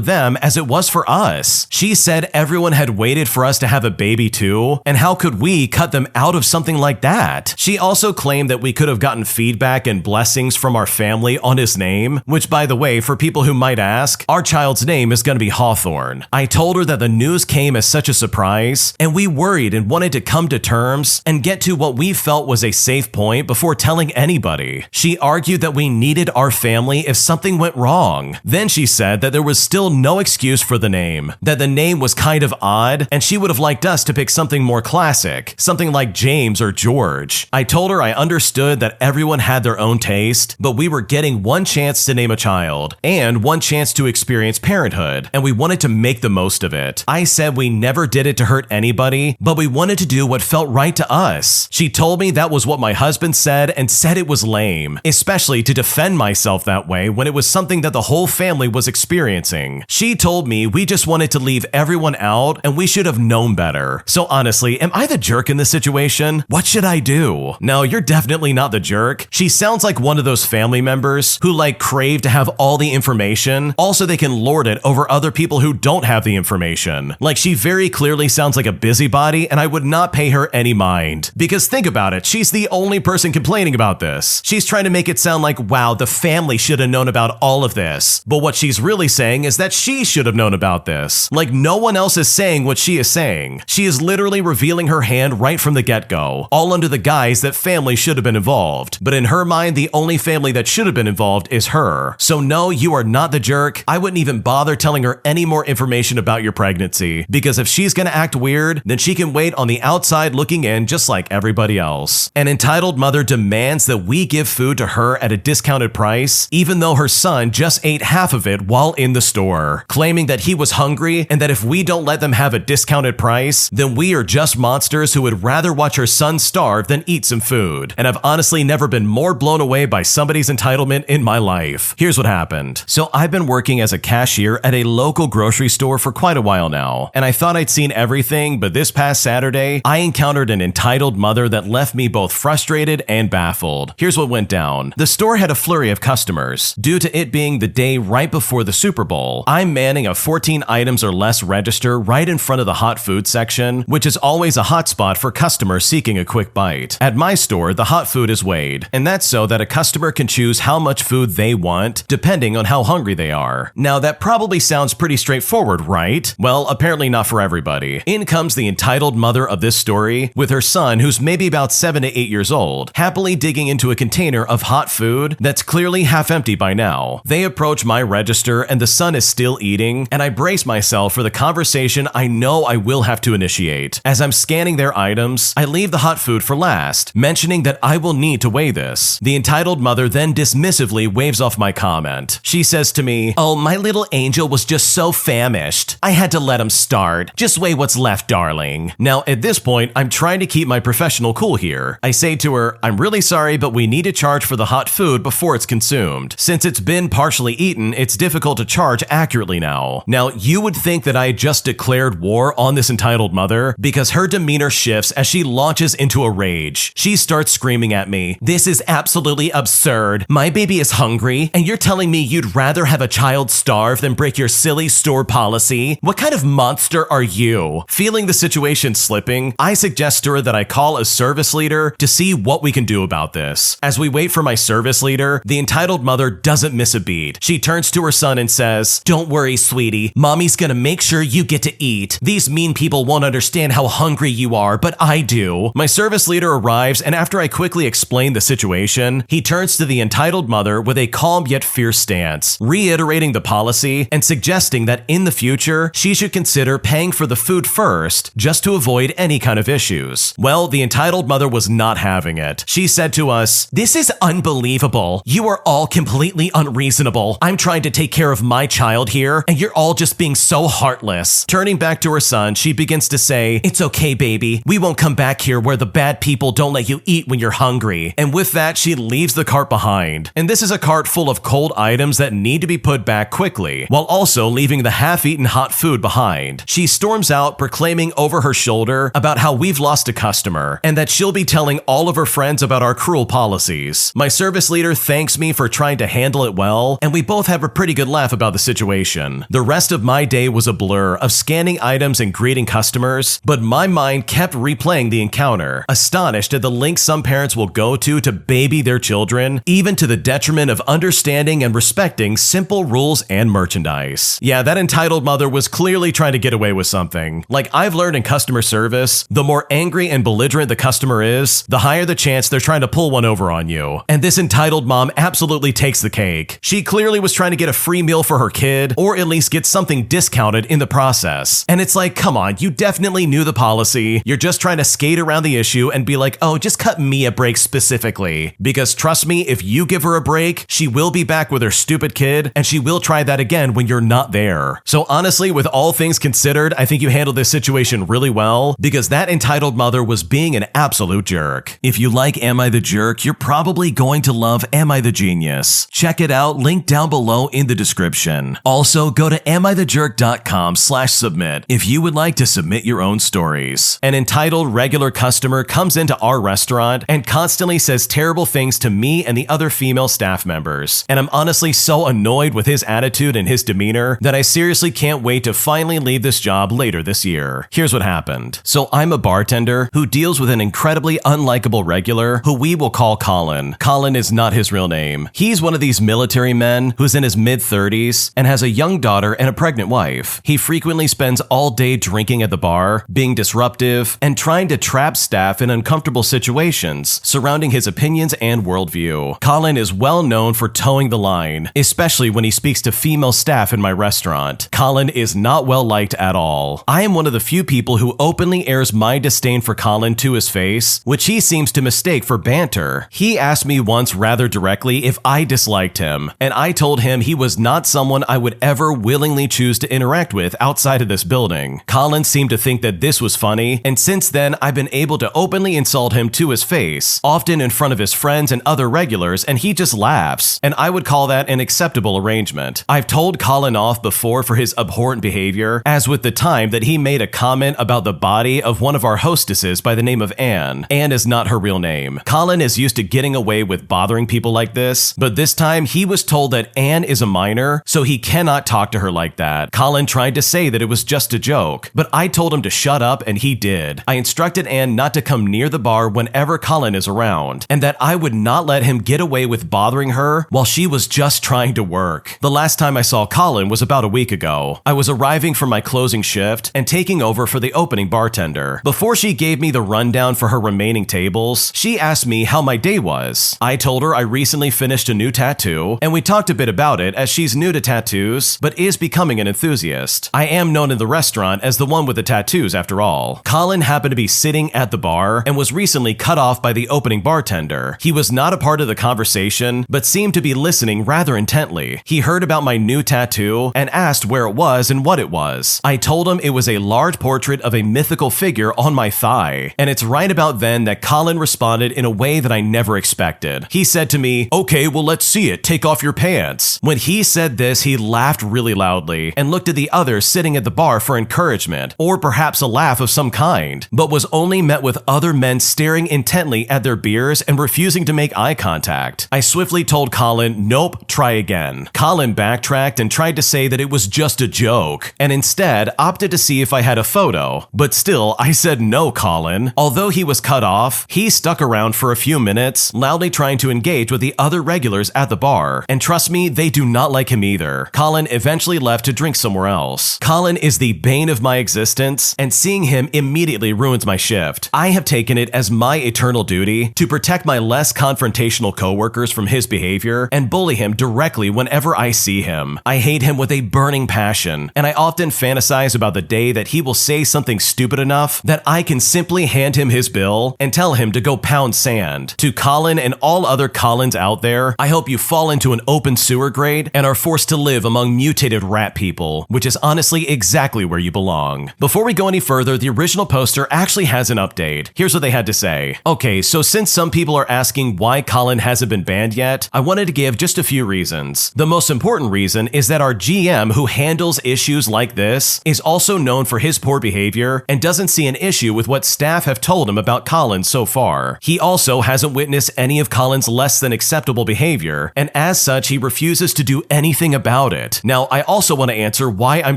S1: them as it was for us. She said everyone had waited for us to have a baby too, and how could we cut them out of something like that? She also claimed that we could have gotten feedback and blessings from our family on his name, which, by the way, for people who might ask, our child's name is going to be Hawthorne. I told her that the news came as such a surprise, and we worried and wanted to come to terms and get to what we felt was a safe point before telling anybody. She argued that we needed our family if something went wrong. Then she said that there was still no excuse for the name, that the name was kind of odd, and she would have liked us to pick something more classic, something like James or George. I told her I understood that everyone had their own taste, but we were getting one chance to name a child, and one chance to experience parenthood, and we wanted to make the most of it. I said we never did it to hurt anybody, but we wanted to do what felt right to us. She told me that was what my husband said and said it was lame, especially to defend myself that way when it was something that the whole family was experiencing. She told me we just wanted to leave everyone out and we should have known better. So honestly, am I the jerk in this situation? What should I do? No, you're definitely not the jerk. She sounds like one of those family members who crave to have all the information. Also, they can lord it over other people who don't have the information. She very clearly sounds like a busybody, and I would not pay her any mind. Because think about it, she's the only person complaining about this. She's trying to make it sound like, wow, the family should have known about all of this. But what she's really saying is that she should have known about this. No one else is saying what she is saying. She is literally revealing her hand right from the get-go, all under the guise that family should have been involved. But in her mind, the only family that should have been involved is her. So no, you are not the jerk. I wouldn't even bother telling her any more information about your pregnancy, because if she's gonna act weird, then she can wait on the outside looking in just like everybody else. An entitled mother demands that we give food to her at a discounted price, even though her son just ate half of it while in the store, claiming that he was hungry and that if we don't let them have a discounted price, then we are just monsters who would rather watch her son starve than eat some food. And I've honestly never been more blown away by somebody's entitlement in my life. Here's what happened. So I've been working as a cashier at a local grocery store for quite a while now, and I thought I'd seen everything, but this past Saturday, I encountered an entitled mother that left me both frustrated and baffled. Here's what went down. The store had a flurry of customers. Due to it being the day right before the Super Bowl, I'm manning a 14 items or less register right in front of the hot food section, which is always a hot spot for customers seeking a quick bite. At my store, the hot food is weighed, and that's so that a customer can choose how much food they want, depending on how hungry they are. Now, that probably sounds pretty straightforward, right? Well, apparently not for everybody. In comes the entitled mother of this story, with her son, who's maybe about 7 to 8 years old, happily digging into a container of hot food that's clearly half empty by now. They approach my register, and the son is still eating, and I brace myself for the conversation I know I will have to initiate. As I'm scanning their items, I leave the hot food for last, mentioning that I will need to weigh this. The entitled mother then dismissively waves off my comment. She says to me, "Oh, my little angel was just so famished. I had to let him start. Just weigh what's left, darling." Now, at this point, I'm trying to keep my professional cool here. I say to her, "I'm really sorry, but we need to charge for the hot food before it's consumed. Since it's been partially eaten, it's difficult to charge accurately now." Now, you would think that I had just declared war on this entitled mother, because her demeanor shifts as she launches into a rage. She starts screaming at me, "This is absolutely absurd. My baby is hungry, and you're telling me you'd rather have a child starve than break your silly store policy? What kind of monster are you?" Feeling the situation slipping, I suggest to her that I call a service leader to see what we can do about this. As we wait for my service leader, the entitled mother doesn't miss a beat. She turns to her son and says, "Don't worry, sweetie. Mommy's gonna make sure you get to eat. These mean people won't understand how hungry you are, but I do." My service leader arrives, and after I quickly explain the situation, he turns to the entitled mother with a calm yet fierce stance, reiterating the policy and suggesting that in the future, she should consider paying for the food first, just to avoid any kind of issues. Well, the entitled mother was not having it. She said to us, "This is unbelievable. You are all completely unreasonable. I'm trying to take care of my child here, and you're all just being so heartless." Turning back to her son, she begins to say, "It's okay, baby. We won't come back here where the bad people don't let you eat when you're hungry." And with that, she leaves the cart behind. And this is a cart full of cold items that need to be put back quickly, while also leaving the half-eaten hot food behind. She storms out, proclaiming over her shoulder about how we've lost a customer, and that she'll be telling all of her friends about our cruel policies. My service leader thanks me for trying to handle it well, and we both have a pretty good laugh about the situation. The rest of my day was a blur of scanning items and greeting customers, but my mind kept replaying the encounter, astonished at the lengths some parents will go to baby their children, even to the detriment of understanding and respecting simple rules and merchandise. Yeah, that entitled mother was clearly trying to get away with something. Like I've learned in customer service, the more angry and belligerent the customer is, the the higher the chance they're trying to pull one over on you. And this entitled mom absolutely takes the cake. She clearly was trying to get a free meal for her kid, or at least get something discounted in the process. And it's like, come on, you definitely knew the policy. You're just trying to skate around the issue and be like, oh, just cut me a break specifically. Because trust me, if you give her a break, she will be back with her stupid kid, and she will try that again when you're not there. So honestly, with all things considered, I think you handled this situation really well, because that entitled mother was being an absolute jerk. If you like Am I the Jerk, you're probably going to love Am I the Genius. Check it out, link down below in the description. Also, go to amithejerk.com/submit if you would like to submit your own stories. An entitled regular customer comes into our restaurant and constantly says terrible things to me and the other female staff members. And I'm honestly so annoyed with his attitude and his demeanor that I seriously can't wait to finally leave this job later this year. Here's what happened. So I'm a bartender who deals with an incredibly unlikable regular who we will call Colin. Colin is not his real name. He's one of these military men who's in his mid-30s and has a young daughter and a pregnant wife. He frequently spends all day drinking at the bar, being disruptive, and trying to trap staff in uncomfortable situations surrounding his opinions and worldview. Colin is well known for towing the line, especially when he speaks to female staff in my restaurant. Colin is not well liked at all. I am one of the few people who openly airs my disdain for Colin to his face, which he seems to mistake for banter. He asked me once rather directly if I disliked him, and I told him he was not someone I would ever willingly choose to interact with outside of this building. Colin seemed to think that this was funny, and since then I've been able to openly insult him to his face, often in front of his friends and other regulars, and he just laughs, and I would call that an acceptable arrangement. I've told Colin off before for his abhorrent behavior, as with the time that he made a comment about the body of one of our hostesses by the name of Anne. Anne is not her real name. Colin is used to getting away with bothering people like this, but this time he was told that Anne is a minor, so he cannot talk to her like that. Colin tried to say that it was just a joke, but I told him to shut up, and he did. I instructed Anne not to come near the bar whenever Colin is around, and that I would not let him get away with bothering her while she was just trying to work. The last time I saw Colin was about a week ago. I was arriving for my closing shift and taking over for the opening bartender. Before she gave me the rundown for her remaining tables, she asked me how my day was. I told her I recently finished a new tattoo, and we talked a bit about it as she's new to tattoos, but is becoming an enthusiast. I am known in the restaurant as the one with the tattoos after all. Colin happened to be sitting at the bar and was recently cut off by the opening bartender. He was not a part of the conversation, but seemed to be listening rather intently. He heard about my new tattoo and asked where it was and what it was. I told him it was a large portrait of a mythical figure on my thigh, and it's right about then that Colin responded in a way that I never expected. He said to me, "Okay, well let's see it, take off your pants." When he said this, he laughed really loudly and looked at the others sitting at the bar for encouragement, or perhaps a laugh of some kind, but was only met with other men staring intently at their beers and refusing to make eye contact. I swiftly told Colin, "Nope, try again." Colin backtracked and tried to say that it was just a joke, and instead opted to see if I had a photo. But still, I said, "No, Colin." Although he was cut off, he stuck around for a few minutes, loudly trying to engage with the other regulars at the bar, and trust me, they do not like him either. Colin eventually left to drink somewhere else. Colin is the bane of my existence, and seeing him immediately ruins my shift. I have taken it as my eternal duty to protect my less confrontational coworkers from his behavior and bully him directly whenever I see him. I hate him with a burning passion, and I often fantasize about the day that he will say something stupid enough that I can simply hand him his bill and tell him to go pound sand. To Colin and all other Colins out there, I hope you fall into an open sewer grate and are forced to live among mutated rat people, which is honestly exactly where you belong. Before we go any further, the original poster actually has an update. Here's what they had to say. Okay, so since some people are asking why Colin hasn't been banned yet, I wanted to give just a few reasons. The most important reason is that our GM who handles issues like this is also known for his poor behavior and doesn't see an issue with what staff have told him about Colin so far. He also hasn't witnessed any of Colin's less than acceptable behavior, and as such, he refuses to do anything about it. Now, I also want to answer why I'm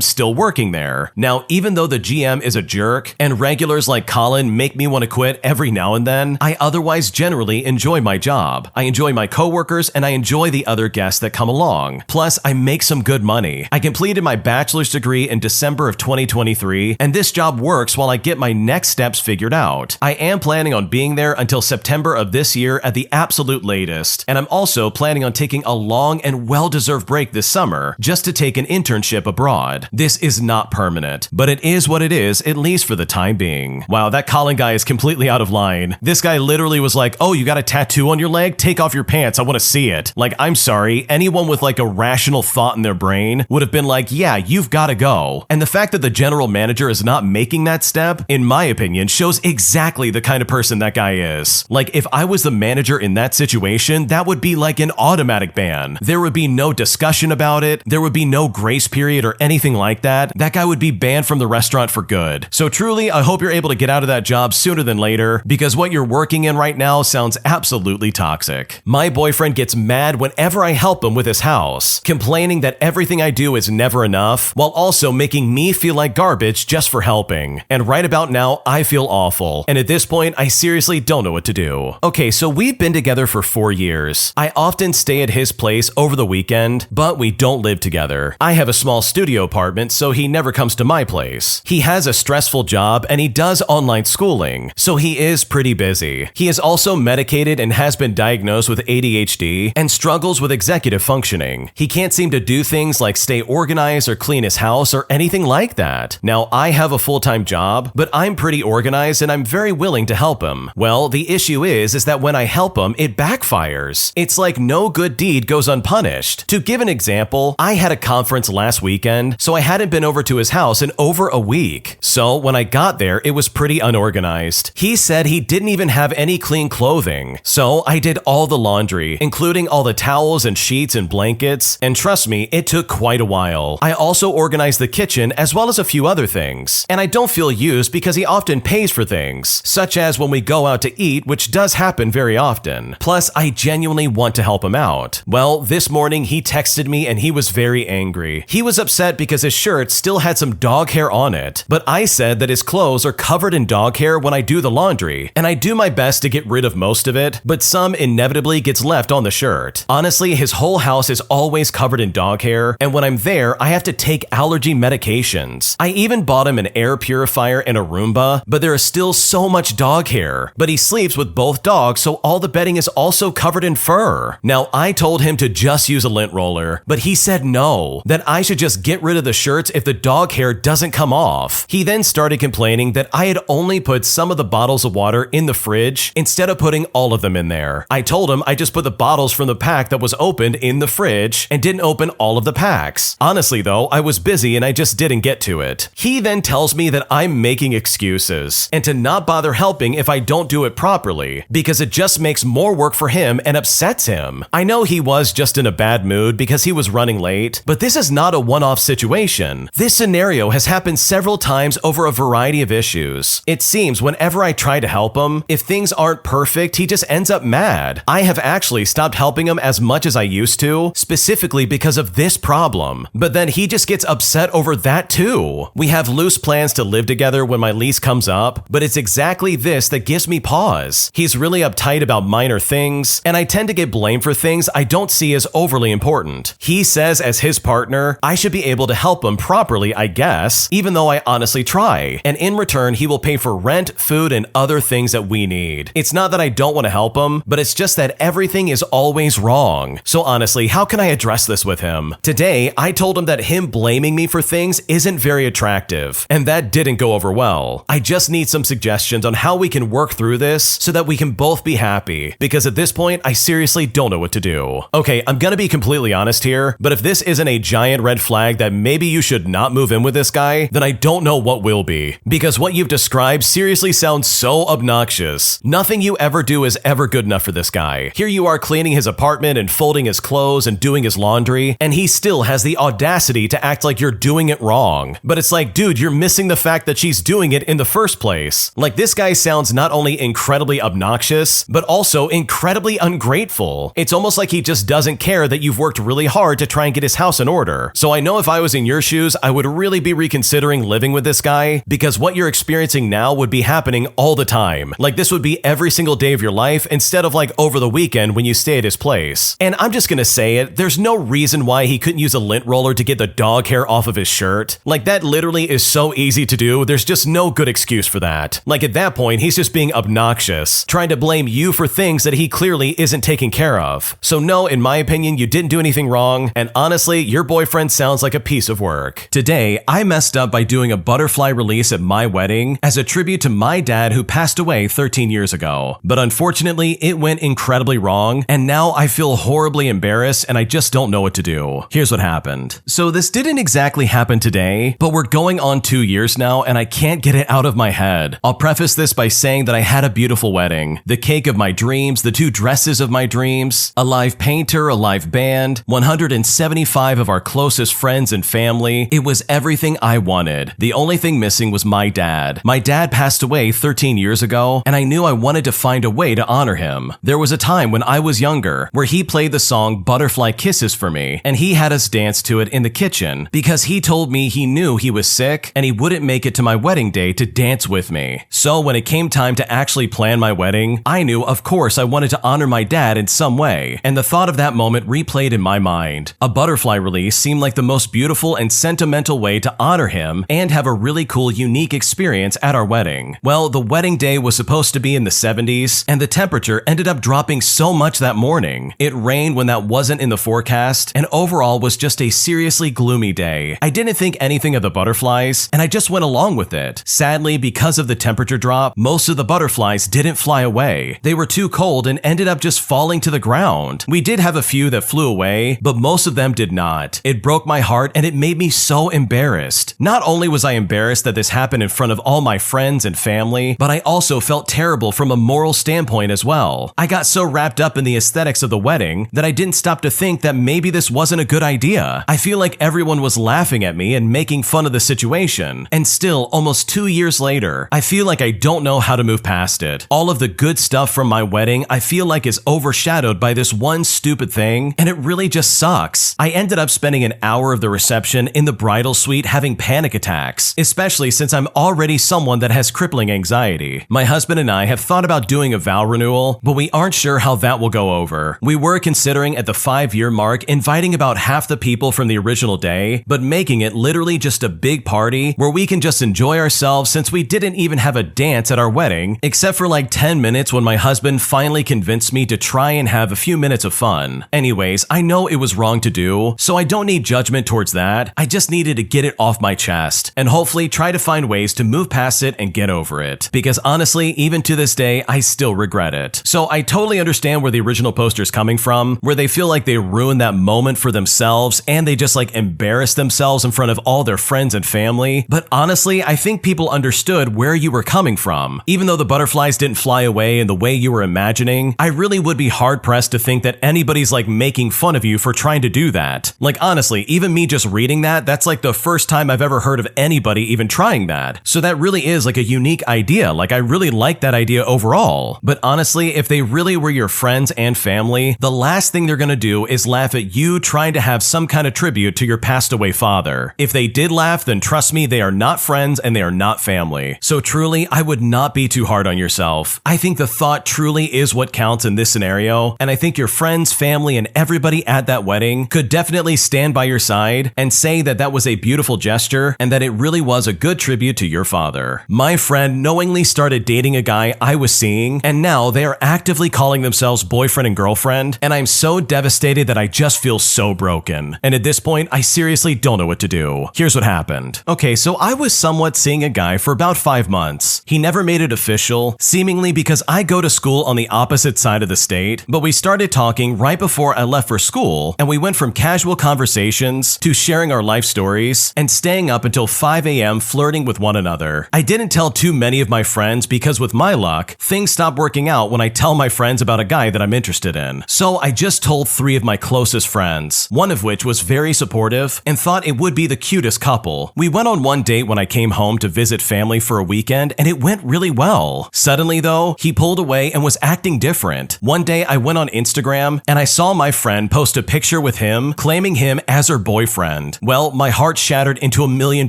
S1: still working there. Now, even though the GM is a jerk and regulars like Colin make me want to quit every now and then, I otherwise generally enjoy my job. I enjoy my coworkers and I enjoy the other guests that come along. Plus, I make some good money. I completed my bachelor's degree in December of 2023, and this job works while I get my next steps figured out. I am planning on being there until September of this year at the absolute latest, and I'm also planning on taking a long and well-deserved break this summer just to take an internship abroad. This is not permanent, but it is what it is, at least for the time being. Wow, that Colin guy is completely out of line. This guy literally was like, oh, you got a tattoo on your leg? Take off your pants, I want to see it. Like, I'm sorry, anyone with like a rational thought in their brain would have been like, yeah, you've got to go. And the fact that the general manager is not making that step, in my opinion, shows exactly the kind of person that guy is. Like, if I was the manager in that situation, that would be like an automatic ban. There would be no discussion about it. There would be no grace period or anything like that. That guy would be banned from the restaurant for good. So truly, I hope you're able to get out of that job sooner than later, because what you're working in right now sounds absolutely toxic. My boyfriend gets mad whenever I help him with his house, complaining that everything I do is never enough, while also making me feel like garbage just for helping. And right about now, I feel awful. And at this point, I seriously don't know what to do. Okay, so we've been together for 4 years. I often stay at his place over the weekend, but we don't live together. I have a small studio apartment, so he never comes to my place. He has a stressful job and he does online schooling, so he is pretty busy. He is also medicated and has been diagnosed with ADHD and struggles with executive functioning. He can't seem to do things like stay organized or clean his house or anything like that. Now, I have a full-time job, but I'm pretty organized and I'm very willing to help him. Well, the issue is that when I help him, it backfires. It's like no good deed goes unpunished. To give an example, I had a conference last weekend, so I hadn't been over to his house in over a week. So when I got there, it was pretty unorganized. He said he didn't even have any clean clothing. So I did all the laundry, including all the towels and sheets and blankets, and trust me, it took quite a while. I also organized the kitchen as well as a few other things. And I don't feel used because he often pays for things, such as when we go out to eat, which does happen very often. Plus, I genuinely want to help him out. Well, this morning he texted me and he was very angry. He was upset because his shirt still had some dog hair on it, but I said that his clothes are covered in dog hair when I do the laundry, and I do my best to get rid of most of it, but some inevitably gets left on the shirt. Honestly, his whole house is always covered in dog hair, and when I'm there, I have to take allergy medications. I even bought him an air purifier and a Roomba, but there is still so much dog hair. But he sleeps with both dogs, so all the bedding is also covered in fur. Now, I told him to just use a lint roller, but he said no, that I should just get rid of the shirts if the dog hair doesn't come off. He then started complaining that I had only put some of the bottles of water in the fridge instead of putting all of them in there. I told him I just put the bottles from the pack that was opened in the fridge and didn't open all of the packs. Honestly though, I was busy and I just didn't get to it. He then tells me that I'm making excuses and to not bother helping if I don't do it properly because it just makes more work for him and upsets him. I know he was just in a bad mood because he was running late, but this is not a one-off situation. This scenario has happened several times over a variety of issues. It seems whenever I try to help him, if things aren't perfect, he just ends up mad. I have actually stopped helping him as much as I used to, specifically because of this problem. But then he just gets upset over that too. We have loose plans to live together when my lease comes up, but it's exactly this that gives me pause. He's really uptight about minor things, and I tend to get blamed for things I don't see as overly important. He says as his partner, I should be able to help him properly, I guess, even though I honestly try. And in return, he will pay for rent, food, and other things that we need. It's not that I don't want to help him, but it's just that everything is always wrong. So honestly, how can I address this with him? Today, I told him that him blaming me for things isn't very attractive, and that didn't go over well. I just need some suggestions on how we can work through this so that we can both be happy, because at this point, I seriously don't know what to do. Okay, I'm gonna be completely honest here, but if this isn't a giant red flag that maybe you should not move in with this guy, then I don't know what will be. Because what you've described seriously sounds so obnoxious. Nothing you ever do is ever good enough for this guy. Here you are cleaning his apartment and folding his clothes and doing his laundry, and he still has the audacity to act like you're doing it wrong. But it's like, dude, you're missing the fact that she's doing it in the first place. Like, this guy sounds not only incredibly obnoxious, but also incredibly ungrateful. It's almost like he just doesn't care that you've worked really hard to try and get his house in order. So I know if I was in your shoes, I would really be reconsidering living with this guy, because what you're experiencing now would be happening all the time. Like, this would be every single day of your life instead of like over the weekend when you stay at his place. And I'm just gonna say it, there's no reason why he couldn't use a lint roller to get the dog hair off of his shirt. Like, that literally is so easy to do, there's just no good excuse for that. Like, at that point, he's just just being obnoxious, trying to blame you for things that he clearly isn't taking care of. So no, in my opinion, you didn't do anything wrong, and honestly, your boyfriend sounds like a piece of work. Today, I messed up by doing a butterfly release at my wedding as a tribute to my dad who passed away 13 years ago. But unfortunately, it went incredibly wrong, and now I feel horribly embarrassed and I just don't know what to do. Here's what happened. So this didn't exactly happen today, but we're going on 2 years now and I can't get it out of my head. I'll preface this by saying that I had a beautiful wedding. The cake of my dreams, the 2 dresses of my dreams, a live painter, a live band, 175 of our closest friends and family. It was everything I wanted. The only thing missing was my dad. My dad passed away 13 years ago, and I knew I wanted to find a way to honor him. There was a time when I was younger where he played the song Butterfly Kisses for me, and he had us dance to it in the kitchen because he told me he knew he was sick and he wouldn't make it to my wedding day to dance with me. So when it came time to actually plan my wedding, I knew of course I wanted to honor my dad in some way, and the thought of that moment replayed in my mind. A butterfly release seemed like the most beautiful and sentimental way to honor him and have a really cool, unique experience at our wedding. Well, the wedding day was supposed to be in the 70s, and the temperature ended up dropping so much that morning. It rained when that wasn't in the forecast, and overall was just a seriously gloomy day. I didn't think anything of the butterflies, and I just went along with it. Sadly, because of the temperature drop, most of the butterflies didn't fly away. They were too cold and ended up just falling to the ground. We did have a few that flew away, but most of them did not. It broke my heart and it made me so embarrassed. Not only was I embarrassed that this happened in front of all my friends and family, but I also felt terrible from a moral standpoint as well. I got so wrapped up in the aesthetics of the wedding that I didn't stop to think that maybe this wasn't a good idea. I feel like everyone was laughing at me and making fun of the situation. And still, almost 2 years later, I feel like I don't know how to move past it. All of the good stuff from my wedding I feel like is overshadowed by this one stupid thing, and it really just sucks. I ended up spending an hour of the reception in the bridal suite having panic attacks, especially since I'm already someone that has crippling anxiety. My husband and I have thought about doing a vow renewal, but we aren't sure how that will go over. We were considering at the 5-year mark inviting about half the people from the original day, but making it literally just a big party where we can just enjoy ourselves since we didn't even have a dance at our wedding, except for like 10 minutes when my husband finally convinced me to try and have a few minutes of fun. Anyways, I know it was wrong to do, so I don't need judgment towards that. I just needed to get it off my chest and hopefully try to find ways to move past it and get over it. Because honestly, even to this day, I still regret it. So I totally understand where the original poster's coming from, where they feel like they ruined that moment for themselves and they just like embarrassed themselves in front of all their friends and family. But honestly, I think people understood where you were coming from. Even though the butterflies didn't fly away in the way you were imagining, I really would be hard pressed to think that anybody's like making fun of you for trying to do that. Like honestly, even me just reading that, that's like the first time I've ever heard of anybody even trying that. So that really is like a unique idea. Like I really like that idea overall. But honestly, if they really were your friends and family, the last thing they're gonna do is laugh at you trying to have some kind of tribute to your passed away father. If they did laugh, then trust me, they are not friends and they are not family. So truly, I would not be too hard on yourself. I think the thought truly is what counts in this scenario, and I think your friends, family, and everybody at that wedding could definitely stand by your side and say that that was a beautiful gesture and that it really was a good tribute to your father. My friend knowingly started dating a guy I was seeing, and now they are actively calling themselves boyfriend and girlfriend, and I'm so devastated that I just feel so broken. And at this point, I seriously don't know what to do. Here's what happened. Okay, so I was somewhat seeing a guy for about 5 months. He never made it official, seemingly because I go to school on the opposite side of the state, but we started talking right before I left for school, and we went from casual conversations to sharing our life stories and staying up until 5 a.m. flirting with one another. I didn't tell too many of my friends because with my luck, things stop working out when I tell my friends about a guy that I'm interested in. So I just told 3 of my closest friends, one of which was very supportive and thought it would be the cutest couple. We went on one date when I came home to visit family for a weekend and it went really well. Suddenly though, he pulled away and was acting different. One day I went on Instagram and I saw my friend post a picture with him claiming him as her boyfriend. Well, my heart shattered into a million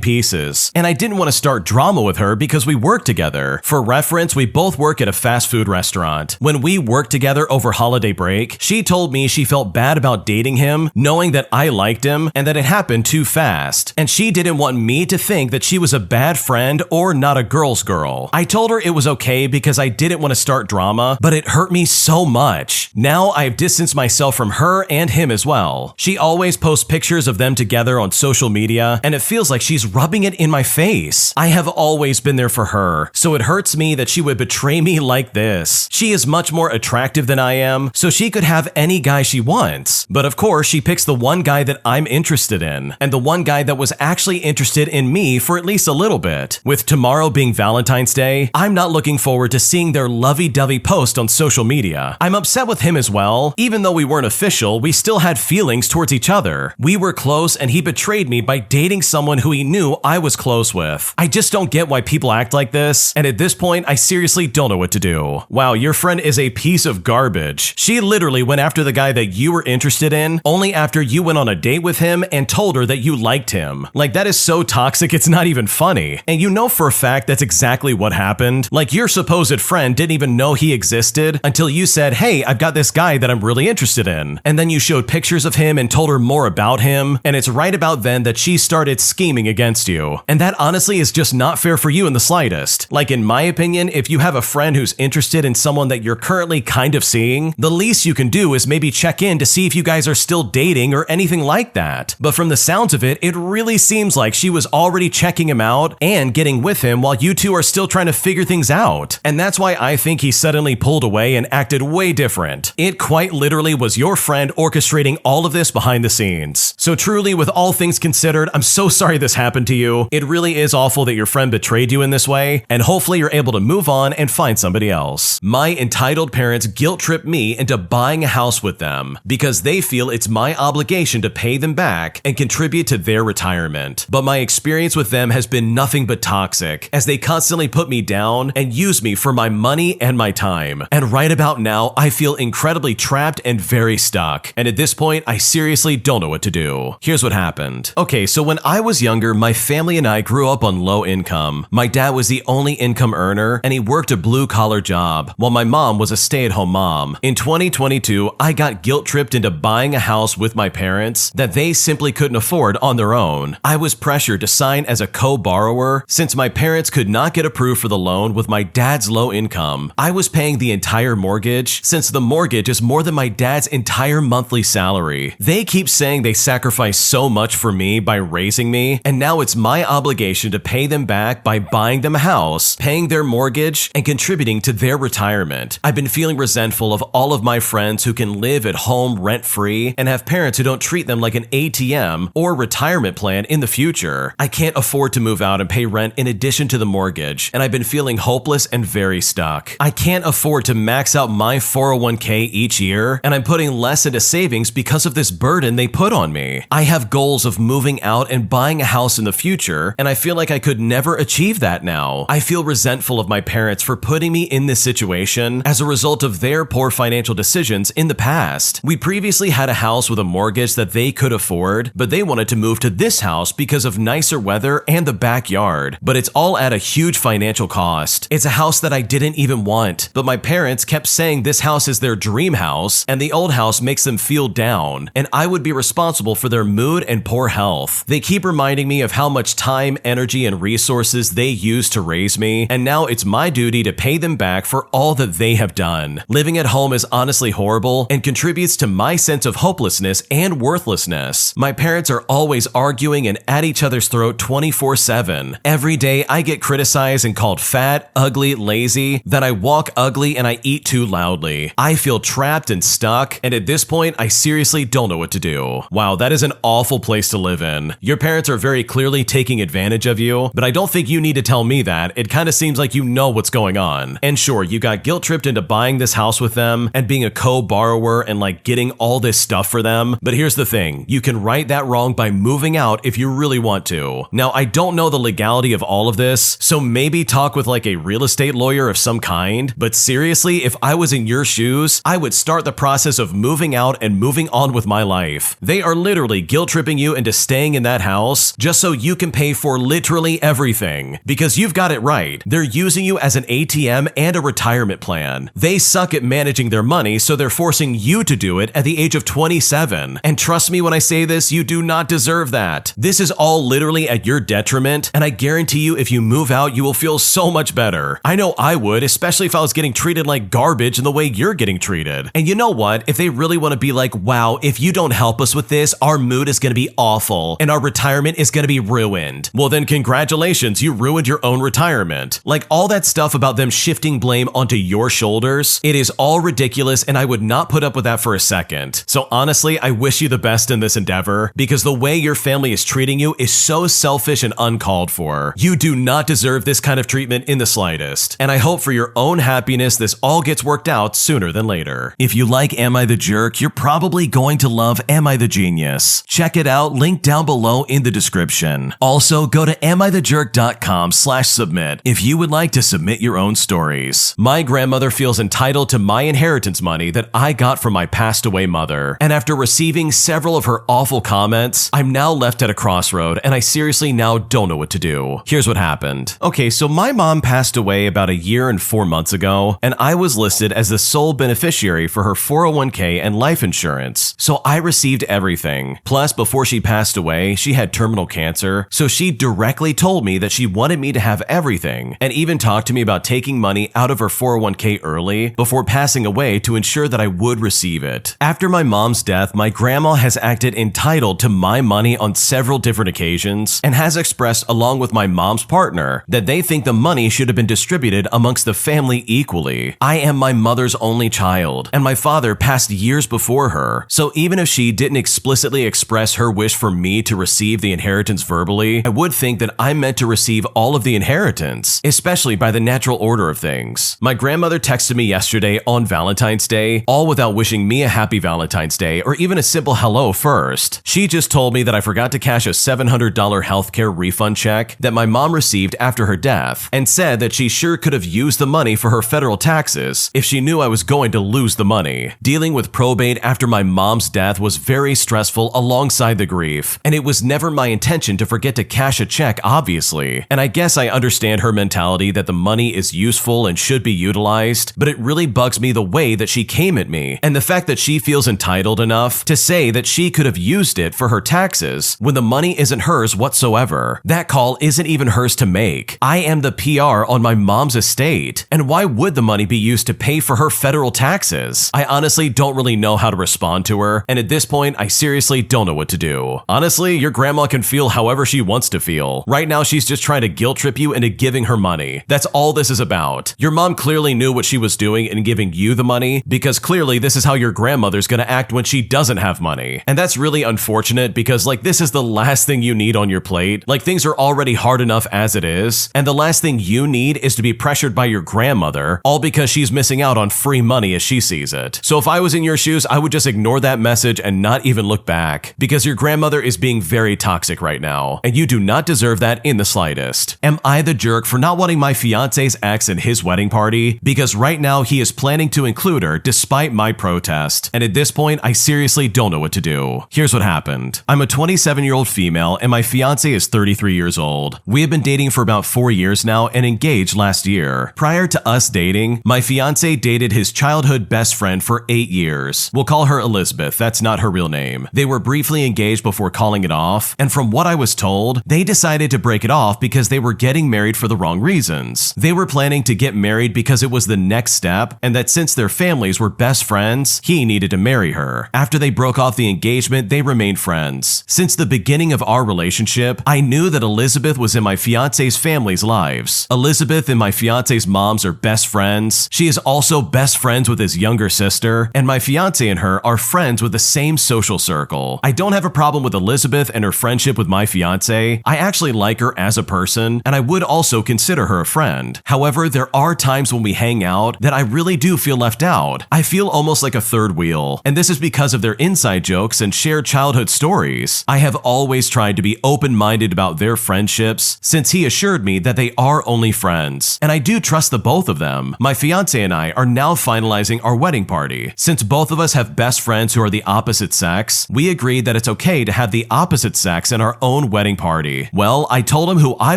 S1: pieces and I didn't want to start drama with her because we work together. For reference, we both work at a fast food restaurant. When we worked together over holiday break, she told me she felt bad about dating him, knowing that I liked him and that it happened too fast. And she didn't want me to think that she was a bad friend or not a girl's girl. I told her it was okay because I didn't want to start drama, but it hurt me so much. Now I've distanced myself from her and him as well. She always posts pictures of them together on social media, and it feels like she's rubbing it in my face. I have always been there for her, so it hurts me that she would betray me like this. She is much more attractive than I am, so she could have any guy she wants. But of course, she picks the one guy that I'm interested in, and the one guy that was actually interested in me for at least a little bit. With tomorrow being Valentine's Day, I'm not looking forward to seeing their lovey-dovey post on social media. I'm upset with him as well. Even though we weren't official, we still had feelings towards each other. We were close, and he betrayed me by dating someone who he knew I was close with. I just don't get why people act like this, and at this point, I seriously don't know what to do. Wow, your friend is a piece of garbage. She literally went after the guy that you were interested in only after you went on a date with him and told her that you liked him. Like, that is so toxic, it's not even funny. And you know for a fact that's exactly what happened. Like, your supposed friend didn't even know he existed until you said, hey, I've got this guy that I'm really interested in. And then you showed pictures of him and told her more about him, and it's right about then that she started scheming against you. And that honestly is just not fair for you in the slightest. Like, in my opinion, if you have a friend who's interested in someone that you're currently kind of seeing, the least you can do is maybe check in to see if you guys are still dating or anything like that. But from the sounds of it, it really seems like she was already checking him out and getting with him while you two are still trying to figure things out. And that's why I think he suddenly pulled away and acted way different. It quite literally was your friend orchestrating all of this behind the scenes. So truly, with all things considered, I'm so sorry this happened to you. It really is awful that your friend betrayed you in this way, and hopefully you're able to move on and find somebody else. My entitled parents guilt-trip me into buying a house with them because they feel it's my obligation to pay them back and contribute to their retirement. But my experience with them has been nothing but toxic, as they constantly put me down and use me for my money and my time. And right about now, I feel incredibly trapped and very stuck. And at this point, I seriously don't know what to do. Here's what happened. Okay, so when I was younger, my family and I grew up on low income. My dad was the only income earner, and he worked a blue-collar job, while my mom was a stay-at-home mom. In 2022, I got guilt-tripped into buying a house with my parents that they simply couldn't afford on their own. I was pressured to sign as a co-borrower since my parents could not get approved for the loan with my dad's low income. I was paying the entire mortgage since the mortgage is more than my dad's entire monthly salary. They keep saying they sacrificed so much for me by raising me, and now it's my obligation to pay them back by buying them a house, paying their mortgage, and contributing to their retirement. I've been feeling resentful of all of my friends who can live at home rent-free and have parents who don't treat them like an ATM or retirement plan in the future. I can't afford to move out and pay rent in addition to the mortgage, and I've been feeling hopeless and very stuck. I can't afford to max out my 401k each year, and I'm putting less into savings because of this burden they put on me. I have goals of moving out and buying a house in the future, and I feel like I could never achieve that now. I feel resentful of my parents for putting me in this situation as a result of their poor financial decisions in the past. We previously had a house with a mortgage that they could afford, but they wanted to move to this house because of nicer weather and the backyard. But it's all at a huge financial cost. It's a house that I didn't even want, but my parents kept saying this house is their dream house, and the old house makes them feel down, and I would be responsible for their mood and poor health. They keep reminding me of how much time, energy, and resources they used to raise me, and now it's my duty to pay them back for all that they have done. Living at home is honestly horrible and contributes to my sense of hopelessness and worthlessness. My parents are always arguing and at each other's throat 24/7. Every day I get criticized and called fat, ugly, lazy, that I walk ugly and I eat too loudly. I feel trapped and stuck, and at this point I seriously don't know what to do. Wow, that is an awful place to live in. Your parents are very clearly taking advantage of you, but I don't think you need to tell me that. It kind of seems like you know what's going on. And sure, you got guilt-tripped into buying this house with them and being a co-borrower and like getting all this stuff for them, but here's the thing, you can right that wrong by moving out if you really want to. Now, I don't know the legality of all of this, so maybe talk with like a real estate lawyer of some kind, but seriously, if I was in your shoes, I would start the process of moving out and moving on with my life. They are literally guilt-tripping you into staying in that house just so you can pay for literally everything, because you've got it right. They're using you as an ATM and a retirement plan. They suck at managing their money, so they're forcing you to do it at the age of 27. And trust me when I say this, you do not deserve that. This is all literally at your detriment, and I guarantee you if you move out, you will feel so much better better. I know I would, especially if I was getting treated like garbage in the way you're getting treated. And you know what? If they really want to be like, wow, if you don't help us with this, our mood is going to be awful and our retirement is going to be ruined. Well then congratulations, you ruined your own retirement. Like all that stuff about them shifting blame onto your shoulders, it is all ridiculous and I would not put up with that for a second. So honestly, I wish you the best in this endeavor because the way your family is treating you is so selfish and uncalled for. You do not deserve this kind of treatment in the slightest. And I hope for your own happiness this all gets worked out sooner than later. If you like Am I the Jerk, you're probably going to love Am I the Genius. Check it out, link down below in the description. Also, go to amithejerk.com/submit if you would like to submit your own stories. My grandmother feels entitled to my inheritance money that I got from my passed away mother. And after receiving several of her awful comments, I'm now left at a crossroad and I seriously now don't know what to do. Here's what happened. Okay, so my mom passed away about a year and 4 months ago, and I was listed as the sole beneficiary for her 401k and life insurance. So I received everything. Plus, before she passed away, she had terminal cancer, so she directly told me that she wanted me to have everything, and even talked to me about taking money out of her 401k early before passing away to ensure that I would receive it. After my mom's death, my grandma has acted entitled to my money on several different occasions and has expressed, along with my mom's partner, that they think the money should have been distributed amongst the family equally. I am my mother's only child, and my father passed years before her, so even if she didn't explicitly express her wish for me to receive the inheritance verbally, I would think that I'm meant to receive all of the inheritance, especially by the natural order of things. My grandmother texted me yesterday on Valentine's Day, all without wishing me a happy Valentine's Day or even a simple hello first. She just told me that I forgot to cash a $700 healthcare refund check that my mom received after her death, and said that she sure could have used the money for her federal taxes if she knew I was going to lose the money. Dealing with probate after my mom's death was very stressful alongside the grief, and it was never my intention to forget to cash a check, obviously. And I guess I understand her mentality that the money is useful and should be utilized, but it really bugs me the way that she came at me, and the fact that she feels entitled enough to say that she could have used it for her taxes when the money isn't hers whatsoever. That call isn't even hers to make. I am the PR on my mom's estate, and why would the money be used to pay for her federal taxes? I honestly don't really know how to respond to her, and at this point, I seriously don't know what to do. Honestly, your grandma can feel however she wants to feel. Right now, she's just trying to guilt trip you into giving her money. That's all this is about. Your mom clearly knew what she was doing in giving you the money, because clearly this is how your grandmother's gonna act when she doesn't have money. And that's really unfortunate because this is the last thing you need on your plate. Things are already hard enough as it is, and the last thing you need is to be pressured by your grandmother, all because she's missing out on free money as she sees it. So if I was in your shoes, I would just ignore that message and not even look back, because your grandmother is being very toxic right now, and you do not deserve that in the slightest. Am I the jerk for not wanting my fiance's ex in his wedding party? Because right now he is planning to include her despite my protest, and at this point, I seriously don't know what to do. Here's what happened. I'm a 27-year-old female, and my fiance is 33 years old. We have been dating for about 4 years now and engaged last year. Prior to us dating, my fiance dated his childhood best friend for 8 years. We'll call her Elizabeth, that's not her real name. They were briefly engaged before calling it off, and from what I was told, they decided to break it off because they were getting married for the wrong reasons. They were planning to get married because it was the next step, and that since their families were best friends, he needed to marry her. After they broke off the engagement, they remained friends. Since the beginning of our relationship, I knew that Elizabeth was in my fiance's family's lives. Elizabeth and my fiance's moms are best friends. She is also best friends with his younger sister, and my fiance and her are friends with the same social circle. I don't have a problem with Elizabeth and her friendship with my fiance. I actually like her as a person, and I would also consider her a friend. However, there are times when we hang out that I really do feel left out. I feel almost like a third wheel, and this is because of their inside jokes and shared childhood stories. I have always tried to be open-minded about their friendships since he assured me that they are only friends, and I do trust the both of them. My fiance and I are now finalizing our wedding party. Since both of us have best friends who are the opposite sex, we agreed that it's okay to have the opposite sex in our own wedding party. Well, I told him who I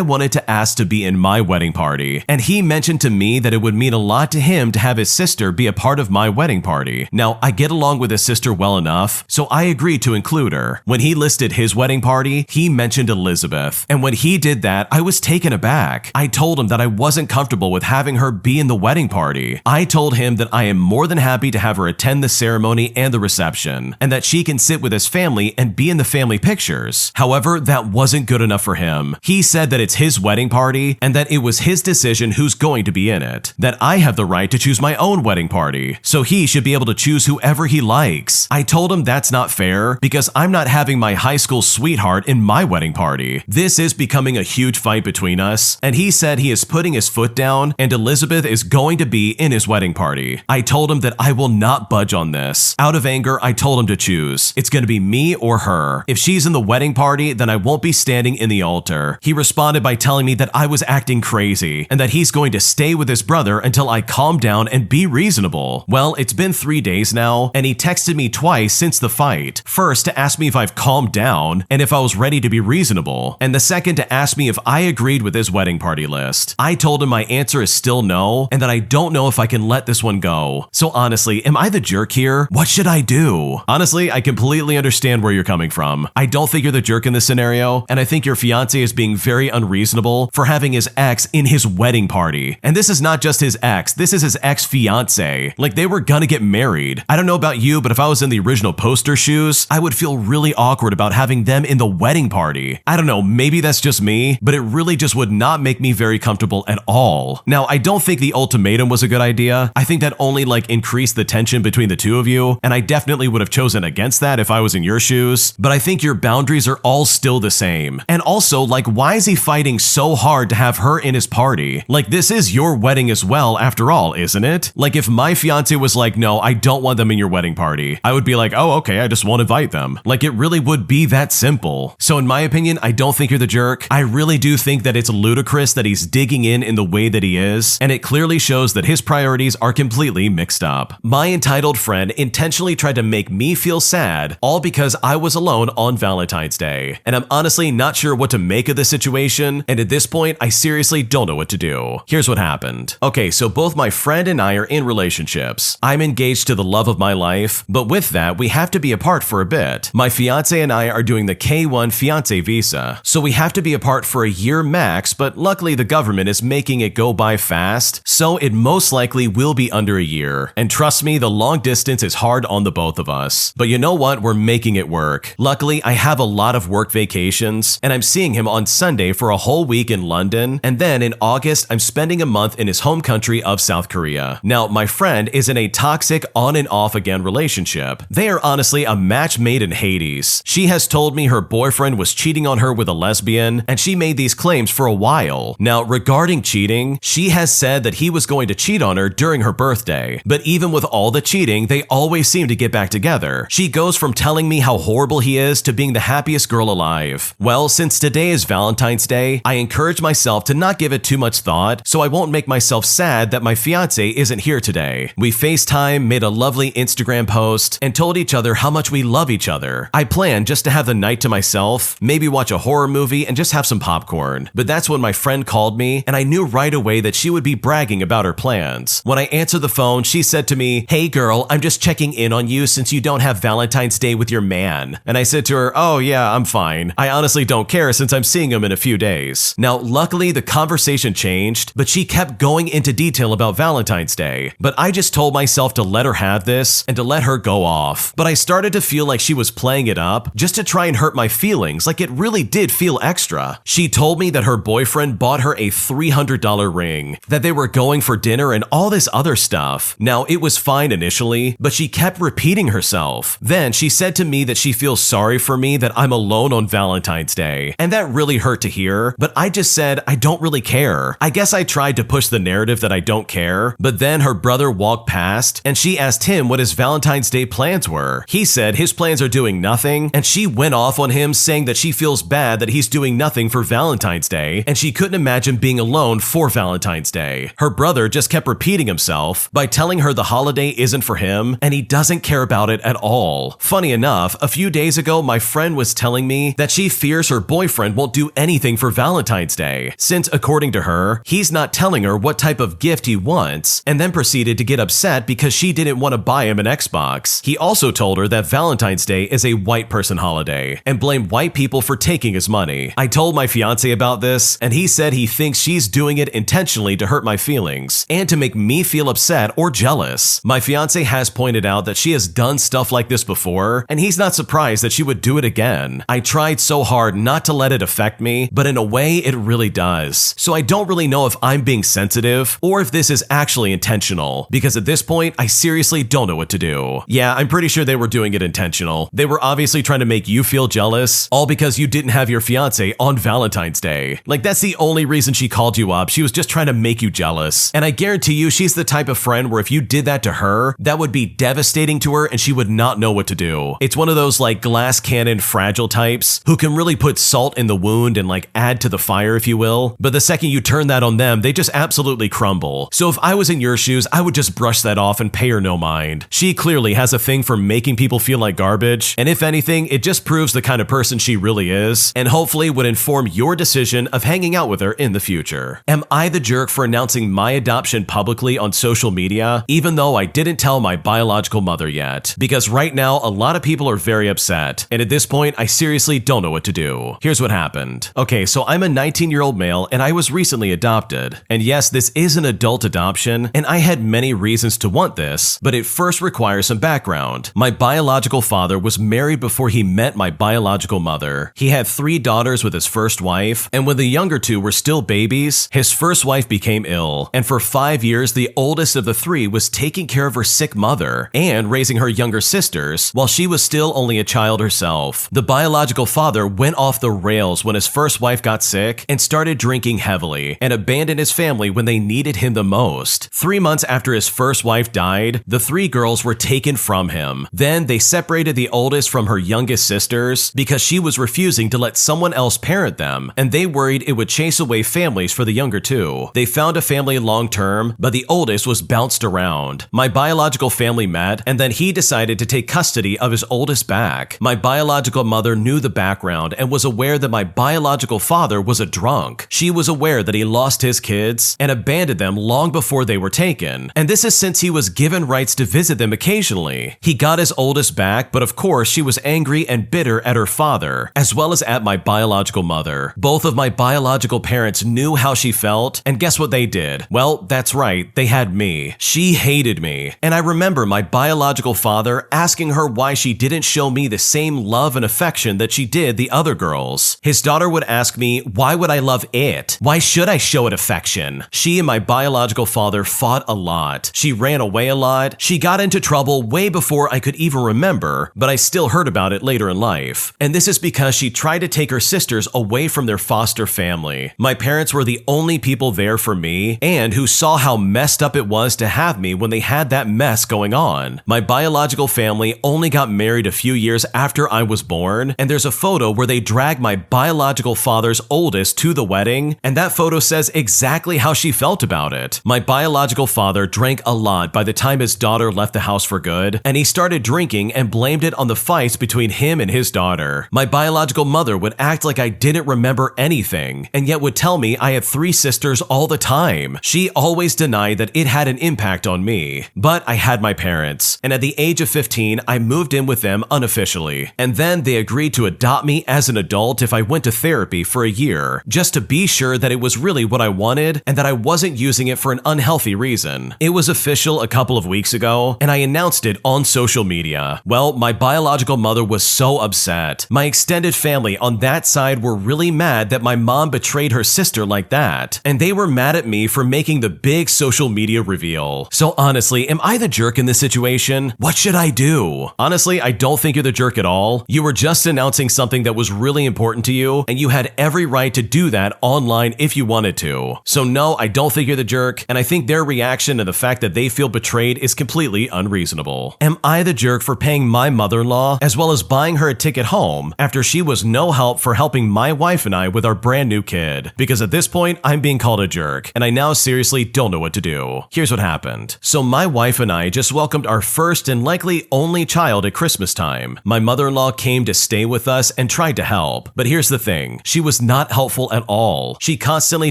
S1: wanted to ask to be in my wedding party, and he mentioned to me that it would mean a lot to him to have his sister be a part of my wedding party. Now, I get along with his sister well enough, so I agreed to include her. When he listed his wedding party, he mentioned Elizabeth, and when he did that, I was taken aback. I told him that that I wasn't comfortable with having her be in the wedding party. I told him that I am more than happy to have her attend the ceremony and the reception, and that she can sit with his family and be in the family pictures. However, that wasn't good enough for him. He said that it's his wedding party and that it was his decision who's going to be in it, that I have the right to choose my own wedding party, so he should be able to choose whoever he likes. I told him that's not fair because I'm not having my high school sweetheart in my wedding party. This is becoming a huge fight between us, and he said he is putting his foot down and Elizabeth is going to be in his wedding party. I told him that I will not budge on this. Out of anger, I told him to choose. It's going to be me or her. If she's in the wedding party, then I won't be standing in the altar. He responded by telling me that I was acting crazy and that he's going to stay with his brother until I calm down and be reasonable. Well, it's been 3 days now, and he texted me twice since the fight. First, to ask me if I've calmed down and if I was ready to be reasonable, and the second to ask me if I agreed with his wedding party list. I told him my answer is still no, and that I don't know if I can let this one go. So honestly, am I the jerk here? What should I do? Honestly, I completely understand where you're coming from. I don't think you're the jerk in this scenario, and I think your fiance is being very unreasonable for having his ex in his wedding party. And this is not just his ex, this is his ex-fiance. Like, they were gonna get married. I don't know about you, but if I was in the original poster shoes, I would feel really awkward about having them in the wedding party. I don't know, maybe that's just me, but it really just would not make me very comfortable at all. Now, I don't think the ultimatum was a good idea. I think that only increased the tension between the two of you, and I definitely would have chosen against that if I was in your shoes, but I think your boundaries are all still the same. And also, why is he fighting so hard to have her in his party? This is your wedding as well, after all, isn't it? If my fiance was like, no, I don't want them in your wedding party, I would be like, oh, okay, I just won't invite them. It really would be that simple. So in my opinion, I don't think you're the jerk. I really do think that it's ludicrous that he's digging in the way that he is, and it clearly shows that his priorities are completely mixed up. My entitled friend intentionally tried to make me feel sad, all because I was alone on Valentine's Day. And I'm honestly not sure what to make of this situation, and at this point, I seriously don't know what to do. Here's what happened. Okay, so both my friend and I are in relationships. I'm engaged to the love of my life, but with that, we have to be apart for a bit. My fiance and I are doing the K-1 fiance visa, so we have to be apart for a year max, but luckily the government is making it go by fast, so it most likely will be under a year. And trust me, the long distance is hard on the both of us. But you know what? We're making it work. Luckily, I have a lot of work vacations, and I'm seeing him on Sunday for a whole week in London, and then in August, I'm spending a month in his home country of South Korea. Now, my friend is in a toxic on and off again relationship. They are honestly a match made in Hades. She has told me her boyfriend was cheating on her with a lesbian, and she made these claims for a while. Now, regarding cheating, she has said that he was going to cheat on her during her birthday, but even with all the cheating, they always seem to get back together. She goes from telling me how horrible he is to being the happiest girl alive. Well, since today is Valentine's Day, I encourage myself to not give it too much thought, so I won't make myself sad that my fiance isn't here today. We FaceTime, made a lovely Instagram post, and told each other how much we love each other. I planned just to have the night to myself, maybe watch a horror movie and just have some popcorn. But that's when my friend called me, and I knew right away that she would be bragging about her plans. When I answered the phone, she said to me, "Hey girl, I'm just checking in on you since you don't have Valentine's Day with your man." And I said to her, "Oh yeah, I'm fine. I honestly don't care since I'm seeing him in a few days." Now, luckily the conversation changed, but she kept going into detail about Valentine's Day. But I just told myself to let her have this and to let her go off. But I started to feel like she was playing it up just to try and hurt my feelings, like it really did feel extra. She told me that her boyfriend bought her a $300 ring, that they were going for dinner and all this other stuff. Now, it was fine initially, but she kept repeating herself. Then she said to me that she feels sorry for me that I'm alone on Valentine's Day, and that really hurt to hear, but I just said I don't really care. I guess I tried to push the narrative that I don't care, but then her brother walked past and she asked him what his Valentine's Day plans were. He said his plans are doing nothing, and she went off on him saying that she feels bad that he's doing nothing for Valentine's Day, and she couldn't imagine being alone for Valentine's Day. Her brother just kept repeating himself by telling her the holiday isn't for him and he doesn't care about it at all. Funny enough, a few days ago, my friend was telling me that she fears her boyfriend won't do anything for Valentine's Day, since according to her, he's not telling her what type of gift he wants, and then proceeded to get upset because she didn't want to buy him an Xbox. He also told her that Valentine's Day is a white person holiday and blamed white people for taking his money. I told my fiance about this, and he said he thinks she's doing it intentionally to hurt my feelings and to make me feel upset or jealous. My fiance has pointed out that she has done stuff like this before, and he's not surprised that she would do it again. I tried so hard not to let it affect me, but in a way it really does. So I don't really know if I'm being sensitive or if this is actually intentional, because at this point, I seriously don't know what to do. Yeah, I'm pretty sure they were doing it intentional. They were obviously trying to make you feel jealous, all because you didn't have your fiance on Valentine's Day. Like, that's the only reason she called you up. She was just trying to make you jealous. And I guarantee you, she's the type of friend where if you did that to her, that would be devastating to her and she would not know what to do. It's one of those like glass cannon fragile types who can really put salt in the wound and like add to the fire, if you will. But the second you turn that on them, they just absolutely crumble. So if I was in your shoes, I would just brush that off and pay her no mind. She clearly has a thing for making people feel like garbage, and if anything, it just proves the kind of person she really is, and hopefully would inform your decision of hanging out with her in the future. Am I the jerk for announcing my adoption publicly on social media, even though I didn't tell my biological mother yet? Because right now, a lot of people are very upset, and at this point, I seriously don't know what to do. Here's what happened. Okay, so I'm a 19-year-old male, and I was recently adopted. And yes, this is an adult adoption, and I had many reasons to want this, but it first requires some background. My biological father was married before he met my biological mother. He had 3 daughters with his first wife, and when the younger 2 were still babies, his first wife became ill, and for 5 years, the oldest of the 3 was taking care of her sick mother and raising her younger sisters while she was still only a child herself. The biological father went off the rails when his first wife got sick and started drinking heavily and abandoned his family when they needed him the most. 3 months after his first wife died, the 3 girls were taken from him. Then they separated the oldest from her youngest sisters because she was refusing to let someone else parent them, and they worried it would chase away families for the younger 2. They found a family long term, but the oldest was bounced around. My biological family met, and then he decided to take custody of his oldest back. My biological mother knew the background and was aware that my biological father was a drunk. She was aware that he lost his kids and abandoned them long before they were taken, and this is since he was given rights to visit them occasionally. He got his oldest back, but of course she was angry and bitter at her father, as well as at my biological mother. Both of my biological parents knew how she felt, and guess what they did? Well, that's right, they had me. She hated me, and I remember my biological father asking her why she didn't show me the same love and affection that she did the other girls. His daughter would ask me, why would I love it? Why should I show it affection? She and my biological father fought a lot. She ran away a lot. She got into trouble way before I could even remember, but I still heard about it later in life. And this is because she tried to take her sisters away from their foster family. My parents were the only people there for me and who saw how messed up it was to have me when they had that mess going on. My biological family only got married a few years after I was born, and there's a photo where they drag my biological father's oldest to the wedding, and that photo says exactly how she felt about it. My biological father drank a lot by the time his daughter left the house for good, and he started drinking and blamed it on the fights between him and his daughter. My biological mother would act like I didn't remember anything, and yet would tell me I had 3 sisters all the time. She always denied that it had an impact on me. But I had my parents, and at the age of 15, I moved in with them unofficially, and then they agreed to adopt me as an adult if I went to therapy for a year, just to be sure that it was really what I wanted and that I wasn't using it for an unhealthy reason. It was official a couple of weeks ago, and I announced it on social media. Well, my biological mother was so upset. My extended family on that side were really mad that my mom betrayed her sister like that, and they were mad at me for making the big social media reveal. So honestly, am I the jerk in this situation? What should I do? Honestly, I don't think you're the jerk at all. You were just announcing something that was really important to you, and you had every right to do that online if you wanted to. So no, I don't think you're the jerk, and I think their reaction and the fact that they feel betrayed is completely unreasonable. Am I the jerk for paying my mother-in-law as well as buying her a ticket home after she was no help for helping my wife and I with our brand new kid? Because at this point, I'm being called a jerk, and I now seriously don't know what to do. Here's what happened. So my wife and I just welcomed our first and likely only child at Christmas time. My mother-in-law came to stay with us and tried to help, but here's the thing. She was not helpful at all. She constantly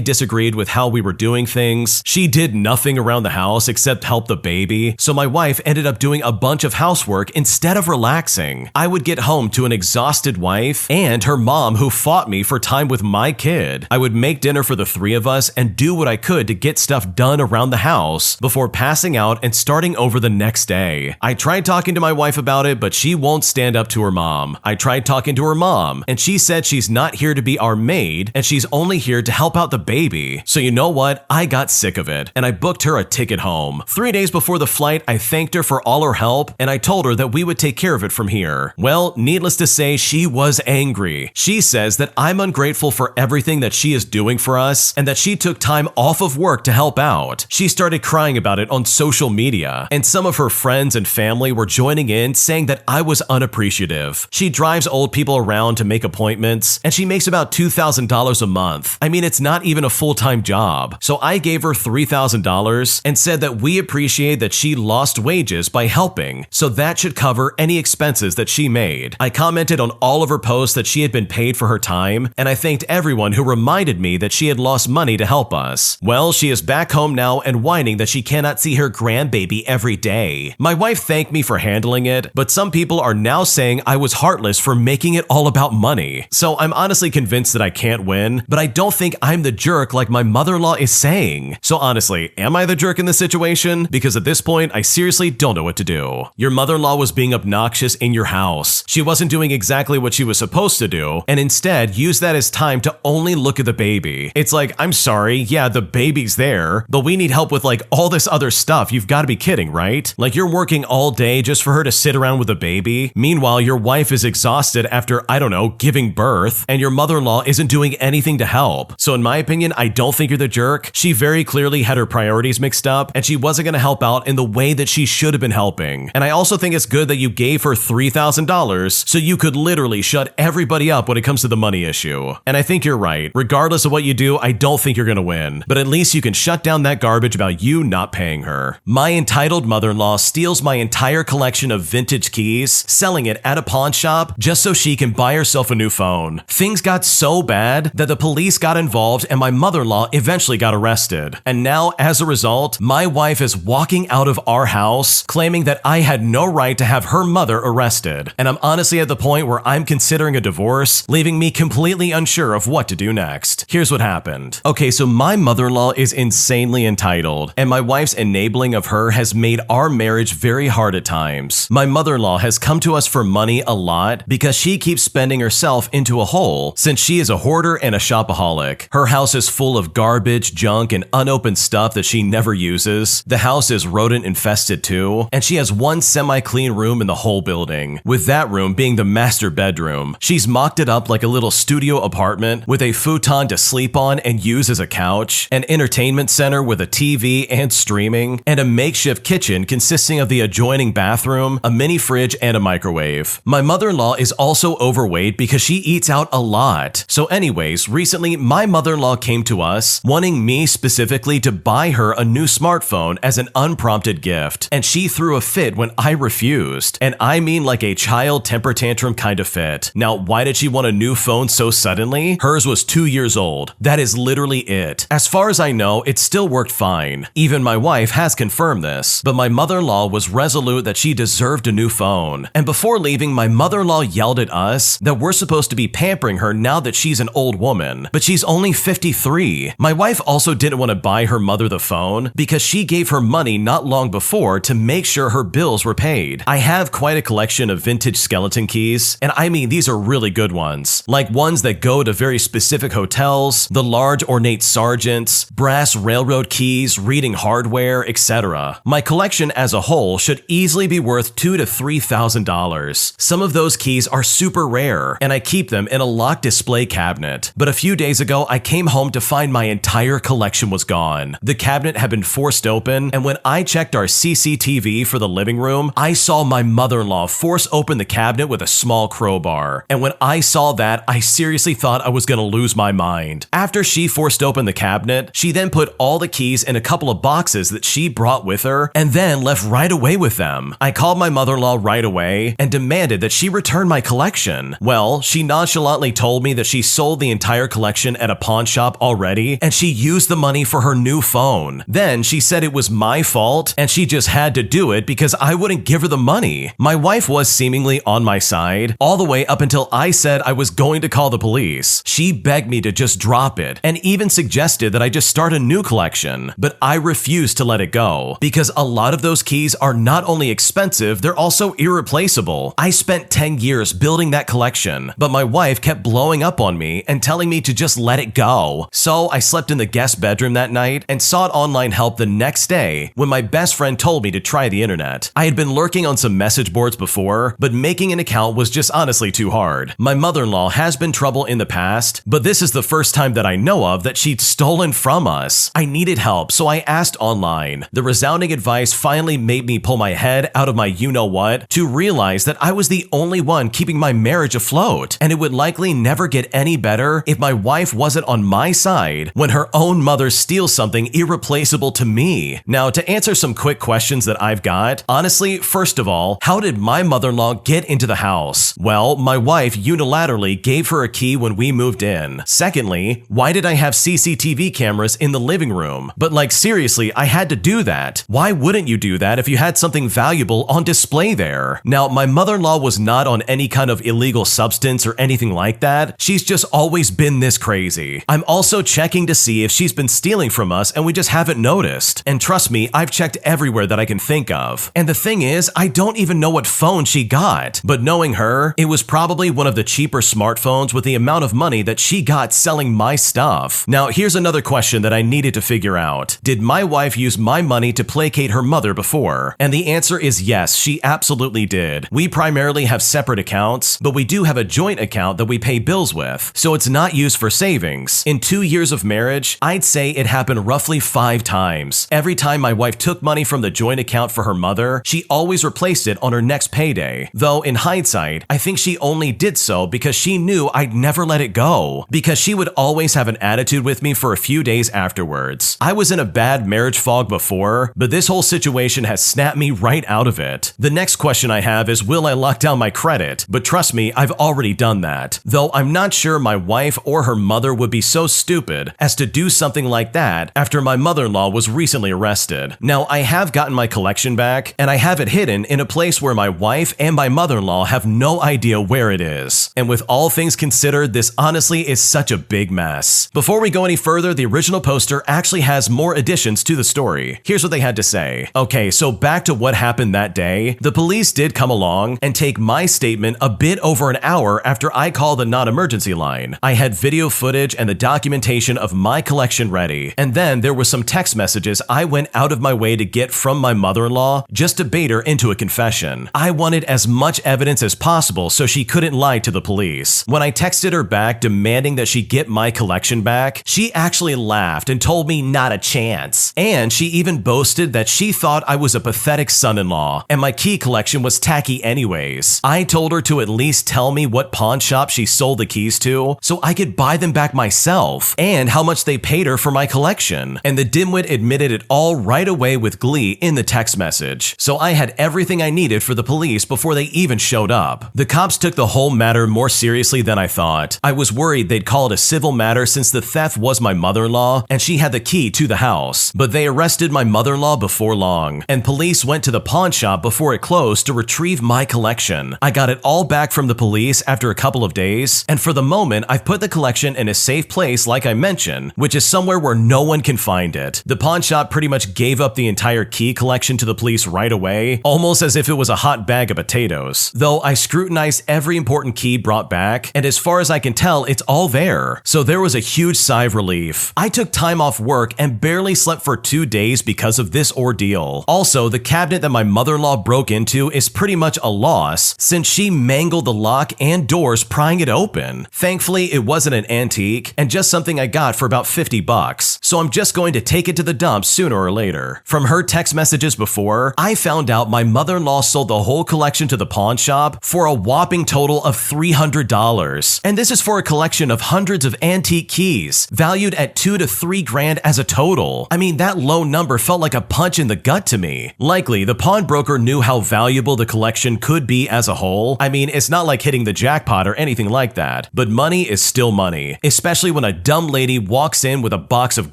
S1: disagreed with how we were doing things. She did nothing around the house except help the baby, so my wife ended up doing a bunch of housework instead of relaxing. I would get home to an exhausted wife and her mom who fought me for time with my kid. I would make dinner dinner for the three of us and do what I could to get stuff done around the house before passing out and starting over the next day. I tried talking to my wife about it, but she won't stand up to her mom. I tried talking to her mom, and she said she's not here to be our maid, and she's only here to help out the baby. So you know what? I got sick of it, and I booked her a ticket home. 3 days before the flight, I thanked her for all her help, and I told her that we would take care of it from here. Well, needless to say, she was angry. She says that I'm ungrateful for everything that she is doing for us, and that she took time off of work to help out. She started crying about it on social media, and some of her friends and family were joining in, saying that I was unappreciative. She drives old people around to make appointments, and she makes about $2,000 a month. I mean, it's not even a full-time job. So I gave her $3,000 and said that we appreciate that she lost wages by helping, so that should cover any expenses that she made. I commented on all of her posts that she had been paid for her time, and I thanked everyone who reminded me that she had lost money to help us. Well, she is back home now and whining that she cannot see her grandbaby every day. My wife thanked me for handling it, but some people are now saying I was heartless for making it all about money. So I'm honestly convinced that I can't win, but I don't think I'm the jerk like my mother-in-law is saying. So honestly, am I the jerk in this situation? Because at this point, I seriously don't know what to do. Your mother-in-law was being obnoxious in your house. She wasn't doing exactly what she was supposed to do, and instead used that as time to only look at the baby. It's like, I'm sorry, yeah, the baby's there, but we need help with like all this other stuff. You've got to be kidding, right? Like you're working all day just for her to sit around with a baby. Meanwhile, your wife is exhausted after, I don't know, giving birth, and your mother-in-law isn't doing anything to help. So in my opinion, I don't think you're the jerk. She very clearly had her priorities mixed up, and she wasn't going to help out in the way that she should have been helping. And I also think it's good that you gave her $3,000 so you could literally shut everybody up when it comes to the money issue. And I think you're right. Regardless of what you do, I don't think you're going to win. But at least you can shut down that garbage about you not paying her. My entitled mother-in-law steals my entire collection of vintage keys, selling it at a pawn shop just so she can buy herself a new phone. Things got so bad that the police got involved and my mother-in-law eventually got arrested. And now, as a result, my wife is walking out of our house claiming that I had no right to have her mother arrested. And I'm honestly at the point where I'm considering a divorce, leaving me completely unsure of what to do next. Here's what happened. Okay, so my mother-in-law is insanely entitled, and my wife's enabling of her has made our marriage very hard at times. My mother-in-law has come to us for money a lot because she keeps spending herself into a hole since she is a hoarder and a shopaholic. Her house is full of garbage, junk, and unopened stuff that she never uses. The house is rodent infested too, and she has one semi-clean room in the whole building, with that room being the master bedroom. She's mocked it up like a little studio apartment with a futon to sleep on and use as a couch, an entertainment center with a TV and streaming, and a makeshift kitchen consisting of the adjoining bathroom, a mini fridge, and a microwave. My mother-in-law is also overweight because she eats out a lot. So anyways, recently my mother-in-law came to us wanting me specifically to buy her a new smartphone as an unprompted gift, and she threw a fit when I refused. And I mean like a child temper tantrum kind of fit. Now, why did she want a new phone so suddenly? Hers was 2 years old. That is literally it. As far as I know, it still worked fine. Even my wife has confirmed this. But my mother-in-law was resolute that she deserved a new phone. And before leaving, my mother-in-law yelled at us that we're supposed to be pampering her now that she's an old woman. But she's only 53. My wife also didn't want to buy her mother the phone because she gave her money not long before to make sure her bills were paid. I have quite a collection of vintage skeleton keys, and I mean these are really good ones. Like ones that go to very specific hotels, the large ornate sergeants, brass railroad keys, reading hardware, etc. My collection as a whole should easily be worth $2,000 to $3,000. Some of those keys are super rare, and I keep them in a locked display cabinet. But a few days ago, I came home to find my entire collection was gone. The cabinet had been forced open, and when I checked our CCTV for the living room, I saw my mother-in-law force open the cabinet with a small crowbar. And when I saw that, I seriously thought I was gonna lose my mind. After she forced open the cabinet, she then put all the keys in a couple of boxes that she brought with her, and then left right away with them. I called my mother-in-law right away and demanded that she return my collection. Well, she nonchalantly told me that she sold the entire collection at a pawn shop already, and she used the money for her new phone. Then she said it was my fault, and she just had to do it because I wouldn't give her the money. My wife was seemingly on my side, all the way up until I said I was going to call the police. She begged me to just drop stop it and even suggested that I just start a new collection, but I refused to let it go because a lot of those keys are not only expensive, they're also irreplaceable. I spent 10 years building that collection, but my wife kept blowing up on me and telling me to just let it go. So I slept in the guest bedroom that night and sought online help the next day when my best friend told me to try the internet. I had been lurking on some message boards before, but making an account was just honestly too hard. My mother-in-law has been trouble in the past, but this is the first time that I know of that she'd stolen from us. I needed help, so I asked online. The resounding advice finally made me pull my head out of my you-know-what to realize that I was the only one keeping my marriage afloat, and it would likely never get any better if my wife wasn't on my side when her own mother steals something irreplaceable to me. Now, to answer some quick questions that I've got, honestly, first of all, how did my mother-in-law get into the house? Well, my wife unilaterally gave her a key when we moved in. Secondly, why did I have CCTV cameras in the living room? But like seriously, I had to do that. Why wouldn't you do that if you had something valuable on display there? Now, my mother-in-law was not on any kind of illegal substance or anything like that. She's just always been this crazy. I'm also checking to see if she's been stealing from us and we just haven't noticed. And trust me, I've checked everywhere that I can think of. And the thing is, I don't even know what phone she got. But knowing her, it was probably one of the cheaper smartphones with the amount of money that she got selling my stuff. Now, here's another question that I needed to figure out. Did my wife use my money to placate her mother before? And the answer is yes, she absolutely did. We primarily have separate accounts, but we do have a joint account that we pay bills with, so it's not used for savings. In 2 years of marriage, I'd say it happened roughly 5 times. Every time my wife took money from the joint account for her mother, she always replaced it on her next payday. Though in hindsight, I think she only did so because she knew I'd never let it go, because she would always have an attitude with me for a few days afterwards. I was in a bad marriage fog before, but this whole situation has snapped me right out of it. The next question I have is, will I lock down my credit? But trust me, I've already done that. Though I'm not sure my wife or her mother would be so stupid as to do something like that after my mother-in-law was recently arrested. Now, I have gotten my collection back, and I have it hidden in a place where my wife and my mother-in-law have no idea where it is. And with all things considered, this honestly is such a big mess. Before we go any further, the original poster actually has more additions to the story. Here's what they had to say. Okay, so back to what happened that day. The police did come along and take my statement a bit over an hour after I called the non-emergency line. I had video footage and the documentation of my collection ready, and then there were some text messages I went out of my way to get from my mother-in-law just to bait her into a confession. I wanted as much evidence as possible so she couldn't lie to the police. When I texted her back demanding that she get my collection back, she actually laughed and told me not a chance. And she even boasted that she thought I was a pathetic son-in-law and my key collection was tacky anyways. I told her to at least tell me what pawn shop she sold the keys to so I could buy them back myself, and how much they paid her for my collection. And the dimwit admitted it all right away with glee in the text message. So I had everything I needed for the police before they even showed up. The cops took the whole matter more seriously than I thought. I was worried they'd call it a civil matter since the theft was my mother-in-law and she had the key to the house. But they arrested my mother-in-law before long, and police went to the pawn shop before it closed to retrieve my collection. I got it all back from the police after a couple of days, and for the moment, I've put the collection in a safe place like I mentioned, which is somewhere where no one can find it. The pawn shop pretty much gave up the entire key collection to the police right away, almost as if it was a hot bag of potatoes. Though I scrutinized every important key brought back, and as far as I can tell, it's all there. So there was a huge sigh of relief. I took time off work and barely slept for 2 days because of this ordeal. Also, the cabinet that my mother-in-law broke into is pretty much a loss since she mangled the lock and doors prying it open. Thankfully, it wasn't an antique and just something I got for about $50, so I'm just going to take it to the dump sooner or later. From her text messages before, I found out my mother-in-law sold the whole collection to the pawn shop for a whopping total of $300. And this is for a collection of hundreds of antique keys, valued at $2 to $3 grand as a total. I mean, that low number felt like a punch in the gut to me. Likely, the pawnbroker knew how valuable the collection could be as a whole. I mean, it's not like hitting the jackpot or anything like that, but money is still money, especially when a dumb lady walks in with a box of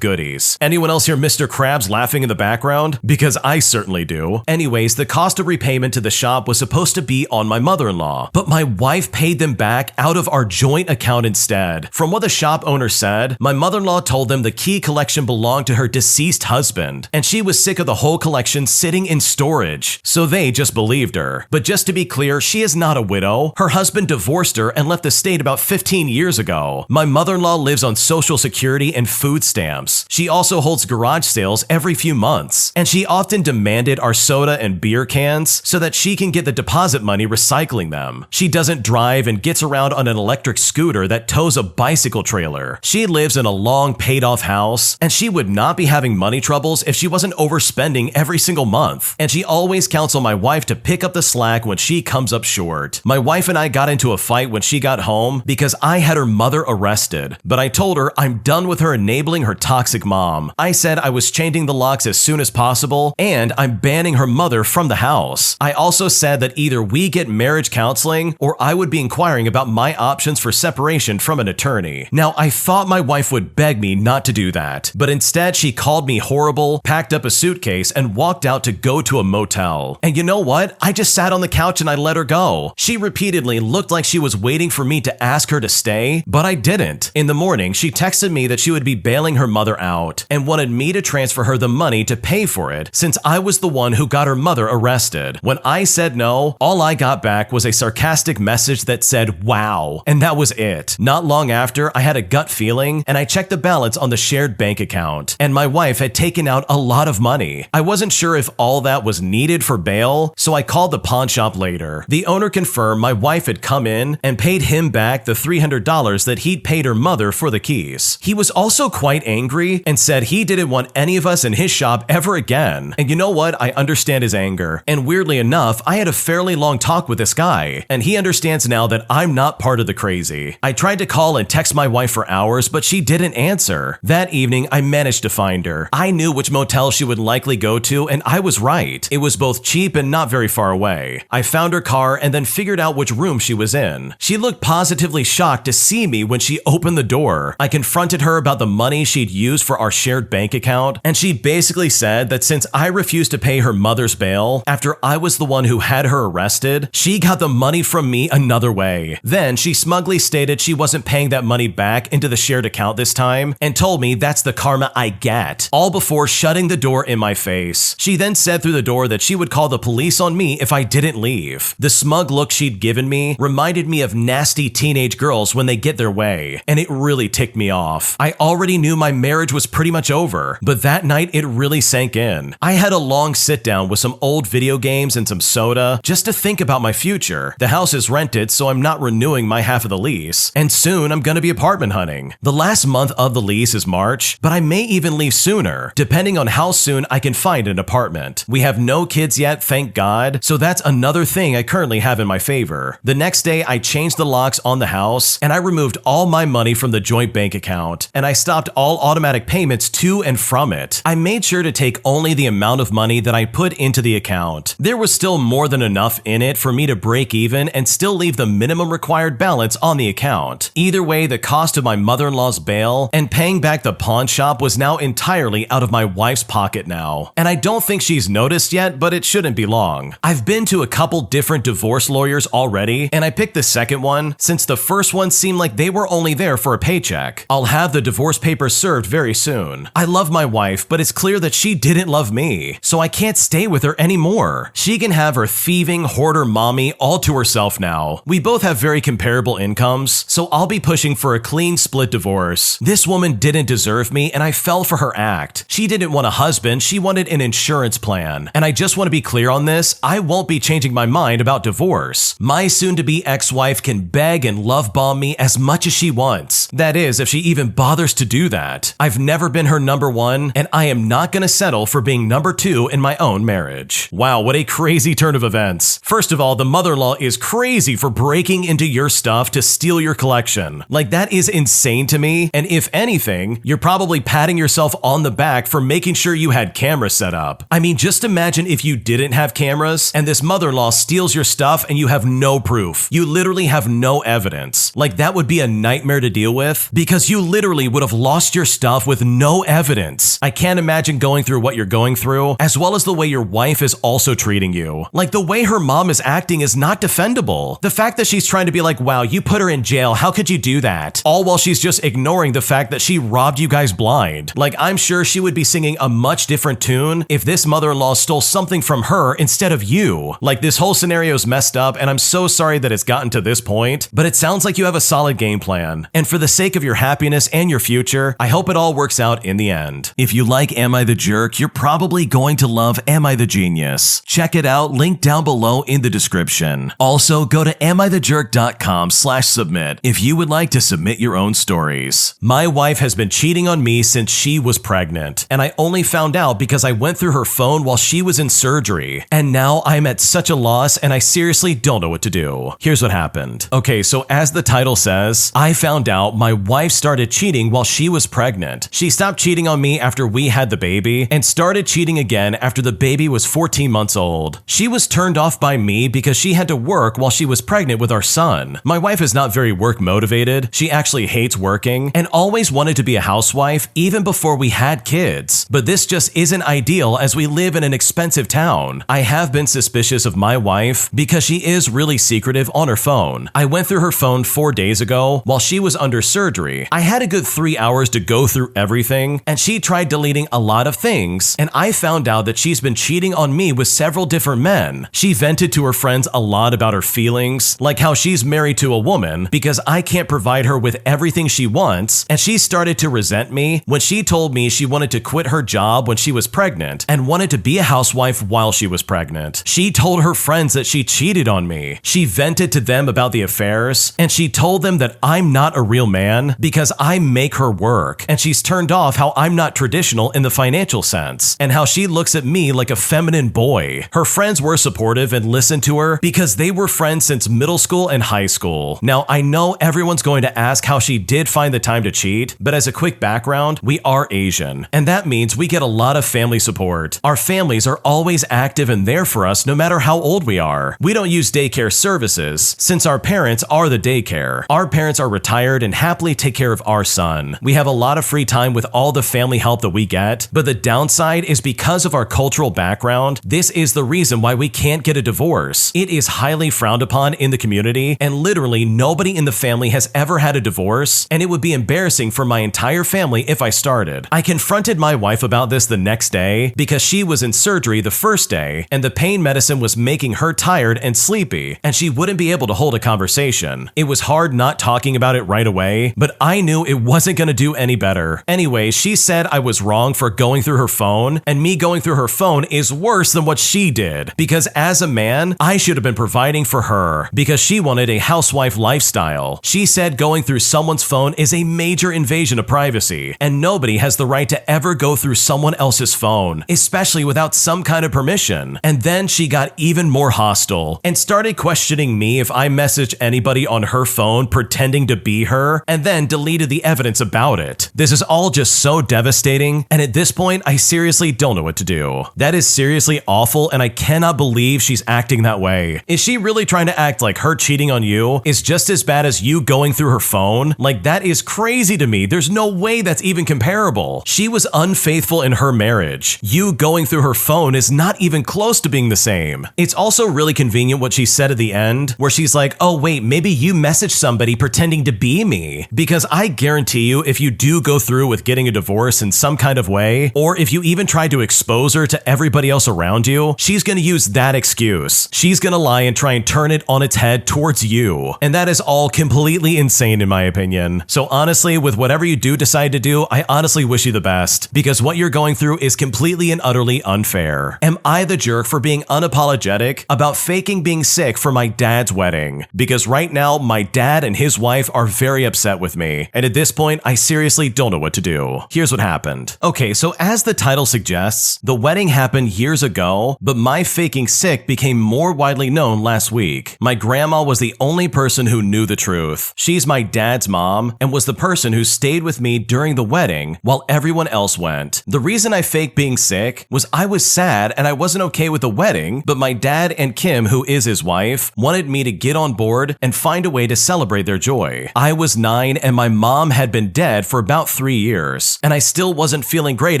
S1: goodies. Anyone else hear Mr. Krabs laughing in the background? Because I certainly do. Anyways, the cost of repayment to the shop was supposed to be on my mother-in-law, but my wife paid them back out of our joint account instead. From what the shop owner said, my mother-in-law told them the key collection belonged to her deceased husband, and she was sick of the whole collection sitting in storage, so they just believed her. But just to be clear, she is not a widow. Her husband divorced her and left the state about 15 years ago. My mother-in-law lives on Social Security and food stamps. She also holds garage sales every few months, and she often demanded our soda and beer cans so that she can get the deposit money recycling them. She doesn't drive and gets around on an electric scooter that tows a bicycle trailer. She lives in a long paid-off house, and she would not be having money troubles if she wasn't overspending every single month. And she always counts on my wife to pick up the slack when she comes up short. My wife and I got into a fight when she got home because I had her mother arrested, but I told her I'm done with her enabling her toxic mom. I said I was changing the locks as soon as possible, and I'm banning her mother from the house. I also said that either we get marriage counseling or I would be inquiring about my options for separation from an attorney. Now, I thought my wife would beg me not to do that, but instead she called me horrible, packed up a suitcase, and walked out to go to a motel. And you know what? I just sat on the couch and I let her go. She repeatedly looked like she was waiting for me to ask her to stay, but I didn't. In the morning, she texted me that she would be bailing her mother out and wanted me to transfer her the money to pay for it since I was the one who got her mother arrested. When I said no, all I got back was a sarcastic message that said, wow, and that was it. Not long after, I had a gut feeling and I checked the balance on the shared bank account, and my wife had taken out a lot of money. I wasn't sure if all that was needed for bail, so I called the pawn shop later. The owner confirmed my wife had come in and paid him back the $300 that he'd paid her mother for the keys. He was also quite angry and said he didn't want any of us in his shop ever again. And you know what? I understand his anger. And weirdly enough, I had a fairly long talk with this guy, and he understands now that I'm not part of the crazy. I tried to call and text my wife for hours, but she didn't answer. That evening, I managed to find her. I knew which motel she would likely go to, and I was right. It was both cheap and not very far away. I found her car and then figured out which room she was in. She looked positively shocked to see me when she opened the door. I confronted her about the money she'd used for our shared bank account, and she basically said that since I refused to pay her mother's bail after I was the one who had her arrested, she got the money from me another way. Then she smugly stated she wasn't paying that money back into the shared account this time and told me that's the karma I get, all before shutting the door in my face. She then said through the door that she would call the police on me if I didn't leave. The smug look she'd given me reminded me of nasty teenage girls when they get their way, and it really ticked me off. I already knew my marriage was pretty much over, but that night it really sank in. I had a long sit down with some old video games and some soda just to think about my future. The house is rented, so I'm not renewing my half of the lease, and soon I'm gonna be apartment hunting. The last month of the lease is March, but I may even leave sooner, depending on how soon I can find an apartment. We have no kids yet, thank God, so that's another thing I currently have in my favor. The next day, I changed the locks on the house, and I removed all my money from the joint bank account, and I stopped all automatic payments to and from it. I made sure to take only the amount of money that I put into the account. There was still more than enough in it for me to break even and still leave the minimum required balance on the account. Either way, the cost of my mother-in-law's bail and paying back the pawn shop was now entirely out of my wife's pocket now. And I don't think she's noticed yet, but it shouldn't be long. I've been to a couple different divorce lawyers already, and I picked the second one since the first one seemed like they were only there for a paycheck. I'll have the divorce papers served very soon. I love my wife, but it's clear that she didn't love me, so I can't stay with her anymore. She can have her thieving hoarder mommy all to herself now. We both have very comparable incomes, so I'll be pushing for a clean split divorce. This woman didn't deserve me, and I fell for her act. She didn't want a husband, she wanted an insurance plan. And I just want to be clear on this, I won't be changing my mind about divorce. My soon-to-be ex-wife can beg and love bomb me as much as she wants. That is, if she even bothers to do that. I've never been her number one, and I am not gonna settle for being number two in my own marriage. Wow, what a crazy turn of events. First of all, the mother-in-law is crazy for breaking into your stuff to steal your collection. Like, that is insane to me, and if anything, you're probably patting yourself on the back for making sure you had cameras set up. I mean, just imagine if you didn't have cameras and this mother-in-law steals your stuff and you have no proof. You literally have no evidence. Like, that would be a nightmare to deal with because you literally would have lost your stuff with no evidence. I can't imagine going through what you're going through, as well as the way your wife is also treating you. Like, the way her mom is acting is not defendable. The fact that she's trying to be like, wow, you put her in jail, how could you do that? All while while she's just ignoring the fact that she robbed you guys blind. Like, I'm sure she would be singing a much different tune if this mother-in-law stole something from her instead of you. Like, this whole scenario's messed up, and I'm so sorry that it's gotten to this point, but it sounds like you have a solid game plan. And for the sake of your happiness and your future, I hope it all works out in the end. If you like Am I the Jerk, you're probably going to love Am I the Genius. Check it out, link down below in the description. Also, go to AmITheJerk.com/submit if you would like to submit your own stories. My wife has been cheating on me since she was pregnant, and I only found out because I went through her phone while she was in surgery, and now I'm at such a loss and I seriously don't know what to do. Here's what happened. Okay, so as the title says, I found out my wife started cheating while she was pregnant. She stopped cheating on me after we had the baby and started cheating again after the baby was 14 months old. She was turned off by me because she had to work while she was pregnant with our son. My wife is not very work motivated. She actually hates working and always wanted to be a housewife even before we had kids. But this just isn't ideal as we live in an expensive town. I have been suspicious of my wife because she is really secretive on her phone. I went through her phone 4 days ago while she was under surgery. I had a good 3 hours to go through everything, and she tried deleting a lot of things, and I found out that she's been cheating on me with several different men. She vented to her friends a lot about her feelings, like how she's married to a woman because I can't provide her with everything she wants, and she started to resent me when she told me she wanted to quit her job when she was pregnant and wanted to be a housewife while she was pregnant. She told her friends that she cheated on me. She vented to them about the affairs, and she told them that I'm not a real man because I make her work, and she's turned off how I'm not traditional in the financial sense, and how she looks at me like a feminine boy. Her friends were supportive and listened to her because they were friends since middle school and high school. Now, I know everyone's going to ask how she did find the time to cheat, but as a quick background, we are Asian, and that means we get a lot of family support. Our families are always active and there for us no matter how old we are. We don't use daycare services since our parents are the daycare. Our parents are retired and happily take care of our son. We have a lot of free time with all the family help that we get, but the downside is because of our cultural background, this is the reason why we can't get a divorce. It is highly frowned upon in the community, and literally nobody in the family has ever had a divorce, and it would be embarrassing for my entire family if I started. I confronted my wife about this the next day because she was in surgery the first day, and the pain medicine was making her tired and sleepy, and she wouldn't be able to hold a conversation. It was hard not talking about it right away, but I knew it wasn't going to do any better. Anyway, she said I was wrong for going through her phone, and me going through her phone is worse than what she did, because as a man, I should have been providing for her because she wanted a housewife lifestyle. She said going through someone's phone is a major invasion of privacy, and nobody has the right to ever go through someone else's phone, especially without some kind of permission. And then she got even more hostile and started questioning me if I messaged anybody on her phone pretending to be her, and then deleted the evidence about it. This is all just so devastating, and at this point, I seriously don't know what to do. That is seriously awful, and I cannot believe she's acting that way. Is she really trying to act like her cheating on you is just as bad as you going through her phone? Like, that is crazy to me. There's no way that's even comparable. She was unfaithful in her marriage. You going through her phone is not even close to being the same. It's also really convenient what she said at the end, where she's like, oh wait, maybe you messaged somebody pretending to be me. Because I guarantee you, if you do go through with getting a divorce in some kind of way, or if you even try to expose her to everybody else around you, she's gonna use that excuse. She's gonna lie and try and turn it on its head towards you. And that is all completely insane in my opinion. So honestly, with whatever you do decide to do, I honestly wish you the best, because what you're going through is completely and utterly unfair. Am I the jerk for being unapologetic about faking being sick for my dad's wedding? Because right now, my dad and his wife are very upset with me, and at this point, I seriously don't know what to do. Here's what happened. Okay, so as the title suggests, the wedding happened years ago, but my faking sick became more widely known last week. My grandma was the only person who knew the truth. She's my dad's mom and was the person who stayed with me during the wedding while everyone else went. The reason I faked being sick was I was sad and I wasn't okay with the wedding, but my dad and Kim, who is his wife, wanted me to get on board and find a way to celebrate their joy. I was 9 and my mom had been dead for about 3 years, and I still wasn't feeling great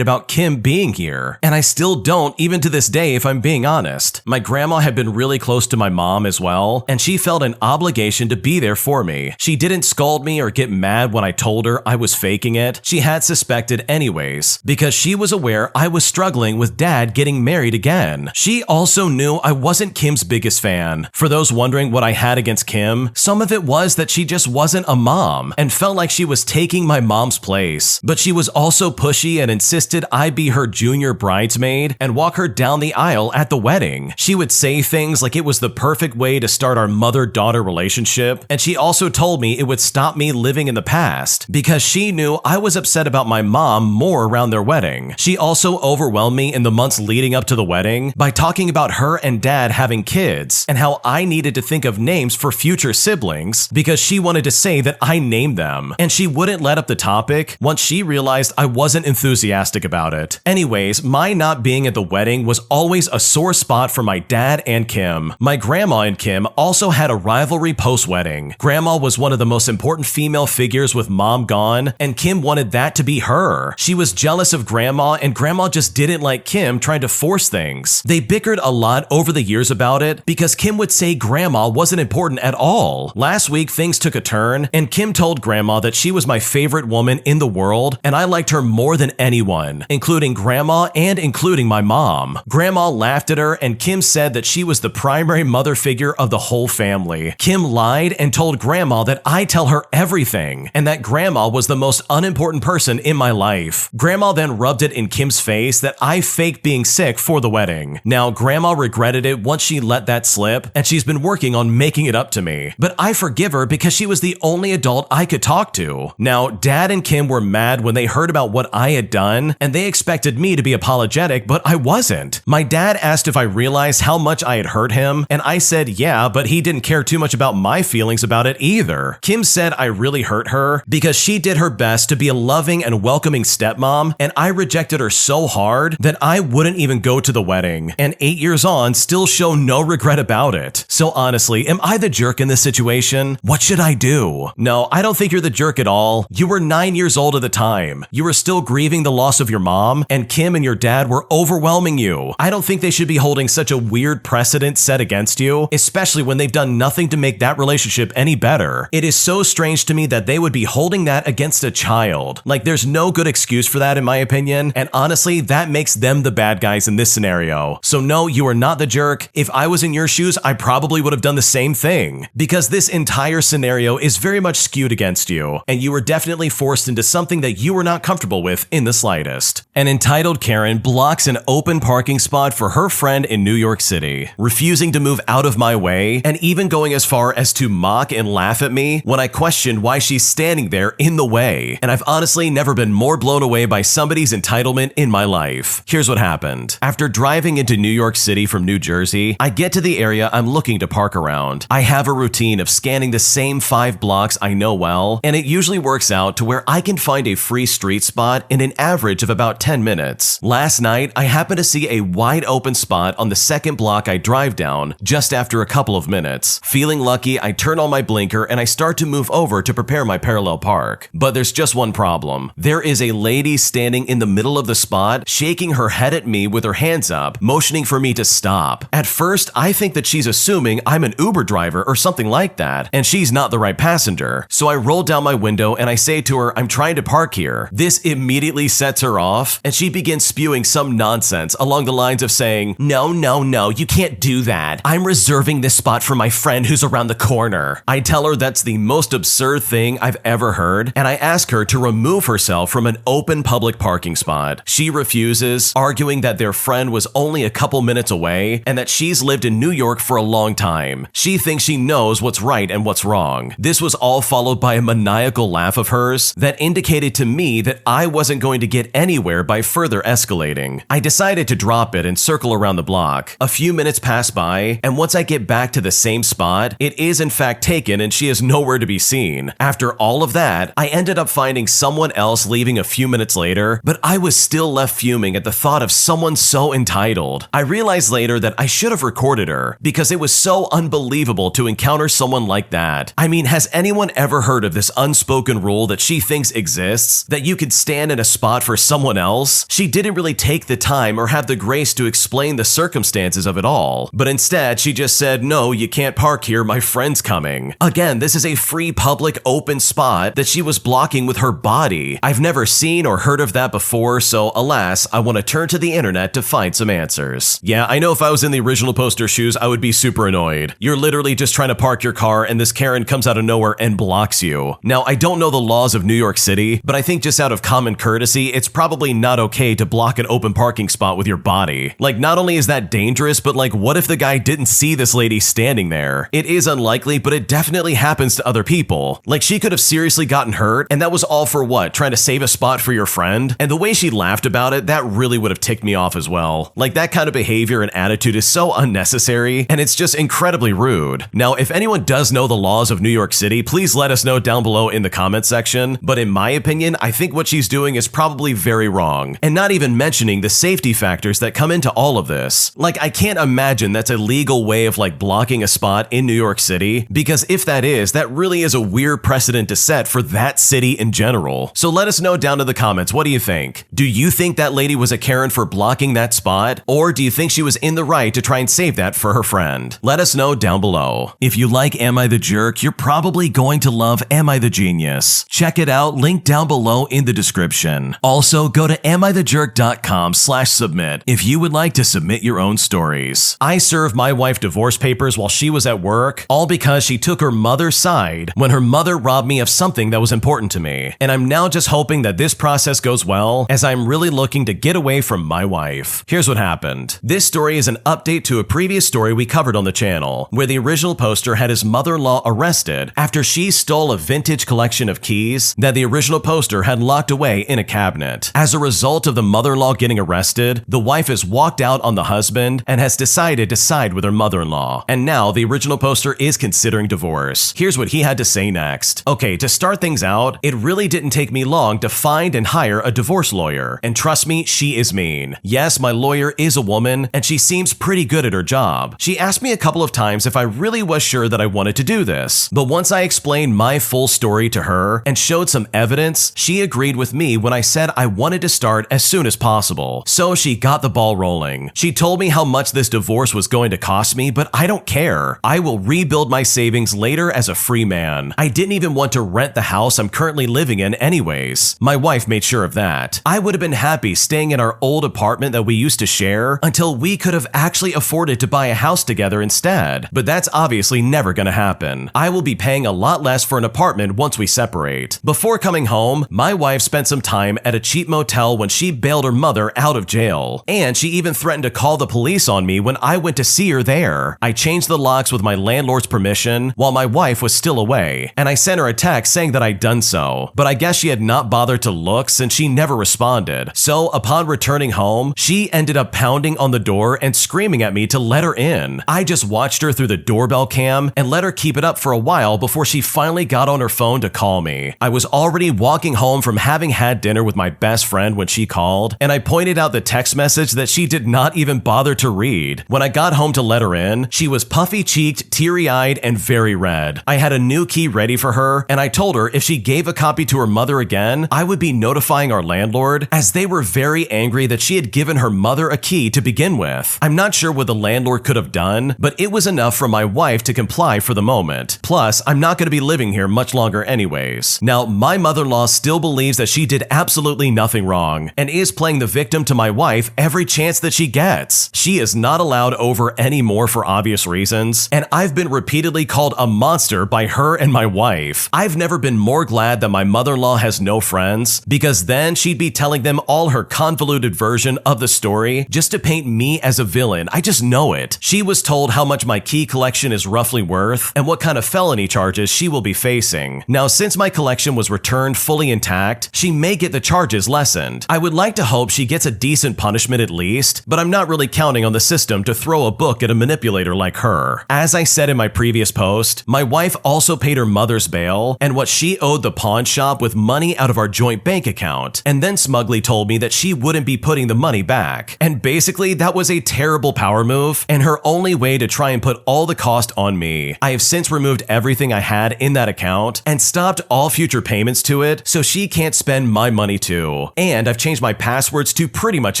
S1: about Kim being here. And I still don't, even to this day, if I'm being honest. My grandma had been really close to my mom as well, and she felt an obligation to be there for me. She didn't scold me or or get mad when I told her I was faking it, she had suspected anyways, because she was aware I was struggling with dad getting married again. She also knew I wasn't Kim's biggest fan. For those wondering what I had against Kim, some of it was that she just wasn't a mom and felt like she was taking my mom's place. But she was also pushy and insisted I be her junior bridesmaid and walk her down the aisle at the wedding. She would say things like it was the perfect way to start our mother-daughter relationship, and she also told me it would stop me living in the past because she knew I was upset about my mom more around their wedding. She also overwhelmed me in the months leading up to the wedding by talking about her and dad having kids and how I needed to think of names for future siblings because she wanted to say that I named them, and she wouldn't let up the topic once she realized I wasn't enthusiastic about it. Anyways, my not being at the wedding was always a sore spot for my dad and Kim. My grandma and Kim also had a rivalry post-wedding. Grandma was one of the most important female figures with mom gone, and Kim wanted that to be her. She was jealous of grandma, and grandma just didn't like Kim trying to force things. They bickered a lot over the years about it because Kim would say grandma wasn't important at all. Last week, things took a turn, and Kim told grandma that she was my favorite woman in the world, and I liked her more than anyone, including grandma and including my mom. Grandma laughed at her, and Kim said that she was the primary mother figure of the whole family. Kim lied and told grandma that I tell her everything, and that grandma was the most unimportant person in my life. Grandma then rubbed it in Kim's face that I faked being sick for the wedding. Now, grandma regretted it once she let that slip, and she's been working on making it up to me. But I forgive her because she was the only adult I could talk to. Now, dad and Kim were mad when they heard about what I had done, and they expected me to be apologetic, but I wasn't. My dad asked if I realized how much I had hurt him, and I said yeah, but he didn't care too much about my feelings about it either. Kim said I really hurt her because she did her best to be a loving and welcoming stepmom, and I rejected her so hard that I wouldn't even go to the wedding, and 8 years on, still show no regret about it. So honestly, am I the jerk in this situation? What should I do? No, I don't think you're the jerk at all. You were 9 years old at the time. You were still grieving the loss of your mom, and Kim and your dad were overwhelming you. I don't think they should be holding such a weird precedent set against you, especially when they've done nothing to make that relationship any better. It is so strange to me that they would be holding that against a child. Like, there's no good excuse for that in my opinion, and honestly, that makes them the bad guys in this scenario. So no, you are not the jerk. If I was in your shoes, I probably would have done the same thing, because this entire scenario is very much skewed against you, and you were definitely forced into something that you were not comfortable with in the slightest. An entitled Karen blocks an open parking spot for her friend in New York City, refusing to move out of my way, and even going as far as to mock and laugh at me when I questioned why she's standing there in the way. And I've honestly never been more blown away by somebody's entitlement in my life. Here's what happened. After driving into New York City from New Jersey, I get to the area I'm looking to park around. I have a routine of scanning the same 5 blocks I know well, and it usually works out to where I can find a free street spot in an average of about 10 minutes. Last night, I happened to see a wide open spot on the second block I drive down just after a couple of minutes. Feeling lucky, I turn on my blinker and I start to move over to prepare my parallel park. But there's just one problem. There is a lady standing in the middle of the spot, shaking her head at me with her hands up, motioning for me to stop. At first, I think that she's assuming I'm an Uber driver or something like that, and she's not the right passenger. So I roll down my window and I say to her, I'm trying to park here. This immediately sets her off, and she begins spewing some nonsense along the lines of saying, no, you can't do that. I'm reserving this spot for my friend who's around the corner. I tell her that's the most absurd thing I've ever heard, and I ask her to remove herself from an open public parking spot. She refuses, arguing that their friend was only a couple minutes away and that she's lived in New York for a long time. She thinks she knows what's right and what's wrong. This was all followed by a maniacal laugh of hers that indicated to me that I wasn't going to get anywhere by further escalating. I decided to drop it and circle around the block. A few minutes pass by, and once I get back to the same spot, it is in fact taken and she is nowhere to be seen. After all of that, I ended up finding someone else leaving a few minutes later, but I was still left fuming at the thought of someone so entitled. I realized later that I should have recorded her because it was so unbelievable to encounter someone like that. I mean, has anyone ever heard of this unspoken rule that she thinks exists, that you could stand in a spot for someone else else. She didn't really take the time or have the grace to explain the circumstances of it all, but instead she just said, "No, you can't park here, my friend's coming." Again, this is a free public open spot that she was blocking with her body. I've never seen or heard of that before, so alas, I want to turn to the internet to find some answers. Yeah, I know if I was in the original poster's shoes, I would be super annoyed. You're literally just trying to park your car and this Karen comes out of nowhere and blocks you. Now, I don't know the laws of New York City, but I think just out of common courtesy, it's probably not okay to block an open parking spot with your body. Like, not only is that dangerous, but like, what if the guy didn't see this lady standing there? It is unlikely, but it definitely happens to other people. Like, she could have seriously gotten hurt, and that was all for what? Trying to save a spot for your friend? And the way she laughed about it, that really would have ticked me off as well. Like, that kind of behavior and attitude is so unnecessary, and it's just incredibly rude. Now, if anyone does know the laws of New York City, please let us know down below in the comment section, but in my opinion, I think what she's doing is probably very wrong, and not even mentioning the safety factors that come into all of this. Like, I can't imagine that's a legal way of like blocking a spot in New York City, because if that is, that really is a weird precedent to set for that city in general. So let us know down in the comments, what do you think? Do you think that lady was a Karen for blocking that spot, or do you think she was in the right to try and save that for her friend? Let us know down below. If you like Am I the Jerk, you're probably going to love Am I the Genius. Check it out, link down below in the description. Also, go to amithejerk.com/submit if you would like to submit your own stories. I served my wife divorce papers while she was at work, all because she took her mother's side when her mother robbed me of something that was important to me. And I'm now just hoping that this process goes well, as I'm really looking to get away from my wife. Here's what happened. This story is an update to a previous story we covered on the channel, where the original poster had his mother-in-law arrested after she stole a vintage collection of keys that the original poster had locked away in a cabinet. As a result of the mother-in-law getting arrested, the wife has walked out on the husband and has decided to side with her mother-in-law. And now the original poster is considering divorce. Here's what he had to say next. Okay, to start things out, it really didn't take me long to find and hire a divorce lawyer. And trust me, she is mean. Yes, my lawyer is a woman, and she seems pretty good at her job. She asked me a couple of times if I really was sure that I wanted to do this. But once I explained my full story to her and showed some evidence, she agreed with me when I said I wanted to start as soon as possible. So she got the ball rolling. She told me how much this divorce was going to cost me, but I don't care. I will rebuild my savings later as a free man. I didn't even want to rent the house I'm currently living in anyways. My wife made sure of that. I would have been happy staying in our old apartment that we used to share until we could have actually afforded to buy a house together instead. But that's obviously never gonna happen. I will be paying a lot less for an apartment once we separate. Before coming home, my wife spent some time at a cheap motel when she bailed her mother out of jail. And she even threatened to call the police on me when I went to see her there. I changed the locks with my landlord's permission while my wife was still away, and I sent her a text saying that I'd done so. But I guess she had not bothered to look since she never responded. So upon returning home, she ended up pounding on the door and screaming at me to let her in. I just watched her through the doorbell cam and let her keep it up for a while before she finally got on her phone to call me. I was already walking home from having had dinner with my best friend when she called, and I pointed out the text message that she did not even bother to read. When I got home to let her in, she was puffy-cheeked, teary-eyed, and very red. I had a new key ready for her, and I told her if she gave a copy to her mother again, I would be notifying our landlord, as they were very angry that she had given her mother a key to begin with. I'm not sure what the landlord could have done, but it was enough for my wife to comply for the moment. Plus, I'm not going to be living here much longer anyways. Now, my mother-in-law still believes that she did absolutely nothing wrong, and is playing the victim to my wife every chance that she gets. She is not allowed over anymore for obvious reasons, and I've been repeatedly called a monster by her and my wife. I've never been more glad that my mother-in-law has no friends, because then she'd be telling them all her convoluted version of the story just to paint me as a villain. I just know it. She was told how much my key collection is roughly worth and what kind of felony charges she will be facing. Now, since my collection was returned fully intact, she may get the charges lessened. I would like to hope she gets a decent punishment at least, but I'm not really counting on the system to throw a book at a manipulator like her. As I said in my previous post, my wife also paid her mother's bail and what she owed the pawn shop with money out of our joint bank account, and then smugly told me that she wouldn't be putting the money back. And basically, that was a terrible power move and her only way to try and put all the cost on me. I have since removed everything I had in that account and stopped all future payments to it so she can't spend my money too. And and I've changed my passwords to pretty much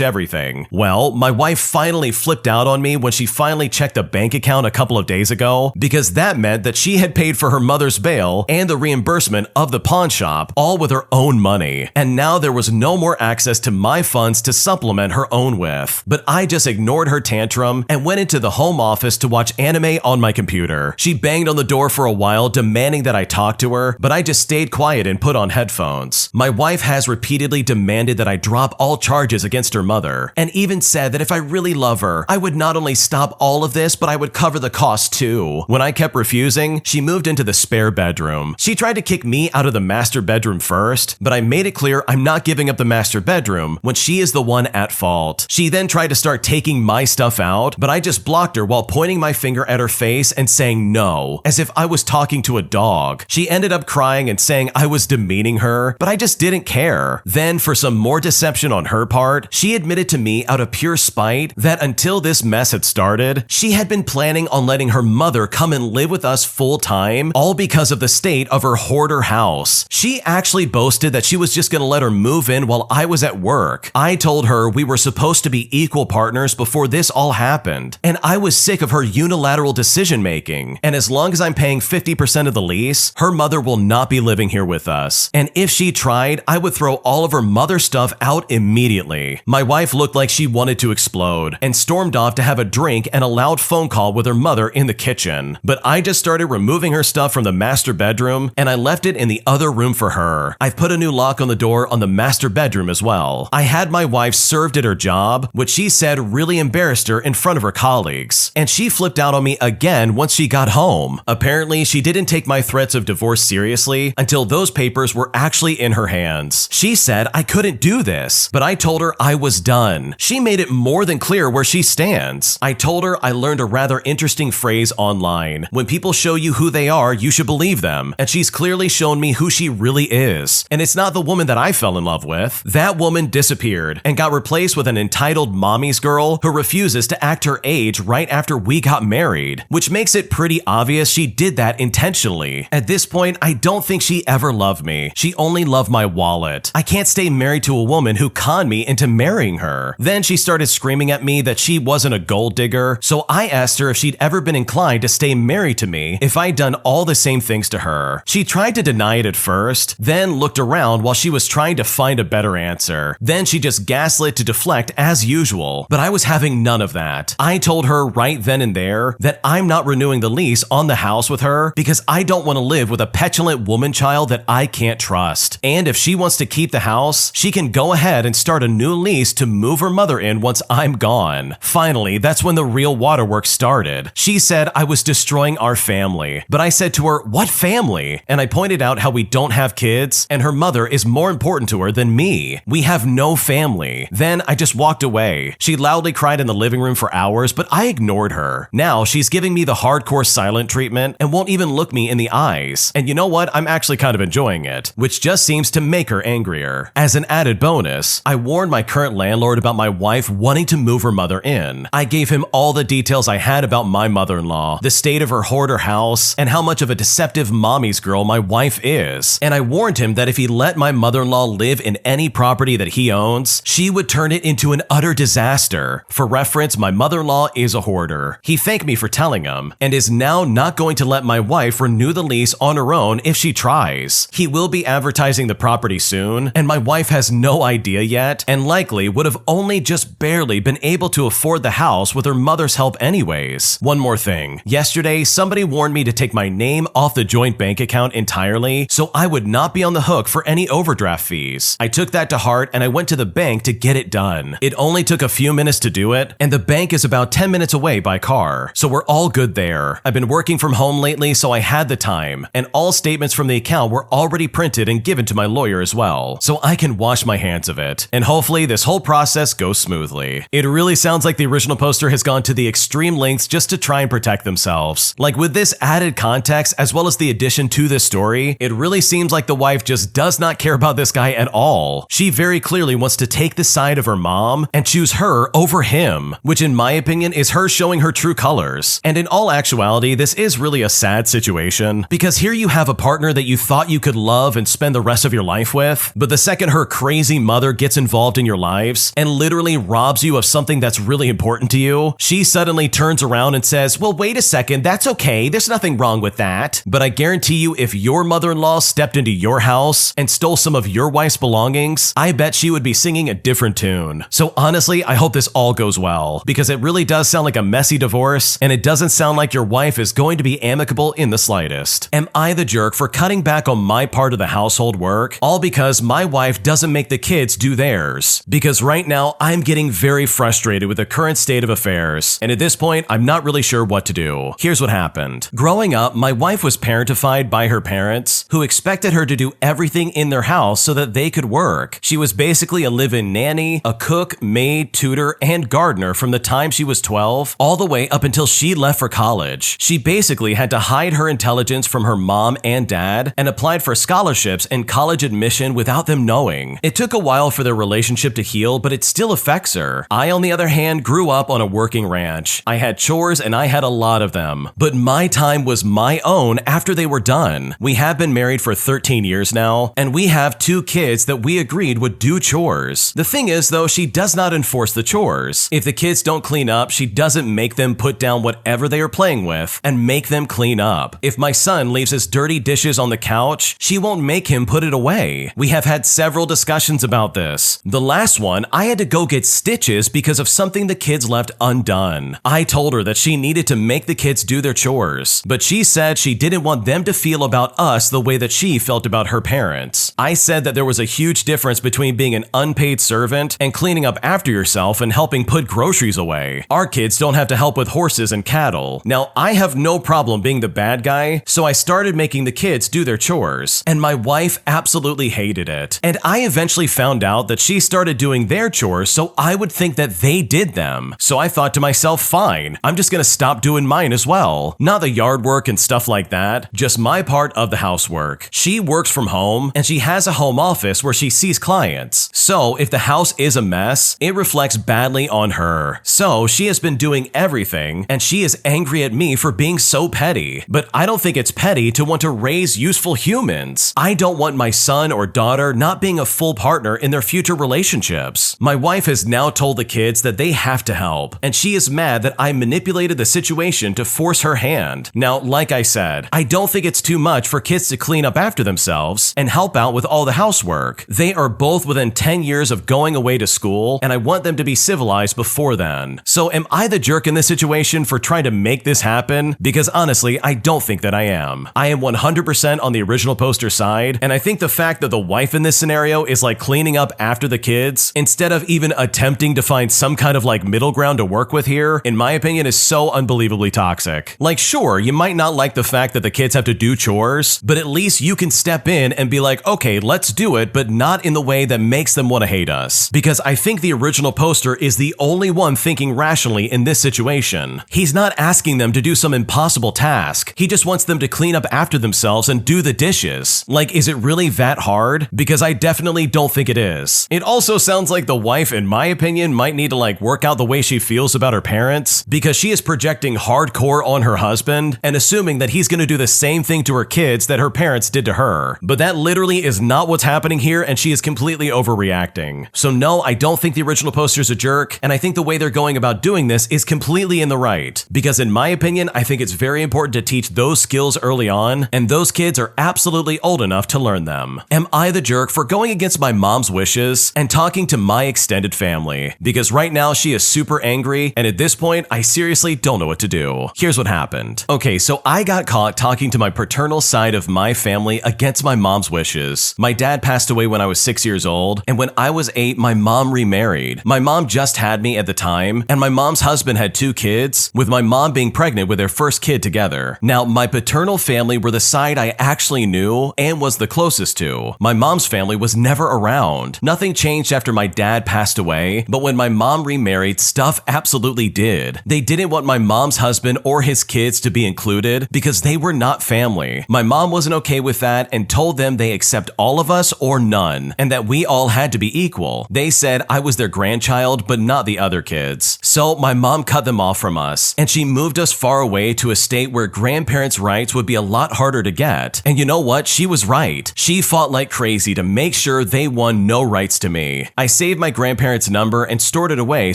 S1: everything. Well, my wife finally flipped out on me when she finally checked a bank account a couple of days ago, because that meant that she had paid for her mother's bail and the reimbursement of the pawn shop, all with her own money. And now there was no more access to my funds to supplement her own with. But I just ignored her tantrum and went into the home office to watch anime on my computer. She banged on the door for a while, demanding that I talk to her, but I just stayed quiet and put on headphones. My wife has repeatedly demanded that I drop all charges against her mother, and even said that if I really love her, I would not only stop all of this, but I would cover the cost too. When I kept refusing, she moved into the spare bedroom. She tried to kick me out of the master bedroom first, but I made it clear I'm not giving up the master bedroom when she is the one at fault. She then tried to start taking my stuff out, but I just blocked her while pointing my finger at her face and saying no, as if I was talking to a dog. She ended up crying and saying I was demeaning her, but I just didn't care. Then, for some more deception on her part, she admitted to me out of pure spite that until this mess had started, she had been planning on letting her mother come and live with us full time, all because of the state of her hoarder house. She actually boasted that she was just gonna let her move in while I was at work. I told her we were supposed to be equal partners before this all happened, and I was sick of her unilateral decision making. And as long as I'm paying 50% of the lease, her mother will not be living here with us. And if she tried, I would throw all of her mother stuff out immediately. My wife looked like she wanted to explode and stormed off to have a drink and a loud phone call with her mother in the kitchen. But I just started removing her stuff from the master bedroom, and I left it in the other room for her. I've put a new lock on the door on the master bedroom as well. I had my wife served at her job, which she said really embarrassed her in front of her colleagues, and she flipped out on me again once she got home. Apparently, she didn't take my threats of divorce seriously until those papers were actually in her hands. She said I couldn't do this, but I told her I was done. She made it more than clear where she stands. I told her I learned a rather interesting phrase online. When people show you who they are, you should believe them. And she's clearly shown me who she really is. And it's not the woman that I fell in love with. That woman disappeared and got replaced with an entitled mommy's girl who refuses to act her age right after we got married, which makes it pretty obvious she did that intentionally. At this point, I don't think she ever loved me. She only loved my wallet. I can't stay married to a woman who conned me into marrying her. Then she started screaming at me that she wasn't a gold digger, so I asked her if she'd ever been inclined to stay married to me if I'd done all the same things to her. She tried to deny it at first, then looked around while she was trying to find a better answer. Then she just gaslit to deflect as usual, but I was having none of that. I told her right then and there that I'm not renewing the lease on the house with her because I don't want to live with a petulant woman child that I can't trust. And if she wants to keep the house, she can go ahead and start a new lease to move her mother in once I'm gone. Finally, that's when the real waterworks started. She said I was destroying our family, but I said to her, "What family?" And I pointed out how we don't have kids and her mother is more important to her than me. We have no family. Then I just walked away. She loudly cried in the living room for hours, but I ignored her. Now she's giving me the hardcore silent treatment and won't even look me in the eyes. And you know what? I'm actually kind of enjoying it, which just seems to make her angrier. As an added bonus, I warned my current landlord about my wife wanting to move her mother in. I gave him all the details I had about my mother-in-law, the state of her hoarder house, and how much of a deceptive mommy's girl my wife is. And I warned him that if he let my mother-in-law live in any property that he owns, she would turn it into an utter disaster. For reference, my mother-in-law is a hoarder. He thanked me for telling him, and is now not going to let my wife renew the lease on her own if she tries. He will be advertising the property soon, and my wife has no idea yet, and likely would have only just barely been able to afford the house with her mother's help anyways. One more thing. Yesterday, somebody warned me to take my name off the joint bank account entirely, so I would not be on the hook for any overdraft fees. I took that to heart and I went to the bank to get it done. It only took a few minutes to do it, and the bank is about 10 minutes away by car, so we're all good there. I've been working from home lately, so I had the time, and all statements from the account were already printed and given to my lawyer as well, so I can wash my hands of it, and hopefully this whole process goes smoothly. It really sounds like the original poster has gone to the extreme lengths just to try and protect themselves. Like, with this added context as well as the addition to this story, it really seems like the wife just does not care about this guy at all. She very clearly wants to take the side of her mom and choose her over him, which in my opinion is her showing her true colors. And in all actuality, this is really a sad situation, because here you have a partner that you thought you could love and spend the rest of your life with, but the second her crazy mother gets involved in your lives and literally robs you of something that's really important to you, she suddenly turns around and says, well, wait a second, that's okay, there's nothing wrong with that. But I guarantee you, if your mother-in-law stepped into your house and stole some of your wife's belongings, I bet she would be singing a different tune. So honestly, I hope this all goes well, because it really does sound like a messy divorce, and it doesn't sound like your wife is going to be amicable in the slightest. Am I the jerk for cutting back on my part of the household work, all because my wife doesn't make the kids do theirs? Because right now, I'm getting very frustrated with the current state of affairs, and at this point, I'm not really sure what to do. Here's what happened. Growing up, my wife was parentified by her parents, who expected her to do everything in their house so that they could work. She was basically a live-in nanny, a cook, maid, tutor, and gardener from the time she was 12, all the way up until she left for college. She basically had to hide her intelligence from her mom and dad and applied for scholarships and college admission without them knowing. It took a while for their relationship to heal, but it still affects her. I, on the other hand, grew up on a working ranch. I had chores and I had a lot of them, but my time was my own after they were done. We have been married for 13 years now, and we have 2 kids that we agreed would do chores. The thing is, though, she does not enforce the chores. If the kids don't clean up, she doesn't make them put down whatever they are playing with and make them clean up. If my son leaves his dirty dishes on the couch, she won't make him put it away. We have had several discussions about this. The last one, I had to go get stitches because of something the kids left undone. I told her that she needed to make the kids do their chores, but she said she didn't want them to feel about us the way that she felt about her parents. I said that there was a huge difference between being an unpaid servant and cleaning up after yourself and helping put groceries away. Our kids don't have to help with horses and cattle. Now, I have no problem being the bad guy, so I started making the kids do their chores, and my wife absolutely hated it. And I eventually found out that she started doing their chores so I would think that they did them. So I thought to myself, fine, I'm just gonna stop doing mine as well. Not the yard work and stuff like that, just my part of the housework. She works from home, and she has a home office where she sees clients. So if the house is a mess, it reflects badly on her. So she has been doing everything, and she is angry at me for being so petty. But I don't think it's petty to want to raise useful humans. I don't want my son or daughter not being a full partner in their future relationships. My wife has now told the kids that they have to help, and she is mad that I manipulated the situation to force her hand. Now, like I said, I don't think it's too much for kids to clean up after themselves and help out with all the housework. They are both within 10 years of going away to school, and I want them to be civilized before then. So am I the jerk in this situation for trying to make this happen? Because honestly, I don't think that I am. I am 100% on the original poster side, and I think the fact that the wife in this scenario is like cleaning up after the kids, instead of even attempting to find some kind of like middle ground to work with here, in my opinion, is so unbelievably toxic. Like, sure, you might not like the fact that the kids have to do chores, but at least you can step in and be like, okay, let's do it, but not in the way that makes them want to hate us. Because I think the original poster is the only one thinking rationally in this situation. He's not asking them to do some impossible task. He just wants them to clean up after themselves and do the dishes. Like, is it really that hard? Because I definitely don't think it is. It also sounds like the wife, in my opinion, might need to like work out the way she feels about her parents, because she is projecting hardcore on her husband and assuming that he's going to do the same thing to her kids that her parents did to her. But that literally is not what's happening here, and she is completely overreacting. So no, I don't think the original poster's a jerk, and I think the way they're going about doing this is completely in the right. Because in my opinion, I think it's very important to teach those skills early on, and those kids are absolutely old enough to learn them. Am I the jerk for going against my mom's wishes and talking to my extended family? Because right now she is super angry, and at this point, I seriously don't know what to do. Here's what happened. Okay, so I got caught talking to my paternal side of my family against my mom's wishes. My dad passed away when I was 6 years old, and when I was 8, my mom remarried. My mom just had me at the time, and my mom's husband had 2 kids, with my mom being pregnant with their first kid together. Now, my paternal family were the side I actually knew and was the closest to. My mom's family was never around. Nothing changed after my dad passed away, but when my mom remarried, stuff absolutely did. They didn't want my mom's husband or his kids to be included because they were not family. My mom wasn't okay with that and told them they accept all of us or none, and that we all had to be equal. They said I was their grandchild, but not the other kids. So my mom cut them off from us, and she moved us far away to a state where grandparents' rights would be a lot harder to get. And you know what? She was right. She fought like crazy to make sure they won no rights to me. I saved my grandparents' number and stored it away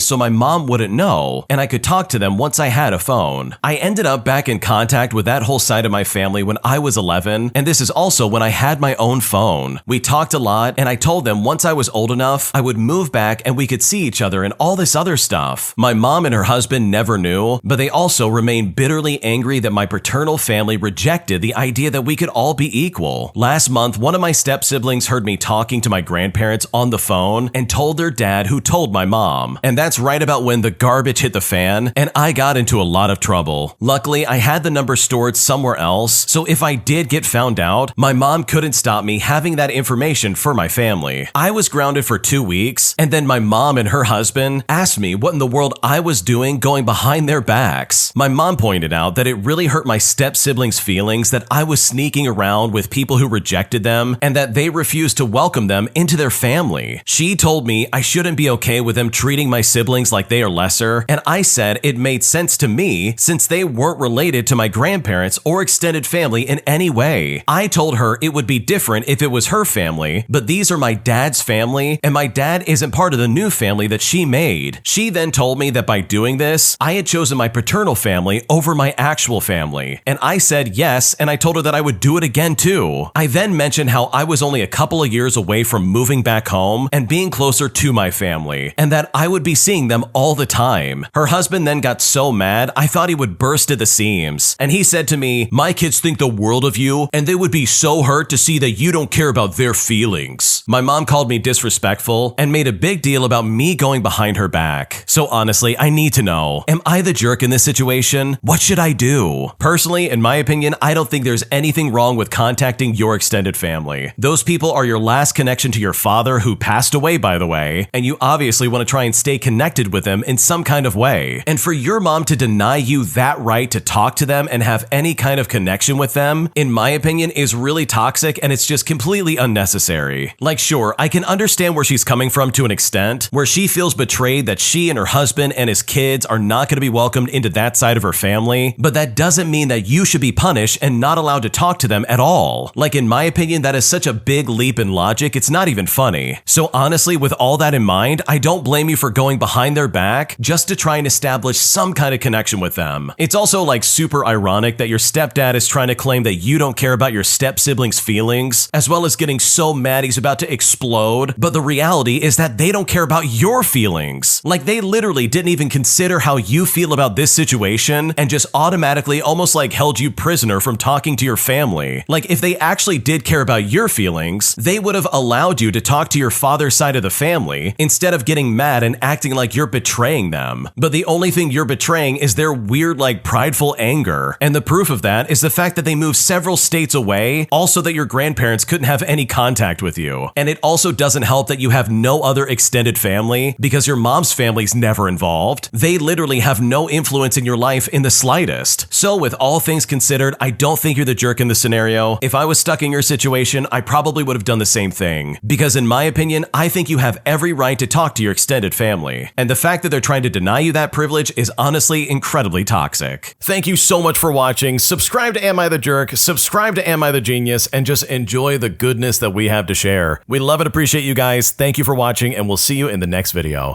S1: so my mom wouldn't know, and I could talk to them once I had a phone. I ended up back in contact with that whole side of my family when I was 11, and this is also when I had my own phone. We talked a lot, and I told them once I was old enough, I would move back and we could see each other and all this other stuff. My mom and her husband never knew, but they also remained bitterly angry that my paternal family rejected the idea that we could all be equal. Last month, one of my step-siblings heard me talking to my grandparents on the phone and told their dad, who told my mom. And that's right about when the garbage hit the fan, and I got into a lot of trouble. Luckily, I had the number stored somewhere else, so if I did get found out, my mom couldn't stop me having that information for my family. I was grounded for 2 weeks, and then my mom and her husband asked me what in the world I was doing going behind their backs. My mom pointed out that it really hurt my step-siblings' feelings that I was sneaking around with people who rejected them and that they refused to welcome them into their family. She told me I shouldn't be okay with them treating my siblings like they are lesser, and I said it made sense to me since they weren't related to my grandparents or extended family in any way. I told her it would be different if it was her family, but these are my dad's family, and my dad isn't part of the new family that she made. She then told me that by doing this, I had chosen my paternal family over my actual family, and I said yes, and I told her that I would do it again too. I then mentioned how I was only a couple of years away from moving back home and being closer to my family, and that I would be seeing them all the time. Her husband then got so mad, I thought he would burst at the seams, and he said to me, "My kids think the world of you, and they would be so hurt to see that you don't care about their feelings." My mom called me disrespectful and made a big deal about me going behind her back. So honestly, I need to know, am I the jerk in this situation? What should I do? Personally, in my opinion, I don't think there's anything wrong with contacting your extended family. Those people are your last connection to your father, who passed away, by the way, and you obviously want to try and stay connected with them in some kind of way. And for your mom to deny you that right to talk to them and have any kind of connection with them, in my opinion, is really toxic, and it's just completely unnecessary. Like, sure, I can understand where she's coming from to an extent, where she feels betrayed that she and her husband and his kids are not going to be welcomed into that side of her family, but that doesn't mean that you should be punished and not allowed to talk to them at all. Like, in my opinion, that is such a big leap in logic, it's not even funny. So honestly, with all that in mind, I don't blame you for going behind their back just to try and establish some kind of connection with them. It's also like super ironic that your stepdad is trying to claim that you don't care about your step-siblings' feelings, as well as getting so mad he's about to explode, but the reality is that they don't care about your feelings. Like, they literally didn't even consider how you feel about this situation and just automatically almost like held you prisoner from talking to your family. Like, if they actually did care about your feelings, they would have allowed you to talk to your father's side of the family instead of getting mad and acting like you're betraying them. But the only thing you're betraying is their weird, like, prideful anger. And the proof of that is the fact that they moved several states away, also that your grandparents couldn't have any contact with you. And it also doesn't help that you have no other extended family because your mom's family's never involved. They literally have no influence in your life in the slightest. So with all things considered, I don't think you're the jerk in this scenario. If I was stuck in your situation, I probably would have done the same thing. Because in my opinion, I think you have every right to talk to your extended family. And the fact that they're trying to deny you that privilege is honestly incredibly toxic. Thank you so much for watching. Subscribe to Am I the Jerk, subscribe to Am I the Genius, and just enjoy the goodness that we have to share. We love and appreciate you guys. Thank you for watching, and we'll see you in the next video.